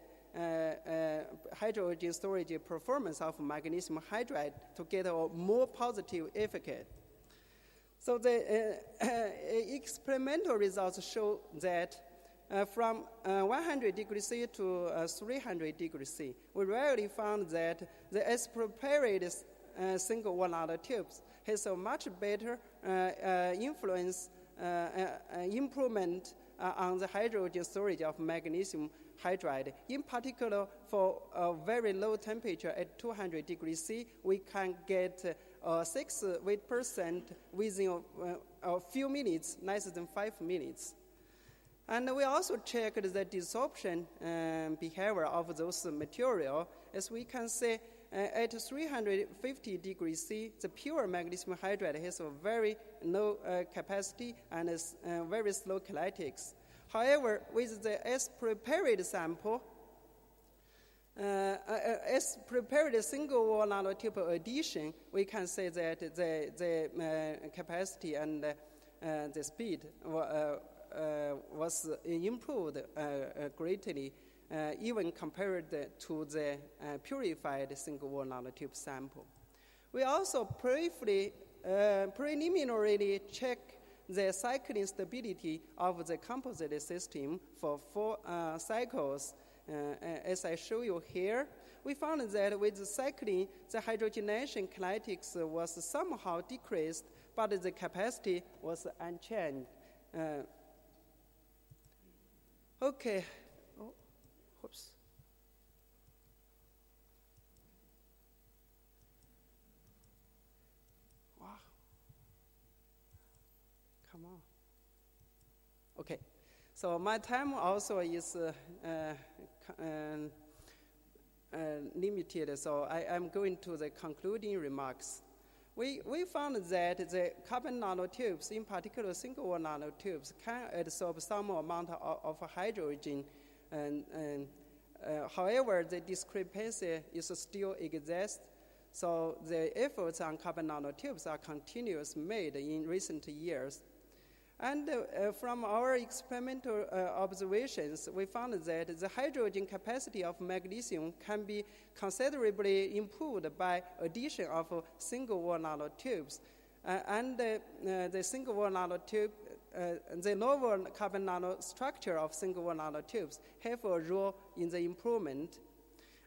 hydrogen storage performance of magnesium hydride to get a more positive effect. So the experimental results show that from 100 degrees C to 300 degrees C, we really found that the as-prepared single-wall nanotubes has a much better influence improvement on the hydrogen storage of magnesium hydride. In particular, for a very low temperature at 200 degrees C, we can get 6 weight percent within a few minutes, less than 5 minutes. And we also checked the desorption behavior of those material. As we can see, at 350 degrees C, the pure magnesium hydride has a very low capacity and very slow kinetics. However, with the as-prepared sample, as prepared single wall nanotube addition, we can say that the capacity and the speed was improved greatly, even compared to the purified single wall nanotube sample. We also preliminarily check the cycling stability of the composite system for 4 cycles. As I show you here, we found that with the cycling, the hydrogenation kinetics was somehow decreased, but the capacity was unchanged. Okay. Oh, whoops. Wow. Come on. Okay. So my time also is limited, so I'm going to the concluding remarks. We found that the carbon nanotubes, in particular single wall nanotubes, can absorb some amount of hydrogen. However, the discrepancy is still exists. So the efforts on carbon nanotubes are continuously made in recent years. And from our experimental observations, we found that the hydrogen capacity of magnesium can be considerably improved by addition of single wall nanotubes. And the single wall nanotube, the novel carbon nanostructure of single wall nanotubes have a role in the improvement.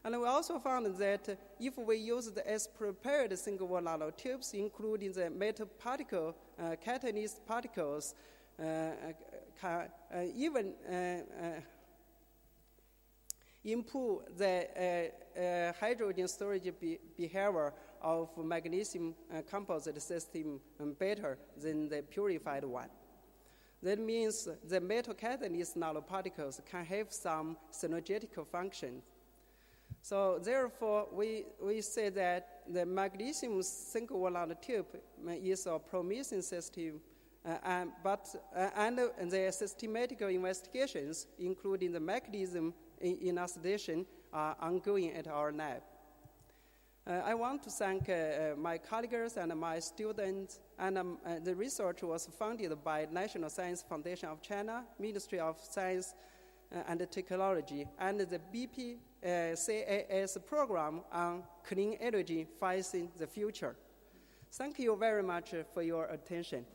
And we also found that if we use the as-prepared single wall nanotubes, including the metal particle, catalyst particles, can even improve the hydrogen storage behavior of magnesium composite system better than the purified one. That means the metal catalyst nanoparticles can have some synergetic function. So therefore, we say that the magnesium single wall nanotube is a promising system, and the systematic investigations, including the mechanism in oxidation, are ongoing at our lab. I want to thank my colleagues and my students, and the research was funded by National Science Foundation of China, Ministry of Science and Technology, and the BPCAS program on clean energy facing the future. Thank you very much for your attention.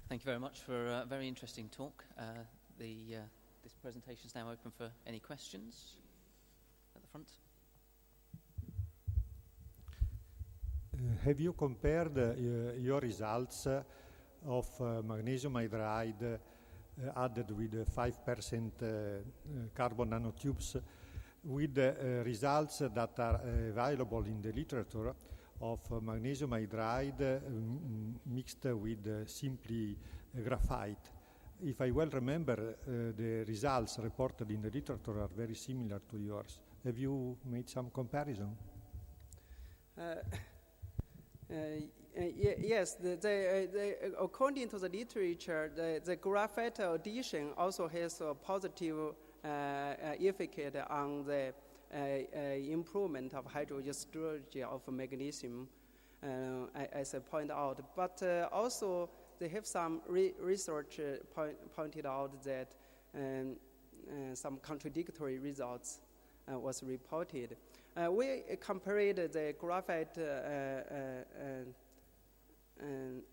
Thank you very much for a very interesting talk. This presentation is now open for any questions at the front. Have you compared your results of magnesium hydride added with 5% carbon nanotubes with results that are available in the literature of magnesium hydride mixed with simply graphite? If I well remember, the results reported in the literature are very similar to yours. Have you made some comparison? Yes, according to the literature, the graphite addition also has a positive effect on the improvement of hydrogen storage of magnesium, as I point out. But also, they have some research pointed out that some contradictory results was reported. We compared the graphite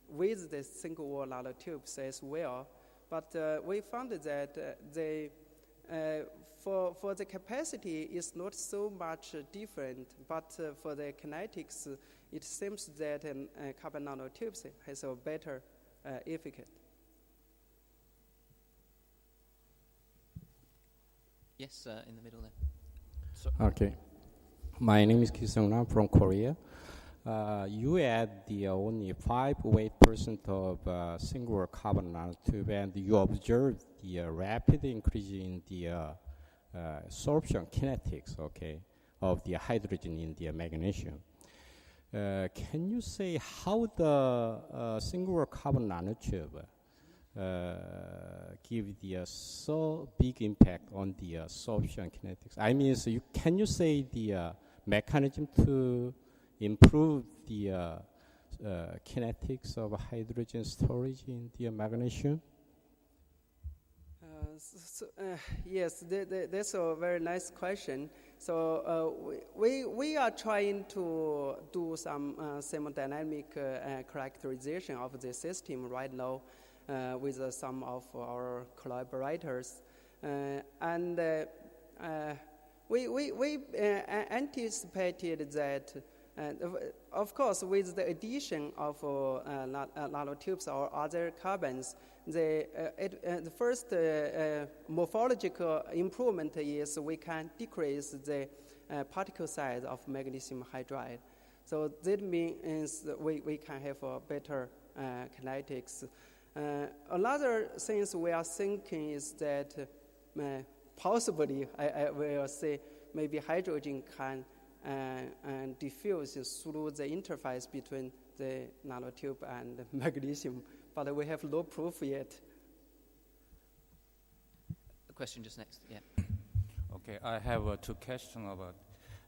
with the single wall nanotubes as well, but we found that for the capacity, it's not so much different, but for the kinetics, it seems that carbon nanotubes has a better efficacy. Yes, in the middle there. Okay. My name is Ki-Sung Nam from Korea. You add the only 5% of single carbon nanotube, and you observe the rapid increase in the sorption kinetics, okay, of the hydrogen in the magnesium. Can you say how the single carbon nanotube give the so big impact on the sorption kinetics? I mean, so can you say the mechanism to improve the kinetics of hydrogen storage in the magnesium? Yes, that's a very nice question. So we are trying to do some thermodynamic characterization of the system right now with some of our collaborators, and we anticipated that. Of course, with the addition of nanotubes or other carbons, the first morphological improvement is we can decrease the particle size of magnesium hydride. So that means that we can have a better kinetics. Another thing we are thinking is that possibly, I will say, maybe hydrogen can and diffuse through the interface between the nanotube and magnesium, but we have no proof yet. A question just next, yeah. Okay, I have two questions about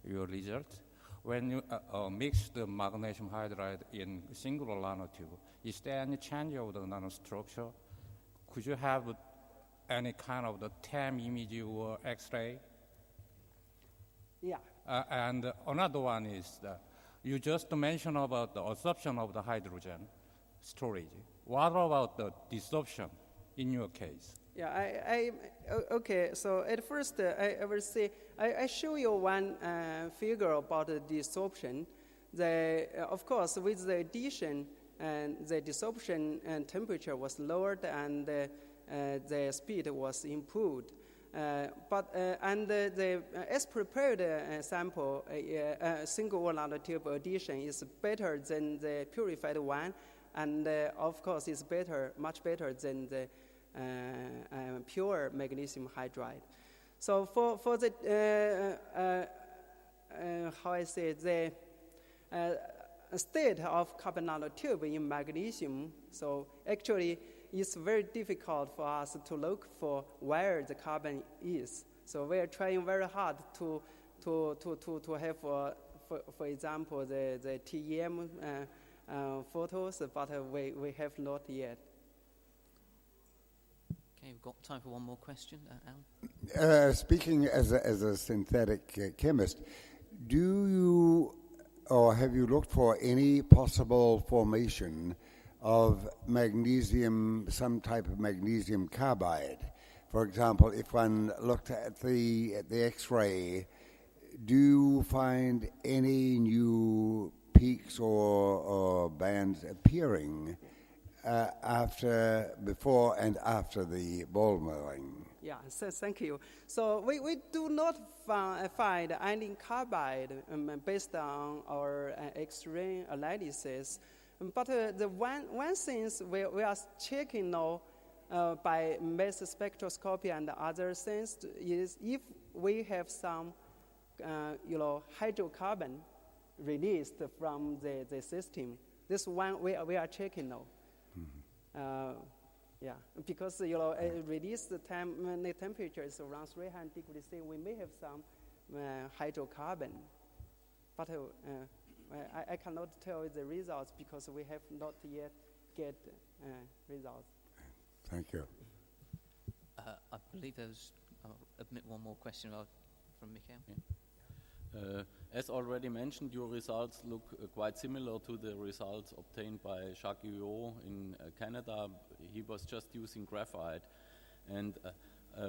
your result. When you mix the magnesium hydride in single nanotube, is there any change of the nanostructure? Could you have any kind of the TEM image or X-ray? Yeah. And another one is that you just mentioned about the absorption of the hydrogen storage. What about the desorption in your case? Yeah, okay, so at first I will say, I show you one figure about the desorption. Of course, with the addition, the desorption temperature was lowered and the speed was improved. But the as prepared sample, single nanotube addition is better than the purified one, and of course is much better than the pure magnesium hydride. So for the how I say the state of carbon nanotube in magnesium, so actually it's very difficult for us to look for where the carbon is. So we are trying very hard to have, for example, the TEM photos, but we have not yet. Okay, we've got time for one more question. Alan? Speaking as a synthetic chemist, do you or have you looked for any possible formation of magnesium, some type of magnesium carbide? For example, if one looked at the X-ray, do you find any new peaks or bands appearing before and after the ball milling? Yeah, so thank you. So we do not find any carbide based on our X-ray analysis. But the one thing we are checking now by mass spectroscopy and other things is if we have some, hydrocarbon released from the system. This one we are checking now. Mm-hmm. Yeah, because release the temperature is around 300 degrees C. We may have some hydrocarbon, but I cannot tell the results because we have not yet get results. Thank you. I believe there's one more question from Mikhail. Yeah. As already mentioned, your results look quite similar to the results obtained by Jacques Huot in Canada. He was just using graphite. And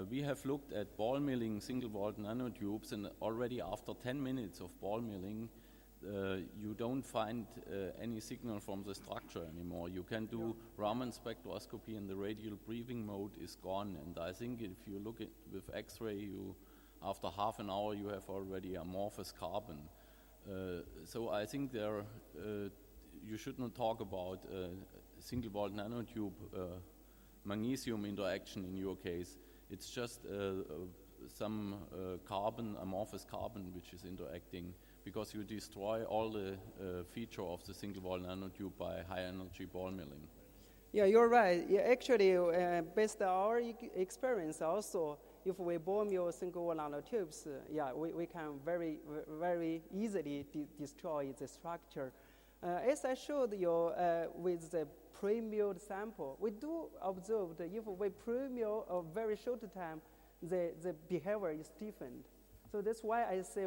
we have looked at ball milling single-walled nanotubes, and already after 10 minutes of ball milling, you don't find any signal from the structure anymore. You can do Raman spectroscopy, and the radial breathing mode is gone. And I think if you look at with X-ray, after half an hour you have already amorphous carbon. So I think you should not talk about single-walled nanotube magnesium interaction in your case. It's just some amorphous carbon, which is interacting, because you destroy all the feature of the single-wall nanotube by high-energy ball milling. Yeah, you're right. Yeah, actually, based on our experience also, if we ball mill single-wall nanotubes, we can very easily destroy the structure. As I showed you with the pre-milled sample, we do observe that if we pre-mill a very short time, the behavior is different. So that's why I say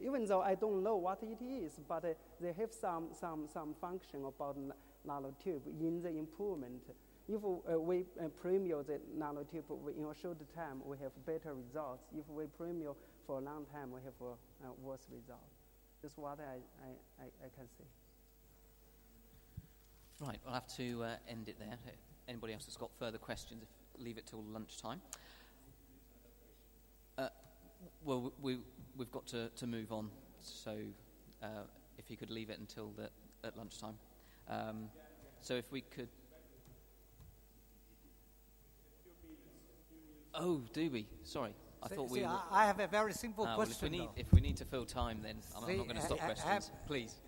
even though I don't know what it is, but they have some function about nanotube in the improvement. If we pre-mill the nanotube in a short time, we have better results. If we pre-mill for a long time, we have a worse result. That's what I can say. Right, we'll have to end it there. Anybody else that's got further questions, leave it till lunchtime. Well, we've got to move on, so if you could leave it until at lunchtime. So if we could... Oh, do we? Sorry. I have a very simple question. Well, if we need to fill time, then I'm not going to stop questions. Please.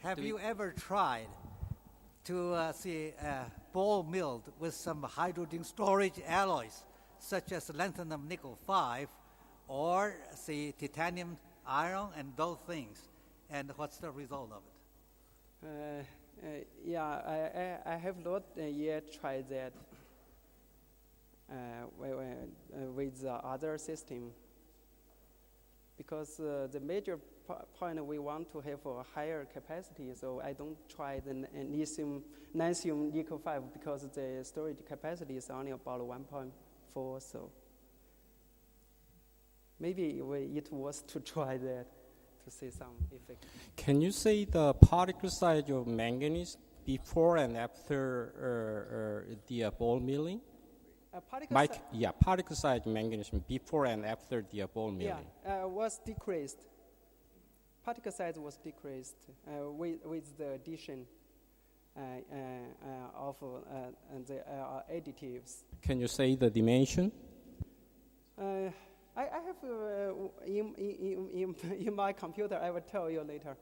Have you ever tried to ball milled with some hydrogen storage alloys, such as lanthanum nickel 5, or titanium iron and those things? And what's the result of it? I have not yet tried that. With the other system, because the major point we want to have a higher capacity, so I don't try the nancium nickel 5 because the storage capacity is only about 1.4, so maybe it was to try that to see some effect. Can you say the particle size of manganese before and after the ball milling? Particle size manganese before and after the ball milling. Was decreased. Particle size was decreased with the addition of the additives. Can you say the dimension? I have in my computer. I will tell you later.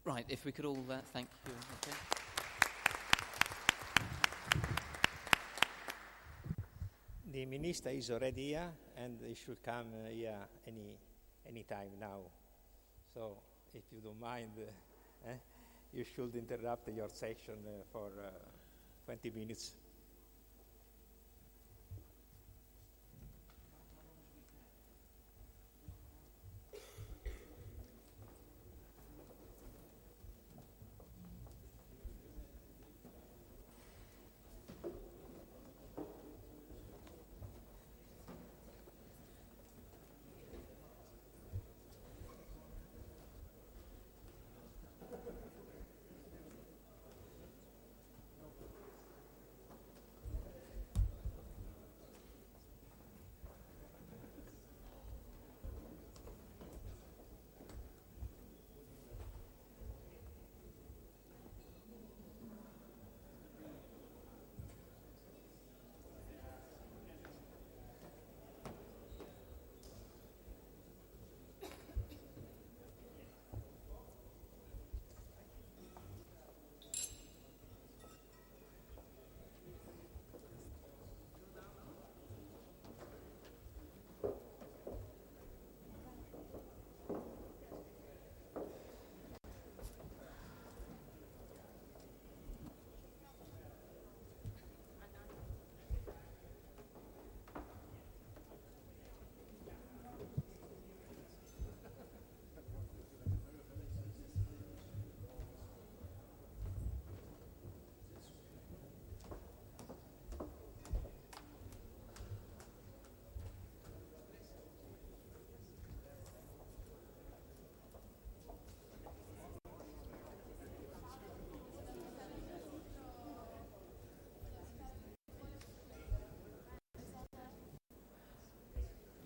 Right. If we could all thank you. Okay. The minister is already here, and he should come here any time now. So, if you don't mind, you should interrupt your session for 20 minutes.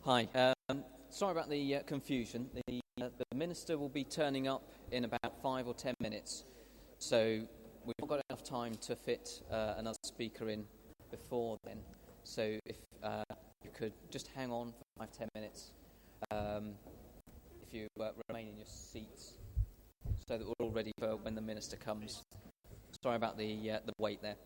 Hi. Sorry about the confusion. The minister will be turning up in about 5 or 10 minutes, so we've not got enough time to fit another speaker in before then. So if you could just hang on for 5-10 minutes, if you remain in your seats, so that we're all ready for when the minister comes. Sorry about the wait there.